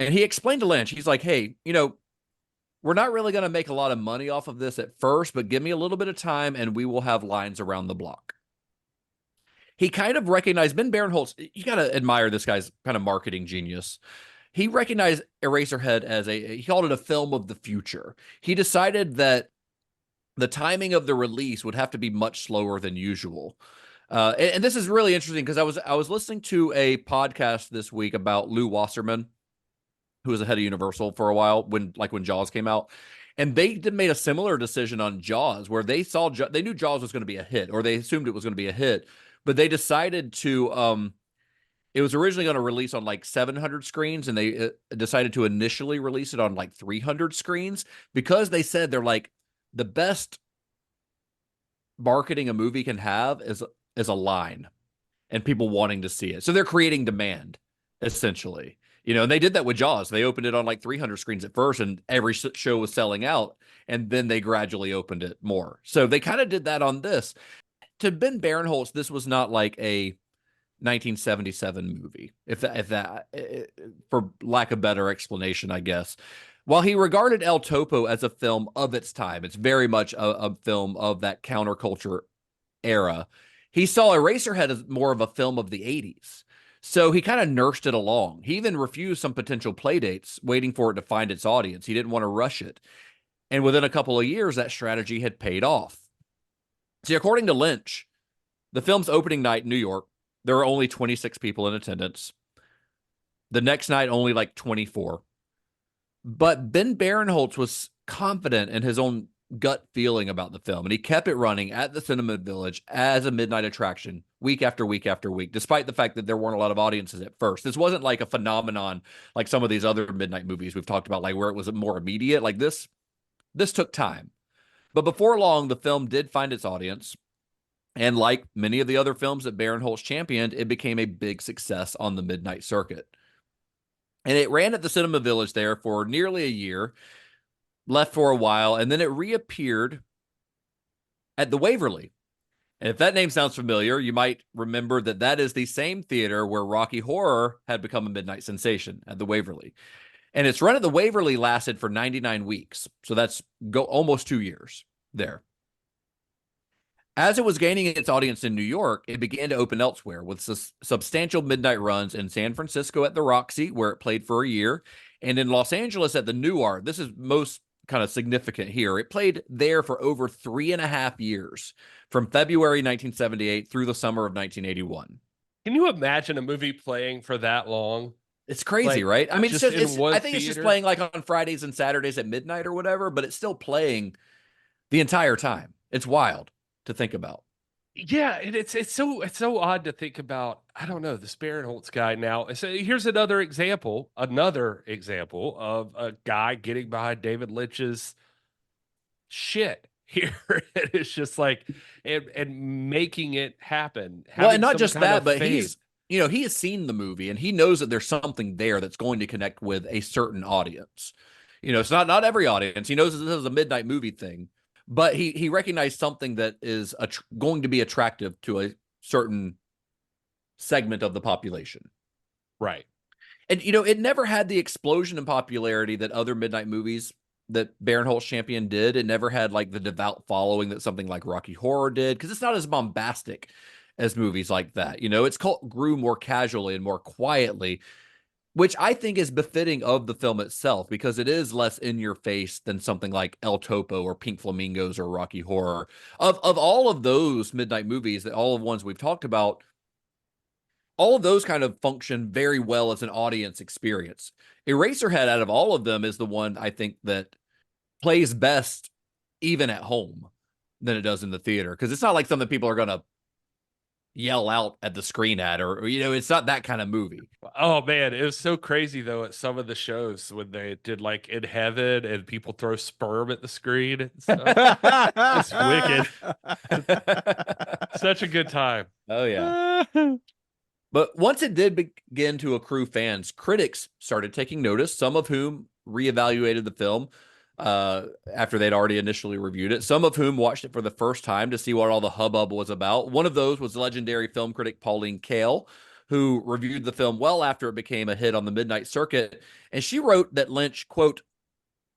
And he explained to Lynch, he's like, hey, we're not really going to make a lot of money off of this at first, but give me a little bit of time and we will have lines around the block. He kind of recognized Ben Barinholtz. You got to admire this guy's kind of marketing genius. He recognized Eraserhead as he called it a film of the future. He decided that the timing of the release would have to be much slower than usual. And this is really interesting because I was listening to a podcast this week about Lew Wasserman, who was the head of Universal for a while when Jaws came out. And they made a similar decision on Jaws where they knew Jaws was going to be a hit, or they assumed it was going to be a hit, but they decided to, it was originally going to release on like 700 screens, and they decided to initially release it on like 300 screens because they said they're like, the best marketing a movie can have is a line and people wanting to see it. So they're creating demand, essentially. And they did that with Jaws. They opened it on like 300 screens at first, and every show was selling out, and then they gradually opened it more. So they kind of did that on this. To Ben Barinholtz, this was not like a 1977 movie, if that, for lack of better explanation, I guess. While he regarded El Topo as a film of its time, it's very much a film of that counterculture era. he saw Eraserhead as more of a film of the 80s. So he kind of nursed it along. He even refused some potential playdates, waiting for it to find its audience. He didn't want to rush it. And within a couple of years, that strategy had paid off. See, according to Lynch, the film's opening night in New York, there were only 26 people in attendance. The next night, only like 24. But Ben Barinholtz was confident in his own gut feeling about the film, and he kept it running at the Cinema Village as a midnight attraction week after week after week, despite the fact that there weren't a lot of audiences at first. This wasn't like a phenomenon like some of these other midnight movies we've talked about, like where it was more immediate. Like this took time. But before long, the film did find its audience. And like many of the other films that Barinholtz championed, it became a big success on the midnight circuit. And it ran at the Cinema Village there for nearly a year, left for a while, and then it reappeared at the Waverly. And if that name sounds familiar, you might remember that that is the same theater where Rocky Horror had become a midnight sensation, at the Waverly. And its run at the Waverly lasted for 99 weeks. So that's almost 2 years there. As it was gaining its audience in New York, it began to open elsewhere with substantial midnight runs in San Francisco at the Roxy, where it played for a year, and in Los Angeles at the Nuart. This is most kind of significant here. It played there for over 3.5 years, from February 1978 through the summer of 1981. Can you imagine a movie playing for that long? It's crazy, right? I mean, just I think theater? it's just playing like on Fridays and Saturdays at midnight or whatever, but it's still playing the entire time. It's wild to think about. Yeah, and it's so odd to think about. I don't know, this Barinholtz guy now. So here's another example of a guy getting behind David Lynch's shit here. And it's just like and making it happen. Well, and not just that, but he has seen the movie and he knows that there's something there that's going to connect with a certain audience. It's not every audience. He knows that this is a midnight movie thing. But he recognized something that is going to be attractive to a certain segment of the population. Right. And, it never had the explosion in popularity that other midnight movies that Barinholtz championed did. It never had like the devout following that something like Rocky Horror did, because it's not as bombastic as movies like that. Its cult grew more casually and more quietly, which I think is befitting of the film itself, because it is less in your face than something like El Topo or Pink Flamingos or Rocky Horror. Of all of those midnight movies, all of ones we've talked about, all of those kind of function very well as an audience experience. Eraserhead, out of all of them, is the one I think that plays best even at home than it does in the theater, because it's not like something people are going to yell out at the screen at, or it's not that kind of movie. Oh man, it was so crazy though at some of the shows when they did like In Heaven and people throw sperm at the screen and stuff. It's wicked. Such a good time. Oh yeah. But once it did begin to accrue fans, critics started taking notice, some of whom reevaluated the film after they'd already initially reviewed it, some of whom watched it for the first time to see what all the hubbub was about. One of those was legendary film critic Pauline Kael, who reviewed the film well after it became a hit on the midnight circuit. And she wrote that Lynch, quote,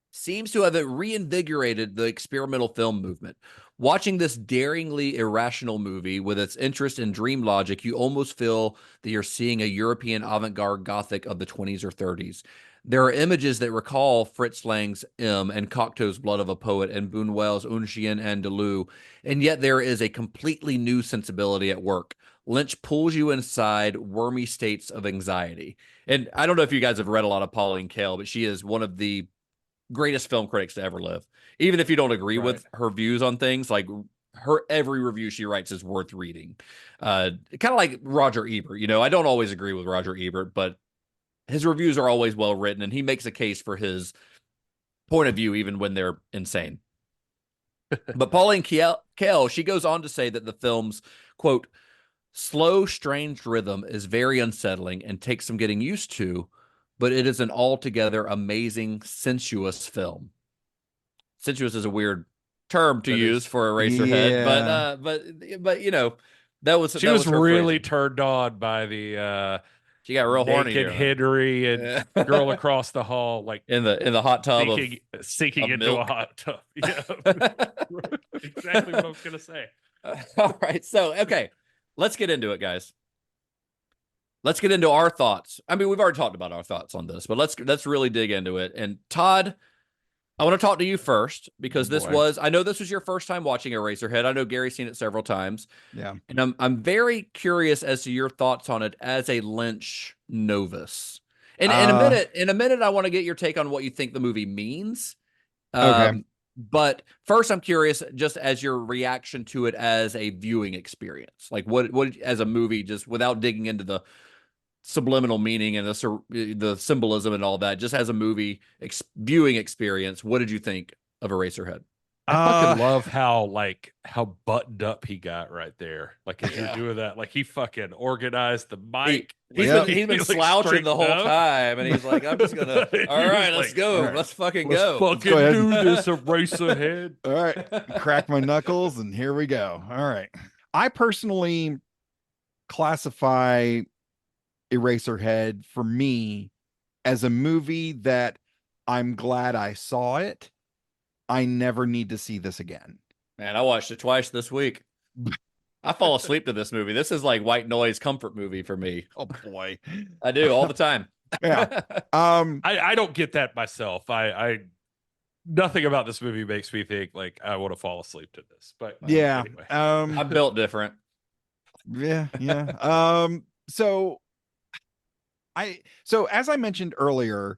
seems to have reinvigorated the experimental film movement. Watching this daringly irrational movie with its interest in dream logic, you almost feel that you're seeing a European avant-garde Gothic of the 20s or 30s. There are images that recall Fritz Lang's M and Cocteau's Blood of a Poet and Buñuel's Un Chien Andalou, and yet there is a completely new sensibility at work. Lynch pulls you inside wormy states of anxiety. And I don't know if you guys have read a lot of Pauline Kael, but she is one of the greatest film critics to ever live. Even if you don't agree with her views on things, like her every review she writes is worth reading. Kind of like Roger Ebert. I don't always agree with Roger Ebert, but his reviews are always well written, and he makes a case for his point of view even when they're insane. But Pauline Kael, she goes on to say that the film's, quote, slow, strange rhythm is very unsettling and takes some getting used to, but it is an altogether amazing, sensuous film. Sensuous is a weird term to use for Eraserhead, yeah. but that was she was really turned on by the she got real horny naked Henry and girl across the hall, like in the hot tub, sinking into milk. A hot tub. Yeah. Exactly what I was gonna say. All right, so okay, let's get into it, guys. Let's get into our thoughts. I mean, we've already talked about our thoughts on this, but let's really dig into it. And Todd, I want to talk to you first because I know this was your first time watching Eraserhead. I know Gary's seen it several times. Yeah. And I'm very curious as to your thoughts on it as a Lynch novice. And in a minute, I want to get your take on what you think the movie means. Okay. But first, I'm curious, just as your reaction to it as a viewing experience, like what as a movie, just without digging into the subliminal meaning and the symbolism and all that, just as a movie viewing experience, what did you think of Eraserhead? I fucking love how buttoned up he got right there. Like as you're doing that, like he fucking organized the mic. He's been slouching the whole time, and he's like, "I'm just gonna. All right, let's go. Right. Let's fucking go. Let's fucking do this, Eraserhead. All right, crack my knuckles, and here we go. All right. I personally classify Eraserhead for me as a movie that I'm glad I saw it. I never need to see this again. Man, I watched it twice this week. I fall asleep to this movie. This is like white noise comfort movie for me. Oh boy. I do all the time. Yeah. I don't get that myself. I nothing about this movie makes me think like I want to fall asleep to this. But yeah. Anyway. I'm built different. Yeah, yeah. So as I mentioned earlier,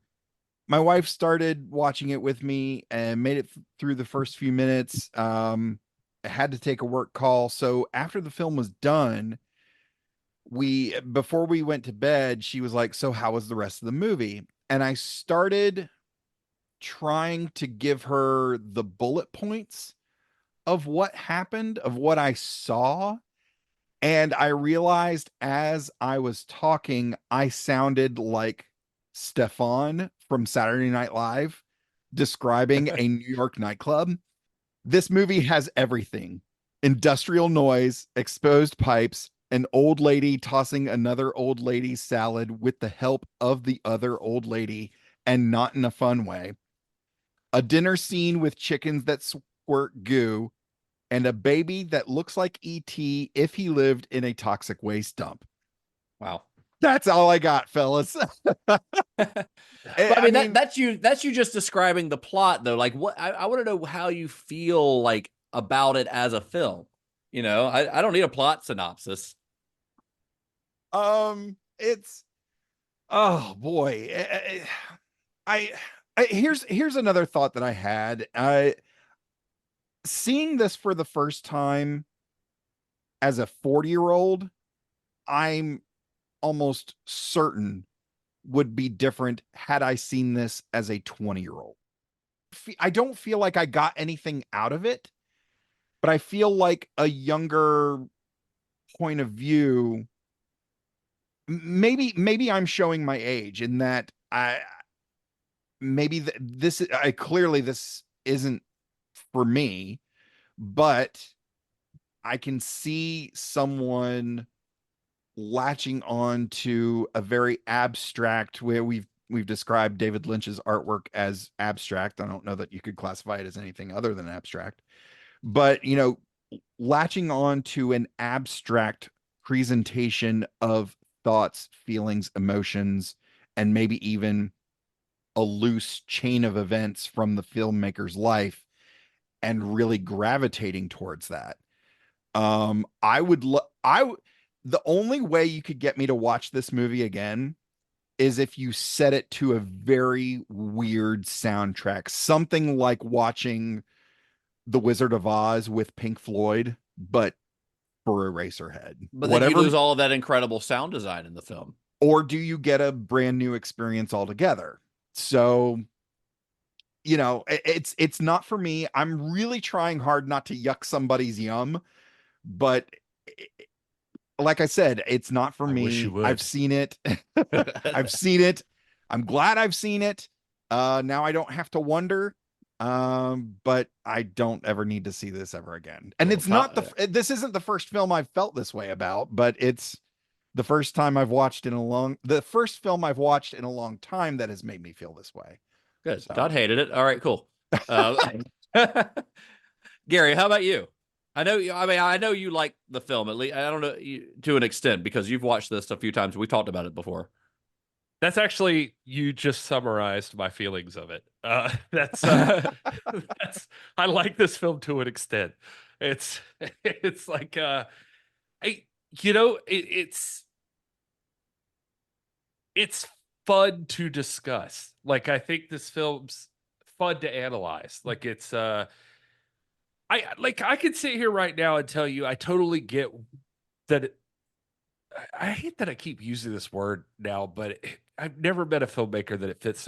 my wife started watching it with me and made it through the first few minutes. I had to take a work call. So after the film was done, before we went to bed, she was like, "So how was the rest of the movie?" And I started trying to give her the bullet points of what happened, of what I saw. And I realized as I was talking, I sounded like Stefan from Saturday Night Live describing a New York nightclub. This movie has everything: industrial noise, exposed pipes, an old lady tossing another old lady's salad with the help of the other old lady, and not in a fun way, a dinner scene with chickens that squirt goo, and a baby that looks like E.T. if he lived in a toxic waste dump. Wow. That's all I got, fellas. I mean, that's you just describing the plot, though. Like, what I want to know how you feel like about it as a film. You know, I don't need a plot synopsis. It's, oh boy. Here's another thought that I had. Seeing this for the first time as a 40-year-old, I'm almost certain would be different had I seen this as a 20-year-old. I don't feel like I got anything out of it, but I feel like a younger point of view, maybe I'm showing my age in that clearly this isn't for me, but I can see someone latching on to a very abstract, where we've described David Lynch's artwork as abstract. I don't know that you could classify it as anything other than abstract, but you know, latching on to an abstract presentation of thoughts, feelings, emotions, and maybe even a loose chain of events from the filmmaker's life, and really gravitating towards that. The only way you could get me to watch this movie again is if you set it to a very weird soundtrack, something like watching The Wizard of Oz with Pink Floyd, but for Eraserhead. But then you lose all of that incredible sound design in the film. Or do you get a brand new experience altogether? So, you know, it's not for me. I'm really trying hard not to yuck somebody's yum, but like I said, it's not for me. I've seen it. I've seen it. I'm glad I've seen it. Now I don't have to wonder. But I don't ever need to see this ever again. And it's not this isn't the first film I've felt this way about, but it's the first film I've watched in a long time that has made me feel this way. Good. So. Todd hated it. All right, cool. Gary, how about you? I know. I mean, I know you like the film at least. I don't know to an extent because you've watched this a few times. We talked about it before. That's actually, you just summarized my feelings of it. That's I like this film to an extent. It's like it's fun to discuss. Like, I think this film's fun to analyze. Like, it's I could sit here right now and tell you I totally get that I hate that I keep using this word now, but I've never met a filmmaker that it fits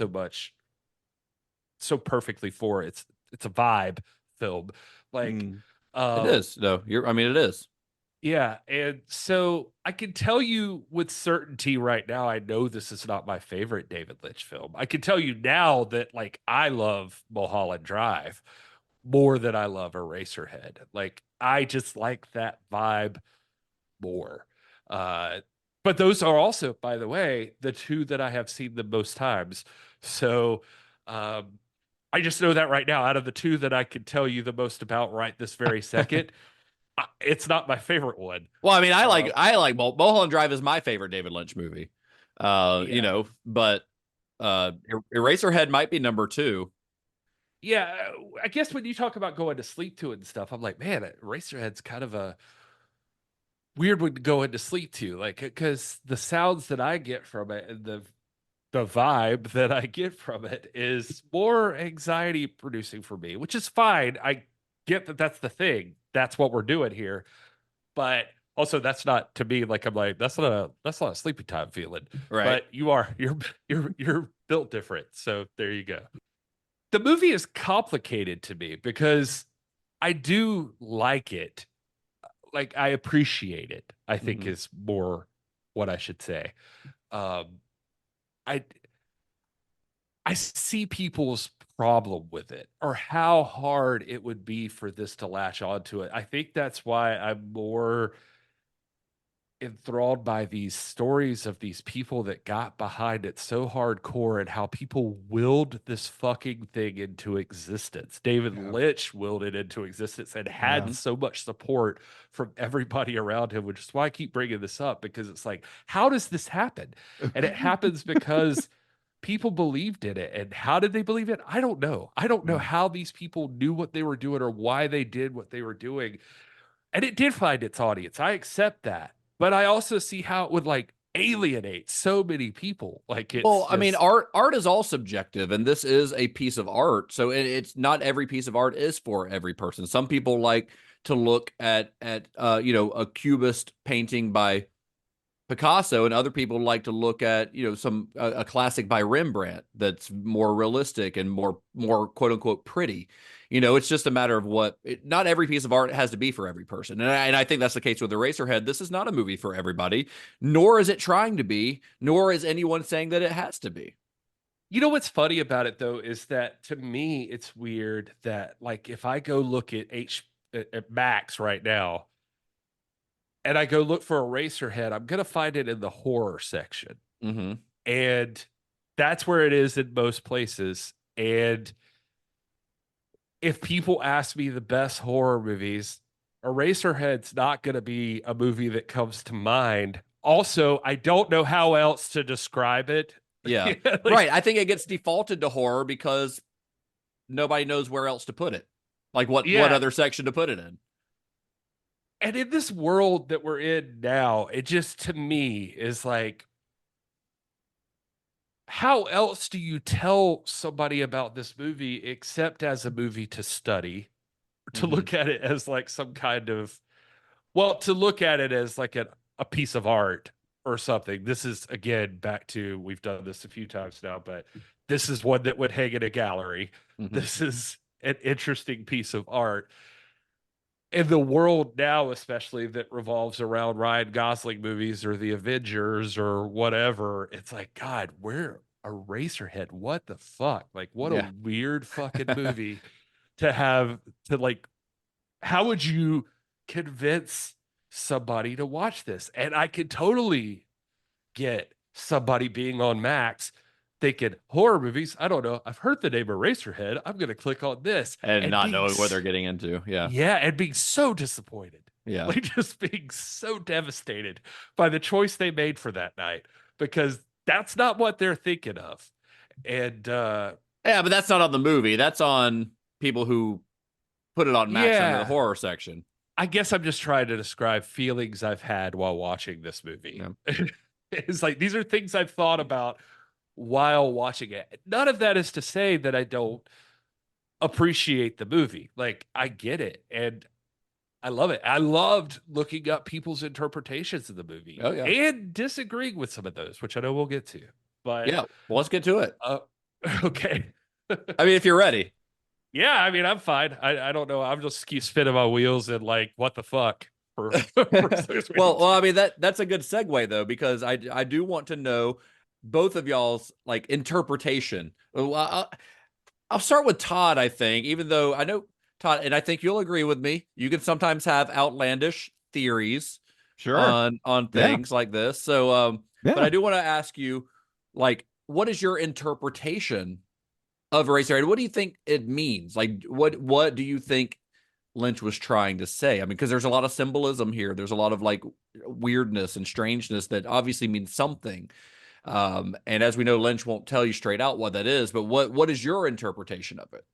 so perfectly for. It's a vibe film. Like it is. No, I mean, it is. Yeah, and so I can tell you with certainty right now, I know this is not my favorite David Lynch film. I can tell you now that, like, I love Mulholland Drive more than I love Eraserhead. Like, I just like that vibe more. But those are also, by the way, the two that I have seen the most times. So I just know that right now, out of the two that I can tell you the most about right this very second, it's not my favorite one. Well, I mean, I like Mulholland Drive is my favorite David Lynch movie. You know, but Eraserhead might be number 2. Yeah, I guess when you talk about going to sleep to it and stuff, I'm like, man, Eraserhead's kind of a weird one to go into sleep to, like, because the sounds that I get from it and the vibe that I get from it is more anxiety producing for me, which is fine. I get that that's the thing. That's what we're doing here. But also, that's not, to me, like, I'm like, that's not a sleepy time feeling. Right. But you're built different. So there you go. The movie is complicated to me because I do like it. Like, I appreciate it, I think is more what I should say. I see people's problem with it, or how hard it would be for this to latch onto it. I think that's why I'm more enthralled by these stories of these people that got behind it so hardcore and how people willed this fucking thing into existence. David Lynch willed it into existence and had so much support from everybody around him, which is why I keep bringing this up, because it's like, how does this happen? And it happens because people believed in it. And how did they believe it? I don't know. I don't know how these people knew what they were doing or why they did what they were doing. And it did find its audience. I accept that. But I also see how it would, like, alienate so many people. Like, it's I mean, art is all subjective, and this is a piece of art. So it's not every piece of art is for every person. Some people like to look at you know, a cubist painting by Picasso, and other people like to look at, you know, a classic by Rembrandt that's more realistic and more quote unquote pretty. You know, it's just a matter of not every piece of art has to be for every person. And I think that's the case with Eraserhead. This is not a movie for everybody, nor is it trying to be, nor is anyone saying that it has to be. You know what's funny about it, though, is that to me, it's weird that, like, if I go look at Max right now, and I go look for Eraserhead, I'm going to find it in the horror section. And that's where it is in most places. And if people ask me the best horror movies, Eraserhead's not going to be a movie that comes to mind. Also, I don't know how else to describe it. Yeah, like, right. I think it gets defaulted to horror because nobody knows where else to put it. Like, what other section to put it in. And in this world that we're in now, it just, to me, is like, how else do you tell somebody about this movie except as a movie to study, to look at it as like some kind of, to look at it as like a piece of art or something. This is, again, back to, we've done this a few times now, but this is one that would hang in a gallery. This is an interesting piece of art. In the world now, especially that revolves around Ryan Gosling movies or the Avengers or whatever, it's like, God, where Eraserhead? What the fuck? Like, what a weird fucking movie to have to, like, how would you convince somebody to watch this? And I could totally get somebody being on Max thinking horror movies. I don't know. I've heard the name Eraserhead. I'm going to click on this. And not knowing what they're getting into. Yeah. Yeah. And being so disappointed. Yeah. Like just being so devastated by the choice they made for that night, because that's not what they're thinking of. And yeah, but that's not on the movie. That's on people who put it on Max under the horror section. I guess I'm just trying to describe feelings I've had while watching this movie. Yeah. It's like, these are things I've thought about while watching it. None of that is to say that I don't appreciate the movie. Like, I get it. And I love it. I loved looking up people's interpretations of the movie and disagreeing with some of those, which I know we'll get to. But yeah, well, let's get to it. Okay. I mean, if you're ready. Yeah, I mean, I'm fine. I don't know. I'm just keep spinning my wheels and like, what the fuck? Well, I mean, that's a good segue though, because I do want to know both of y'all's like interpretation. I'll start with Todd, I think, even though I know Todd, and I think you'll agree with me. You can sometimes have outlandish theories on things like this. So, but I do want to ask you, like, what is your interpretation of Eraserhead? What do you think it means? Like, what do you think Lynch was trying to say? I mean, because there's a lot of symbolism here. There's a lot of like weirdness and strangeness that obviously means something. And as we know, Lynch won't tell you straight out what that is, but what is your interpretation of it?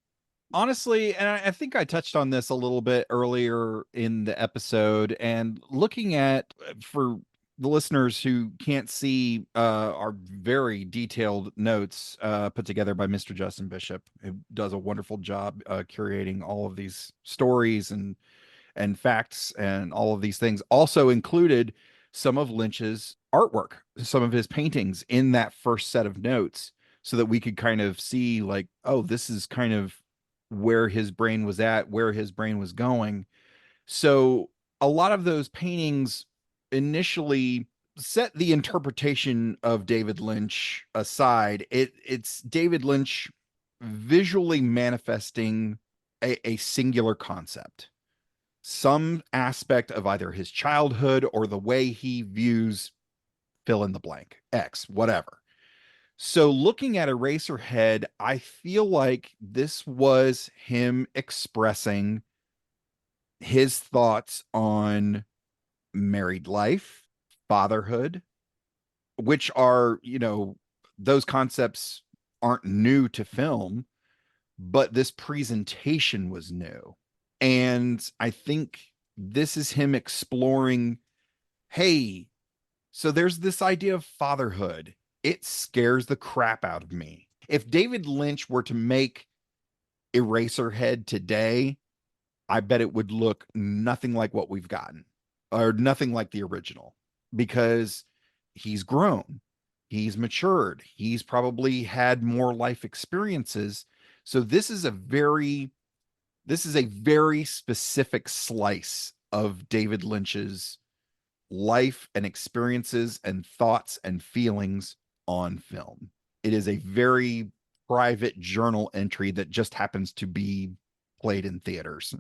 Honestly, and I think I touched on this a little bit earlier in the episode, and looking at, for the listeners who can't see our very detailed notes put together by Mr. Justin Bishop, who does a wonderful job curating all of these stories and facts and all of these things. Also included some of Lynch's artwork, some of his paintings in that first set of notes, so that we could kind of see like, oh, this is kind of where his brain was at, where his brain was going. So a lot of those paintings initially set the interpretation of David Lynch aside. It's David Lynch visually manifesting a singular concept, some aspect of either his childhood or the way he views fill in the blank, X, whatever. So looking at Eraserhead, I feel like this was him expressing his thoughts on married life, fatherhood, which are, you know, those concepts aren't new to film, but this presentation was new. And I think this is him exploring, hey, so there's this idea of fatherhood. It scares the crap out of me. If David Lynch were to make Eraserhead today, I bet it would look nothing like what we've gotten, or nothing like the original, because he's grown, he's matured, he's probably had more life experiences. So this is a very specific slice of David Lynch's life and experiences and thoughts and feelings on film. It is a very private journal entry that just happens to be played in theaters.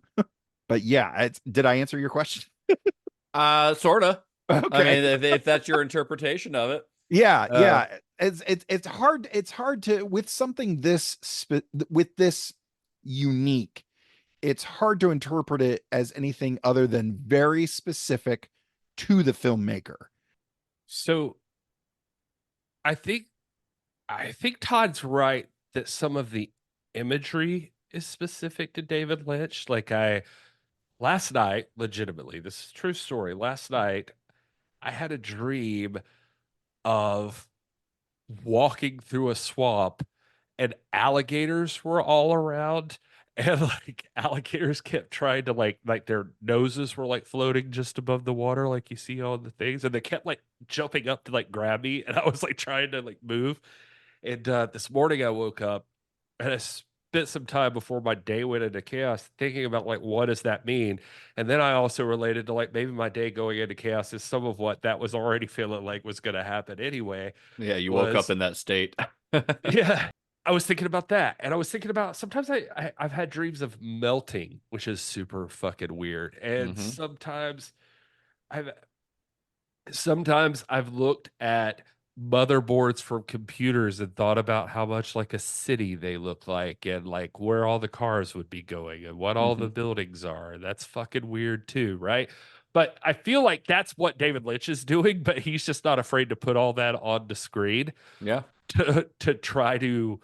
But yeah, did I answer your question? Sort of. Okay. I mean, if that's your interpretation of it. Yeah. It's hard to, with something with this unique, it's hard to interpret it as anything other than very specific to the filmmaker. So I think Todd's right that some of the imagery is specific to David Lynch. Like last night, legitimately, this is a true story. Last night, I had a dream of walking through a swamp and alligators were all around, and like alligators kept trying to like their noses were like floating just above the water, like you see on the things, and they kept like jumping up to like grab me, and I was like trying to like move. And this morning I woke up and I spent some time before my day went into chaos thinking about like, what does that mean? And then I also related to like, maybe my day going into chaos is some of what that was already feeling like was going to happen anyway. Yeah, you woke up in that state. Yeah, I was thinking about that. And I was thinking about, sometimes I've had dreams of melting, which is super fucking weird. And sometimes I've looked at motherboards from computers and thought about how much like a city they look like and like where all the cars would be going and what all the buildings are. That's fucking weird too, right? But I feel like that's what David Lynch is doing, but he's just not afraid to put all that on the screen. Yeah. To try to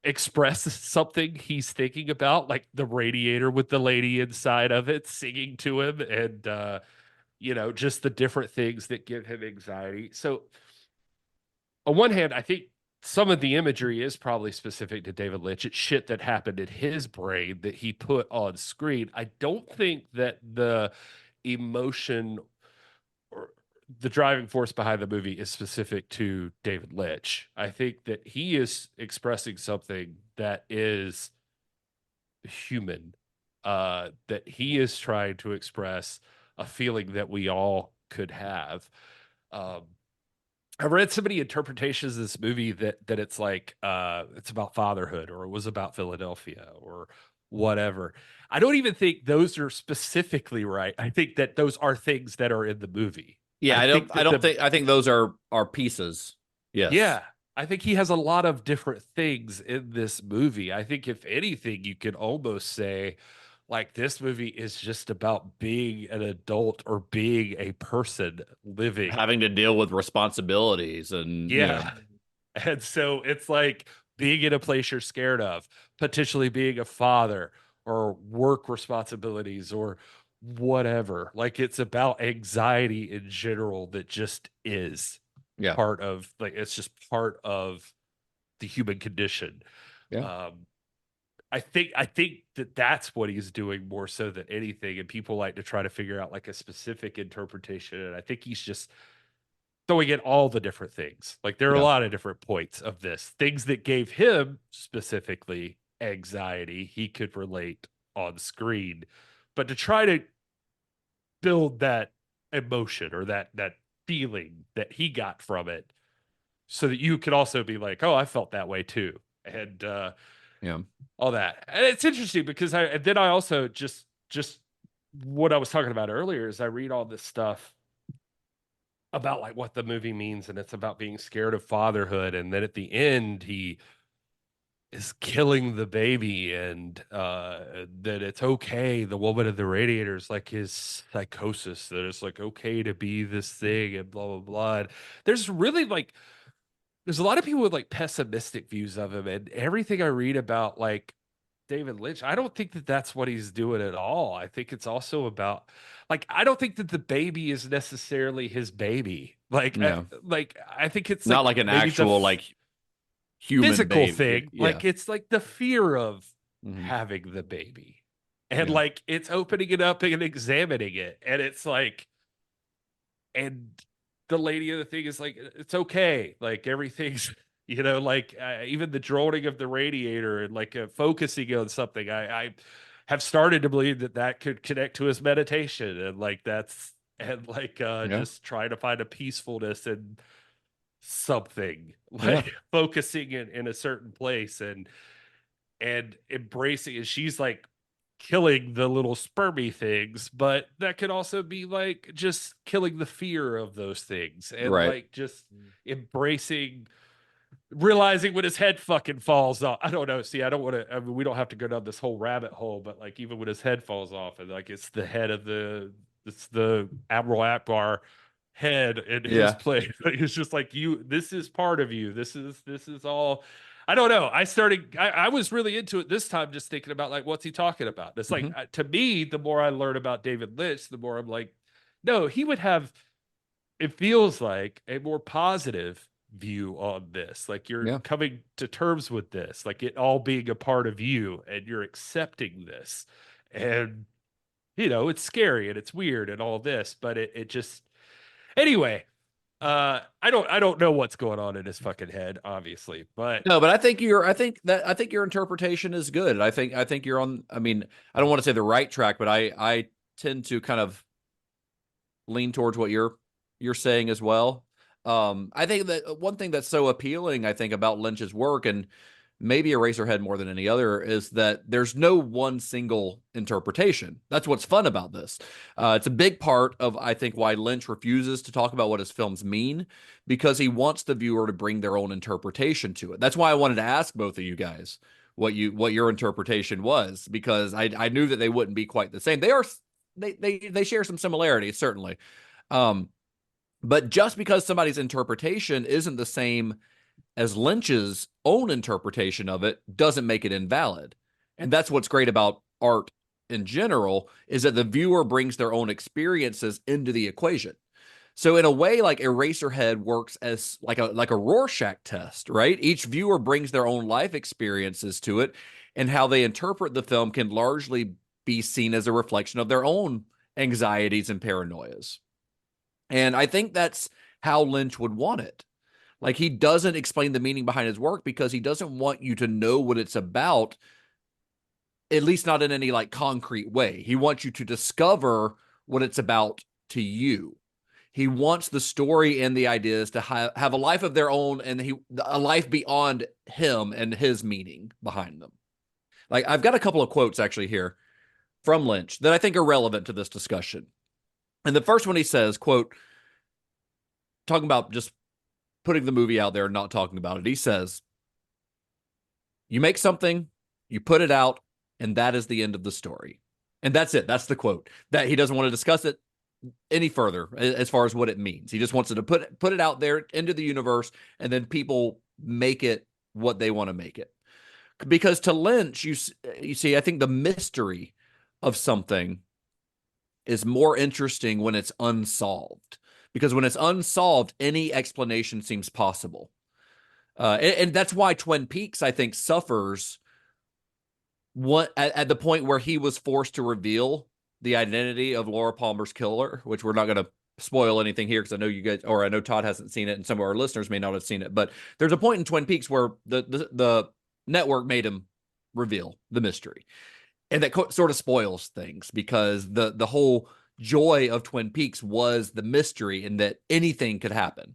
express something he's thinking about, like the radiator with the lady inside of it singing to him, and just the different things that give him anxiety. So on one hand, I think some of the imagery is probably specific to David Lynch. It's shit that happened in his brain that he put on screen. I don't think that the emotion or the driving force behind the movie is specific to David Lynch. I think that he is expressing something that is human, that he is trying to express a feeling that we all could have. I've read so many interpretations of this movie that it's like it's about fatherhood, or it was about Philadelphia, or whatever. I don't even think those are specifically right. I think that those are things that are in the movie. Yeah, I think those are pieces. Yes. Yeah. I think he has a lot of different things in this movie. I think if anything, you can almost say like this movie is just about being an adult or being a person living, having to deal with responsibilities and And so it's like being in a place you're scared of, potentially being a father or work responsibilities or whatever. Like it's about anxiety in general that just is part of, like, it's just part of the human condition. I think that that's what he's doing more so than anything, and people like to try to figure out like a specific interpretation, and I think he's just throwing in all the different things. Like there are a lot of different points of this, things that gave him specifically anxiety he could relate on screen, but to try to build that emotion or that feeling that he got from it so that you could also be like, oh, I felt that way too. And all that. And it's interesting because I also just what I was talking about earlier is I read all this stuff about like what the movie means, and it's about being scared of fatherhood, and then at the end he is killing the baby, and that it's okay, the woman in the radiator is like his psychosis, that it's like okay to be this thing and blah blah blah. And there's really like there's a lot of people with like pessimistic views of him, and everything I read about like David Lynch, I don't think that that's what he's doing at all. I think it's also about like I don't think that the baby is necessarily his baby. Like I think it's not like an actual like human physical baby thing. Like it's like the fear of having the baby, and like it's opening it up and examining it, and it's like, and the lady of the thing is like, it's okay, like everything's like even the droning of the radiator and like focusing on something, I have started to believe that could connect to his meditation, and like that's and like just trying to find a peacefulness in something, like focusing in a certain place and embracing. And she's like killing the little spermy things, but that could also be like just killing the fear of those things, and like just embracing, realizing when his head fucking falls off. I don't know. See, I don't want to, I mean, we don't have to go down this whole rabbit hole, but like even when his head falls off and like it's the head of it's the Admiral Akbar head in his place. It's just like this is part of you. This is all. I don't know. I was really into it this time, just thinking about like, what's he talking about? It's like, to me, the more I learn about David Lynch, the more I'm like, no, he would have, it feels like a more positive view on this. Like you're coming to terms with this, like it all being a part of you, and you're accepting this. And, it's scary and it's weird and all this, but it just, anyway, I don't know what's going on in his fucking head, obviously, but no, but I think your interpretation is good. I think you're on, I mean, I don't want to say the right track, but I tend to kind of lean towards what you're saying as well. I think that one thing that's so appealing, I think, about Lynch's work, and maybe Eraserhead more than any other, is that there's no one single interpretation. That's what's fun about this. It's a big part of, I think, why Lynch refuses to talk about what his films mean, because he wants the viewer to bring their own interpretation to it. That's why I wanted to ask both of you guys what your interpretation was, because I knew that they wouldn't be quite the same. They share some similarities, certainly. But just because somebody's interpretation isn't the same as Lynch's own interpretation of it doesn't make it invalid. And that's what's great about art in general, is that the viewer brings their own experiences into the equation. So in a way, like Eraserhead works as like a Rorschach test, right? Each viewer brings their own life experiences to it, and how they interpret the film can largely be seen as a reflection of their own anxieties and paranoias. And I think that's how Lynch would want it. Like, he doesn't explain the meaning behind his work because he doesn't want you to know what it's about, at least not in any like concrete way. He wants you to discover what it's about to you. He wants the story and the ideas to have a life of their own, and a life beyond him and his meaning behind them. Like, I've got a couple of quotes actually here from Lynch that I think are relevant to this discussion. And the first one, he says, quote, talking about just putting the movie out there and not talking about it. He says, "You make something, you put it out, and that is the end of the story." And that's it. That's the quote. That he doesn't want to discuss it any further as far as what it means. He just wants to put it out there into the universe, and then people make it what they want to make it. Because to Lynch, you see, I think the mystery of something is more interesting when it's unsolved. Because when it's unsolved, any explanation seems possible. And that's why Twin Peaks, I think, suffers at the point where he was forced to reveal the identity of Laura Palmer's killer, which we're not going to spoil anything here because I know you guys, or I know Todd hasn't seen it, and some of our listeners may not have seen it. But there's a point in Twin Peaks where the network made him reveal the mystery. And that sort of spoils things, because the whole joy of Twin Peaks was the mystery and that anything could happen.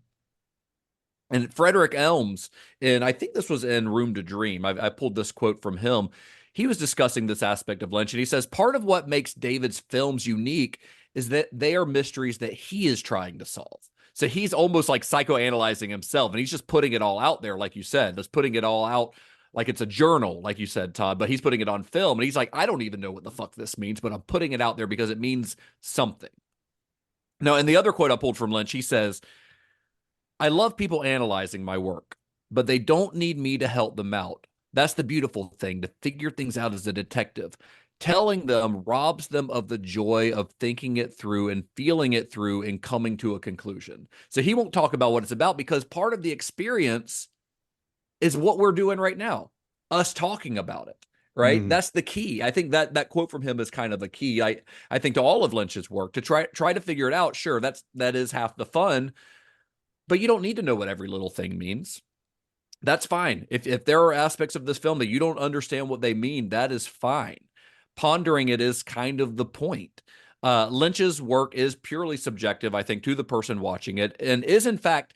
And Frederick Elms, and I think this was in Room to Dream, I pulled this quote from him. He was discussing this aspect of Lynch, and he says, part of what makes David's films unique is that they are mysteries that he is trying to solve. So he's almost like psychoanalyzing himself, and he's just putting it all out there, like you said. Just putting it all out like it's a journal, like you said, Todd, but he's putting it on film, and he's like, I don't even know what the fuck this means, but I'm putting it out there because it means something. Now, and the other quote I pulled from Lynch, he says, "I love people analyzing my work, but they don't need me to help them out. That's the beautiful thing, to figure things out as a detective. Telling them robs them of the joy of thinking it through and feeling it through and coming to a conclusion." So he won't talk about what it's about, because part of the experience is what we're doing right now, us talking about it, right? That's the key. I think that quote from him is kind of a key, I think, to all of Lynch's work, to try to figure it out. Sure, that is half the fun, but you don't need to know what every little thing means. That's fine. If there are aspects of this film that you don't understand what they mean, that is fine. Pondering it is kind of the point. Lynch's work is purely subjective, I think, to the person watching it, and is, in fact,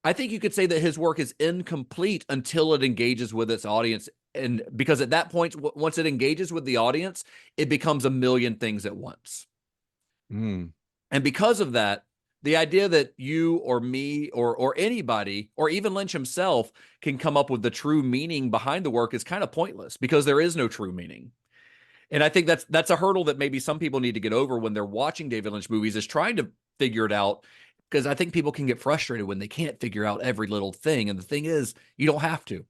I think you could say that his work is incomplete until it engages with its audience. And because at that point, once it engages with the audience, it becomes a million things at once. And because of that, the idea that you or me or anybody, or even Lynch himself, can come up with the true meaning behind the work is kind of pointless, because there is no true meaning. And I think that's a hurdle that maybe some people need to get over when they're watching David Lynch movies, is trying to figure it out, because I think people can get frustrated when they can't figure out every little thing. And the thing is, you don't have to.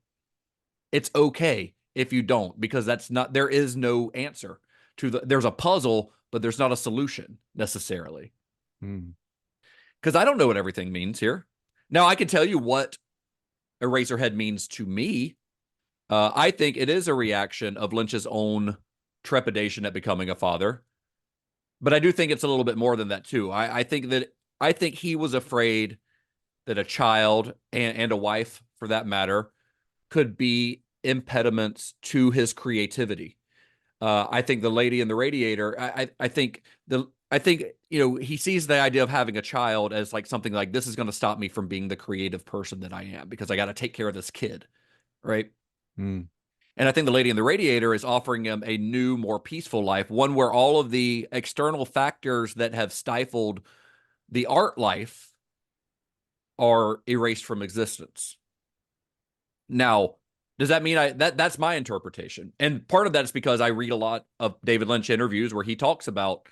It's okay if you don't, because there is no answer there's a puzzle, but there's not a solution necessarily. Because I don't know what everything means here. Now, I can tell you what Eraserhead means to me. I think it is a reaction of Lynch's own trepidation at becoming a father. But I do think it's a little bit more than that, too. I think he was afraid that a child and a wife, for that matter, could be impediments to his creativity. I think The Lady in the Radiator, I think he sees the idea of having a child as like something like, this is going to stop me from being the creative person that I am, because I got to take care of this kid, right? Mm. And I think The Lady in the Radiator is offering him a new, more peaceful life, one where all of the external factors that have stifled the art life are erased from existence. Now, does that mean that's my interpretation? And part of that is because I read a lot of David Lynch interviews where he talks about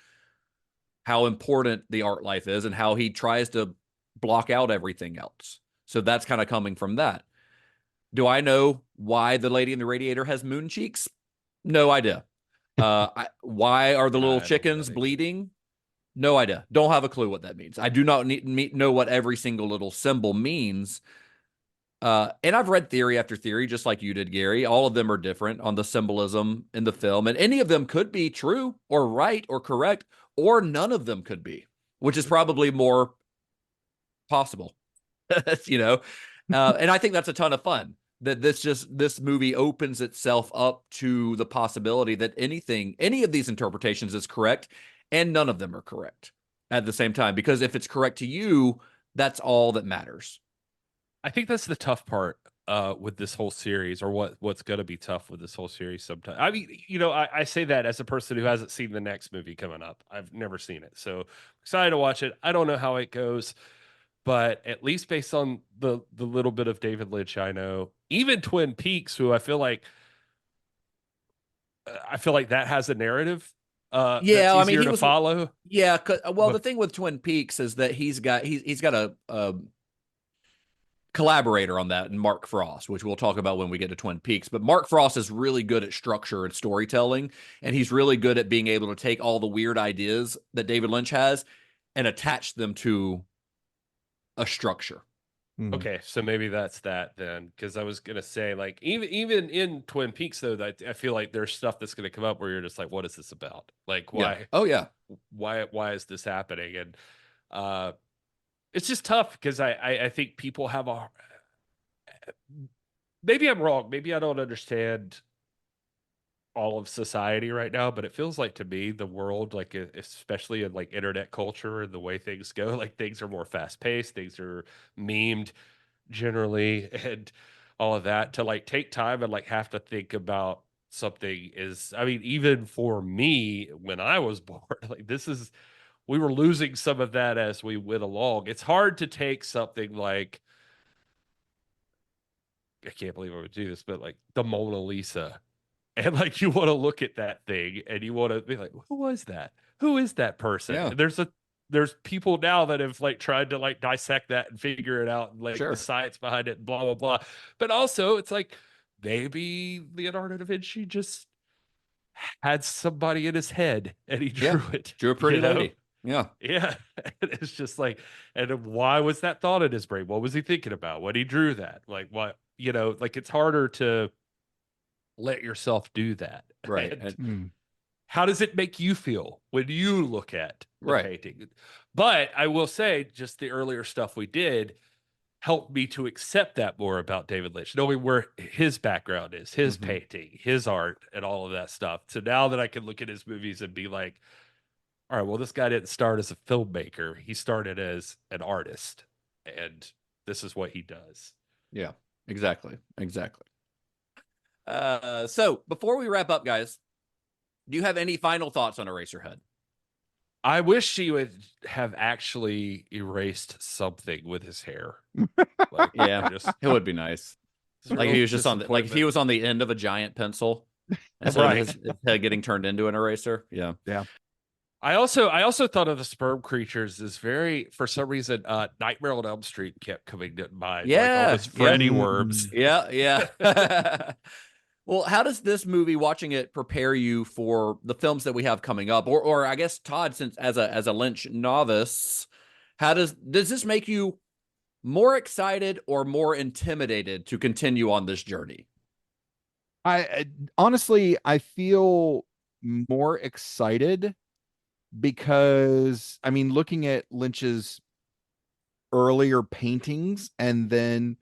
how important the art life is and how he tries to block out everything else. So that's kind of coming from that. Do I know why The Lady in the Radiator has moon cheeks? No idea. Why are the little chickens bleeding? No idea. Don't have a clue what that means. I do not know what every single little symbol means. And I've read theory after theory, just like you did, Gary. All of them are different on the symbolism in the film. And any of them could be true or right or correct, or none of them could be, which is probably more possible, you know? And I think that's a ton of fun. That this movie opens itself up to the possibility that any of these interpretations is correct, and none of them are correct at the same time. Because if it's correct to you, that's all that matters. I think that's the tough part with this whole series, or what's going to be tough with this whole series sometimes. I mean, I say that as a person who hasn't seen the next movie coming up. I've never seen it. So excited to watch it. I don't know how it goes, but at least based on the little bit of David Lynch I know, even Twin Peaks, who I feel like that has a narrative that's easier to follow. Yeah, the thing with Twin Peaks is that he's got a collaborator on that, and Mark Frost, which we'll talk about when we get to Twin Peaks. But Mark Frost is really good at structure and storytelling, and he's really good at being able to take all the weird ideas that David Lynch has and attach them to a structure. Okay, so maybe that's that then, because I was gonna say, like, even in Twin Peaks though, that I feel like there's stuff that's gonna come up where you're just like, what is this about? Like, why? Yeah. Oh yeah. Why is this happening? And it's just tough because I think people have maybe I'm wrong. Maybe I don't understand all of society right now, but it feels like to me the world, like especially in like internet culture and the way things go, like things are more fast paced, things are memed generally, and all of that. To like take time and like have to think about something is, I mean, even for me when I was born, like we were losing some of that as we went along. It's hard to take something like, I can't believe I would do this, but like the Mona Lisa, and like you want to look at that thing and you want to be like, who was that? Who is that person? Yeah. And there's people now that have like tried to like dissect that and figure it out, and like the science behind it, and blah blah blah. But also, it's like maybe Leonardo da Vinci just had somebody in his head and he drew it. Drew a pretty lady. Yeah. Yeah. It's just like, and why was that thought in his brain? What was he thinking about when he drew that? Like, what, like it's harder to let yourself do that. Right. And how does it make you feel when you look at the painting? But I will say, just the earlier stuff we did helped me to accept that more about David Lynch, knowing where his background is, his painting, his art, and all of that stuff. So now that I can look at his movies and be like, all right, well, this guy didn't start as a filmmaker. He started as an artist, and this is what he does. Yeah, exactly. So before we wrap up, guys, do you have any final thoughts on Eraserhead? I wish she would have actually erased something with his hair. Like, yeah, it would be nice. Like he was just like if he was on the end of a giant pencil instead of his head getting turned into an eraser. Yeah. I also thought of the sperm creatures as very, for some reason, Nightmare on Elm Street kept coming to mind. Yeah, like all those Freddy worms. Yeah. Well, how does this movie, watching it, prepare you for the films that we have coming up? Or I guess Todd, since as a Lynch novice, how does this make you more excited or more intimidated to continue on this journey? I honestly feel more excited because, I mean, looking at Lynch's earlier paintings and then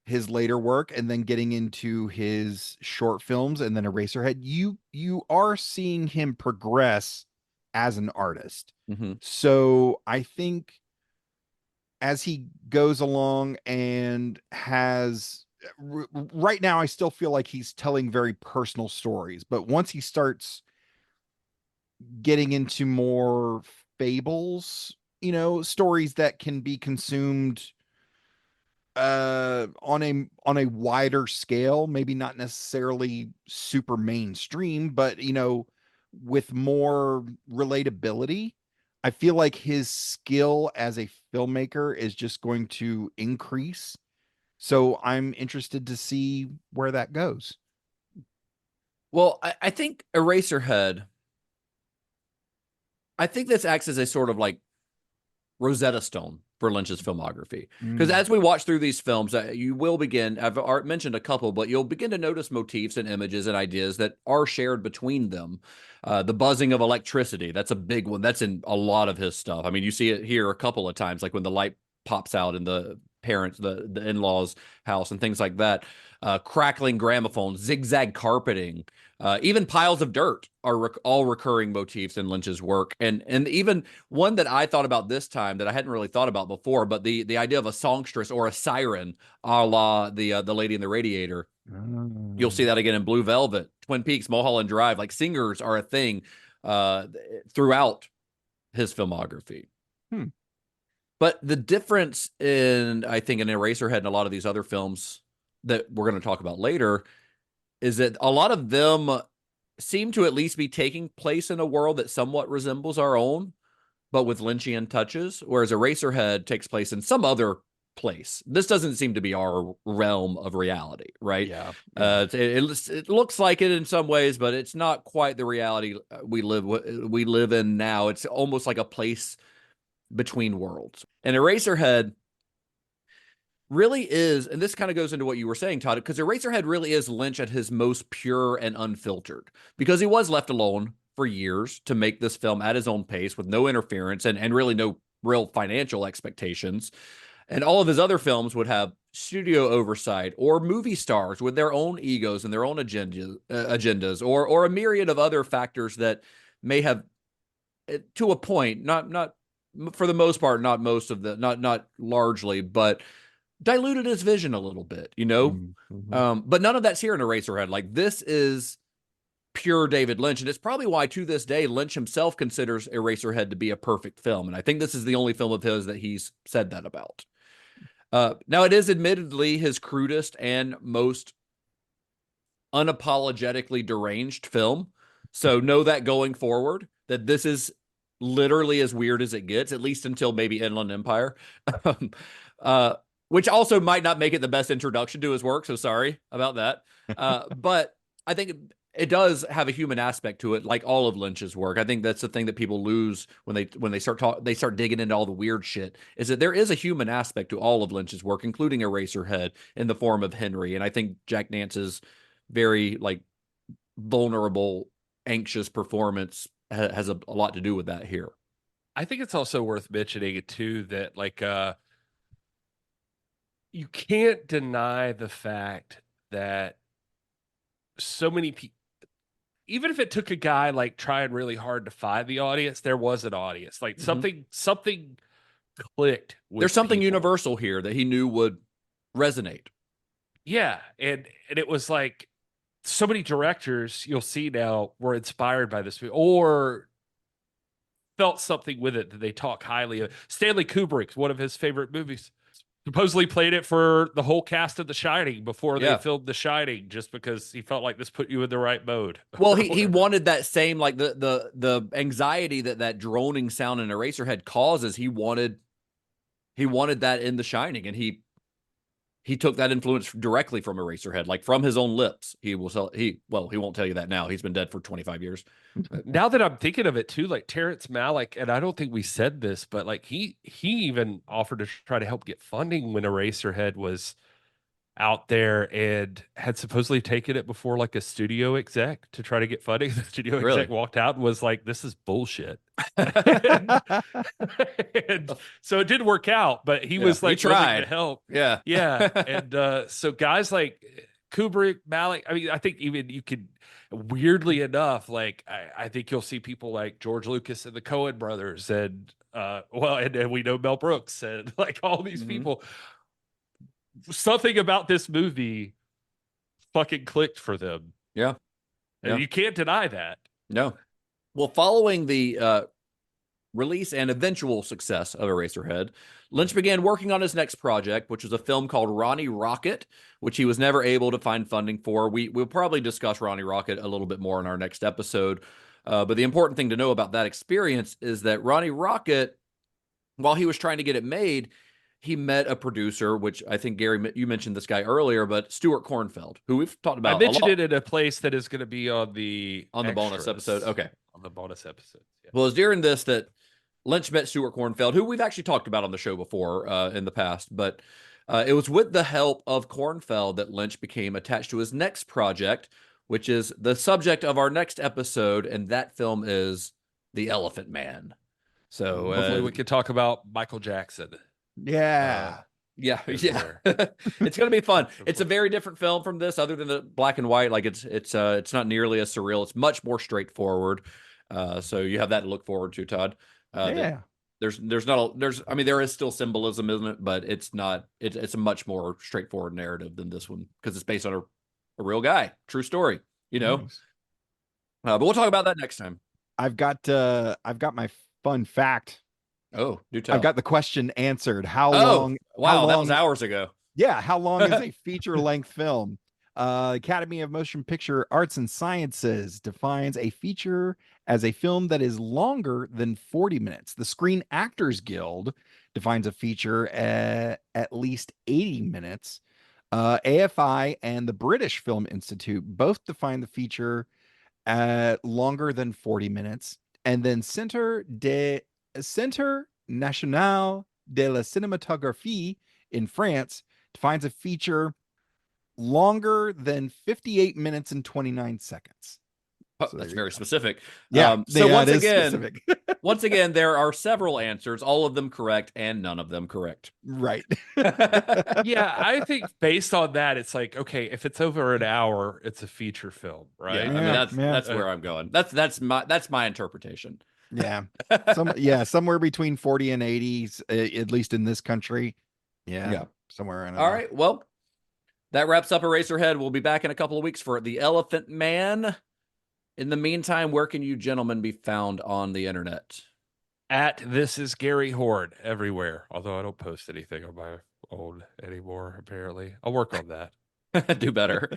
his later work and then getting into his short films and then Eraserhead, you are seeing him progress as an artist. So I think as he goes along and has right now I still feel like he's telling very personal stories, but once he starts getting into more fables, stories that can be consumed on a wider scale, maybe not necessarily super mainstream, but with more relatability, I feel like his skill as a filmmaker is just going to increase. So I'm interested to see where that goes. Well, I think Eraserhead, I think this acts as a sort of like Rosetta Stone for Lynch's filmography. Because as we watch through these films, you will begin, I've mentioned a couple, but you'll begin to notice motifs and images and ideas that are shared between them. The buzzing of electricity, that's a big one. That's in a lot of his stuff. I mean, you see it here a couple of times, like when the light pops out in the parents, the in-laws' house and things like that. Crackling gramophones, zigzag carpeting, even piles of dirt are all recurring motifs in Lynch's work. And even one that I thought about this time that I hadn't really thought about before, but the idea of a songstress or a siren, a la the Lady in the Radiator. You'll see that again in Blue Velvet, Twin Peaks, Mulholland Drive. Like singers are a thing throughout his filmography. But the difference I think, in Eraserhead and a lot of these other films that we're going to talk about later is that a lot of them seem to at least be taking place in a world that somewhat resembles our own, but with Lynchian touches, whereas Eraserhead takes place in some other place. This doesn't seem to be our realm of reality, right? Yeah. It looks like it in some ways, but it's not quite the reality we live in now. It's almost like a place between worlds. And Eraserhead really is, and this kind of goes into what you were saying, Todd, because Eraserhead really is Lynch at his most pure and unfiltered, because he was left alone for years to make this film at his own pace with no interference and really no real financial expectations. And all of his other films would have studio oversight or movie stars with their own egos and their own agendas or a myriad of other factors that may have, to a point, not for the most part, not largely, but diluted his vision a little bit, but none of that's here in Eraserhead. Like, this is pure David Lynch, and it's probably why to this day Lynch himself considers Eraserhead to be a perfect film, and I think this is the only film of his that he's said that about. Now, it is admittedly his crudest and most unapologetically deranged film, so know that going forward, that this is literally as weird as it gets, at least until maybe Inland Empire. Which also might not make it the best introduction to his work, so sorry about that. But I think it does have a human aspect to it, like all of Lynch's work. I think that's the thing that people lose when they start digging into all the weird shit, is that there is a human aspect to all of Lynch's work, including Eraserhead in the form of Henry. And I think Jack Nance's very vulnerable, anxious performance has a lot to do with that here. I think it's also worth mentioning too that you can't deny the fact that so many people, even if it took a guy trying really hard to find the audience, there was an audience. Something clicked with There's something people. universal here that he knew would resonate. Yeah, and it was like so many directors you'll see now were inspired by this movie or felt something with it that they talk highly of. Stanley Kubrick, one of his favorite movies, supposedly played it for the whole cast of The Shining before they filmed The Shining, just because he felt like this put you in the right mode. Well, he wanted that same, the anxiety that droning sound in Eraserhead causes. He wanted that in The Shining, and he took that influence directly from Eraserhead, from his own lips. He won't tell you that now. He's been dead for 25 years. Now that I'm thinking of it too, Terrence Malick, and I don't think we said this, but he even offered to try to help get funding when Eraserhead was out there, and had supposedly taken it before a studio exec to try to get funding. The studio exec walked out and was like, "This is bullshit." and so it didn't work out, but he was he tried willing to help. Yeah. And so guys like Kubrick, Malick, I mean, I think even you could, weirdly enough, I think you'll see people like George Lucas and the Coen brothers, and and we know Mel Brooks and all these people something about this movie fucking clicked for them. Yeah. And you can't deny that. No. Well, following the release and eventual success of Eraserhead, Lynch began working on his next project, which was a film called Ronnie Rocket, which he was never able to find funding for. We'll probably discuss Ronnie Rocket a little bit more in our next episode. But the important thing to know about that experience is that Ronnie Rocket, while he was trying to get it made, he met a producer, which I think, Gary, you mentioned this guy earlier, but Stuart Kornfeld, who we've talked about. I mentioned it in a place that is going to be on the bonus episode. Okay. On the bonus episode. Yeah. Well, it's during this that Lynch met Stuart Kornfeld, who we've actually talked about on the show before in the past, but it was with the help of Kornfeld that Lynch became attached to his next project, which is the subject of our next episode, and that film is The Elephant Man. So hopefully we can talk about Michael Jackson. Yeah. Yeah. It's going to be fun. It's a very different film from this, other than the black and white. Like it's not nearly as surreal. It's much more straightforward. So you have that to look forward to, Todd. Yeah. There is still symbolism in it, but it's a much more straightforward narrative than this one, because it's based on a real guy, true story, Nice. But we'll talk about that next time. I've got my fun fact. Oh, do tell. I've got the question answered. How long? Wow, that was hours ago. Yeah. How long is a feature-length film? Academy of Motion Picture Arts and Sciences defines a feature as a film that is longer than 40 minutes. The Screen Actors Guild defines a feature at least 80 minutes. AFI and the British Film Institute both define the feature at longer than 40 minutes. And then Centre National de la Cinématographie in France defines a feature longer than 58 minutes and 29 seconds. So that's very specific. Yeah. Once again, there are several answers, all of them correct and none of them correct. Right. Yeah, I think based on that, it's like, okay, if it's over an hour, it's a feature film, right? Yeah, I mean, that's where I'm going. That's my interpretation. Yeah. Somewhere between 40 and 80, at least in this country. Yeah. Somewhere around. All right. Well, that wraps up Eraserhead. We'll be back in a couple of weeks for The Elephant Man. In the meantime, where can you gentlemen be found on the internet? At This Is Gary Horne everywhere. Although I don't post anything on my own anymore, apparently. I'll work on that. Do better.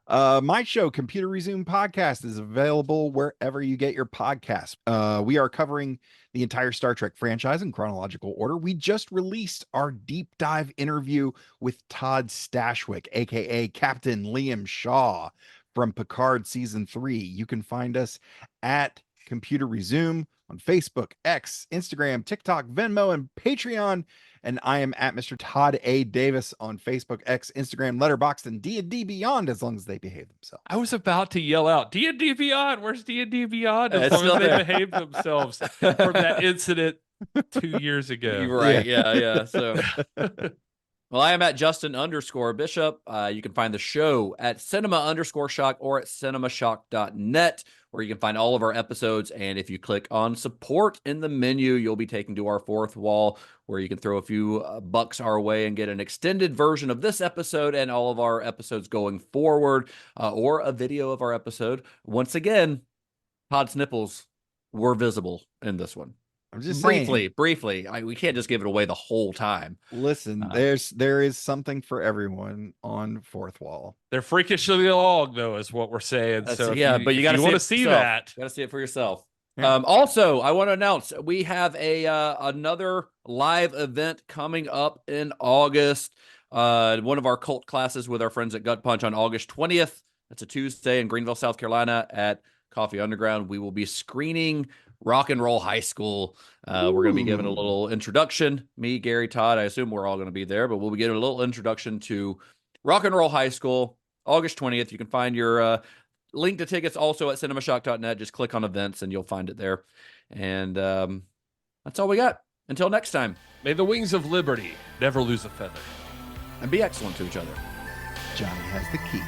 My show, Computer Resume Podcast, is available wherever you get your podcasts. We are covering the entire Star Trek franchise in chronological order. We just released our deep dive interview with Todd Stashwick, aka Captain Liam Shaw from Picard Season 3. You can find us at Computer Resume on Facebook, X, Instagram, TikTok, Venmo, and Patreon. And I am at Mr. Todd A. Davis on Facebook, X, Instagram, Letterboxd, and D&D Beyond, as long as they behave themselves. I was about to yell out, D&D Beyond, where's D&D Beyond? As long as they behave themselves from that incident 2 years ago. You're right, yeah. So, well, I am at Justin_Bishop. You can find the show at Cinema_Shock or at cinemashock.net, where you can find all of our episodes. And if you click on support in the menu, you'll be taken to our fourth wall, where you can throw a few bucks our way and get an extended version of this episode and all of our episodes going forward, or a video of our episode. Once again, Todd's nipples were visible in this one. I'm just briefly. We can't just give it away the whole time. Listen, there is something for everyone on Fourth Wall. They're freakishly long, though, is what we're saying. So but you got to see that. Got to see it for yourself. Yeah. Also, I want to announce we have another live event coming up in August. One of our cult classes with our friends at Gut Punch on August 20th. That's a Tuesday in Greenville, South Carolina at Coffee Underground. We will be screening Rock and Roll High School. We're going to be giving a little introduction. Me, Gary, Todd, I assume we're all going to be there, but we'll be giving a little introduction to Rock and Roll High School, August 20th. You can find your link to tickets also at cinemashock.net. Just click on events and you'll find it there. And that's all we got. Until next time. May the wings of liberty never lose a feather. And be excellent to each other. Johnny has the key.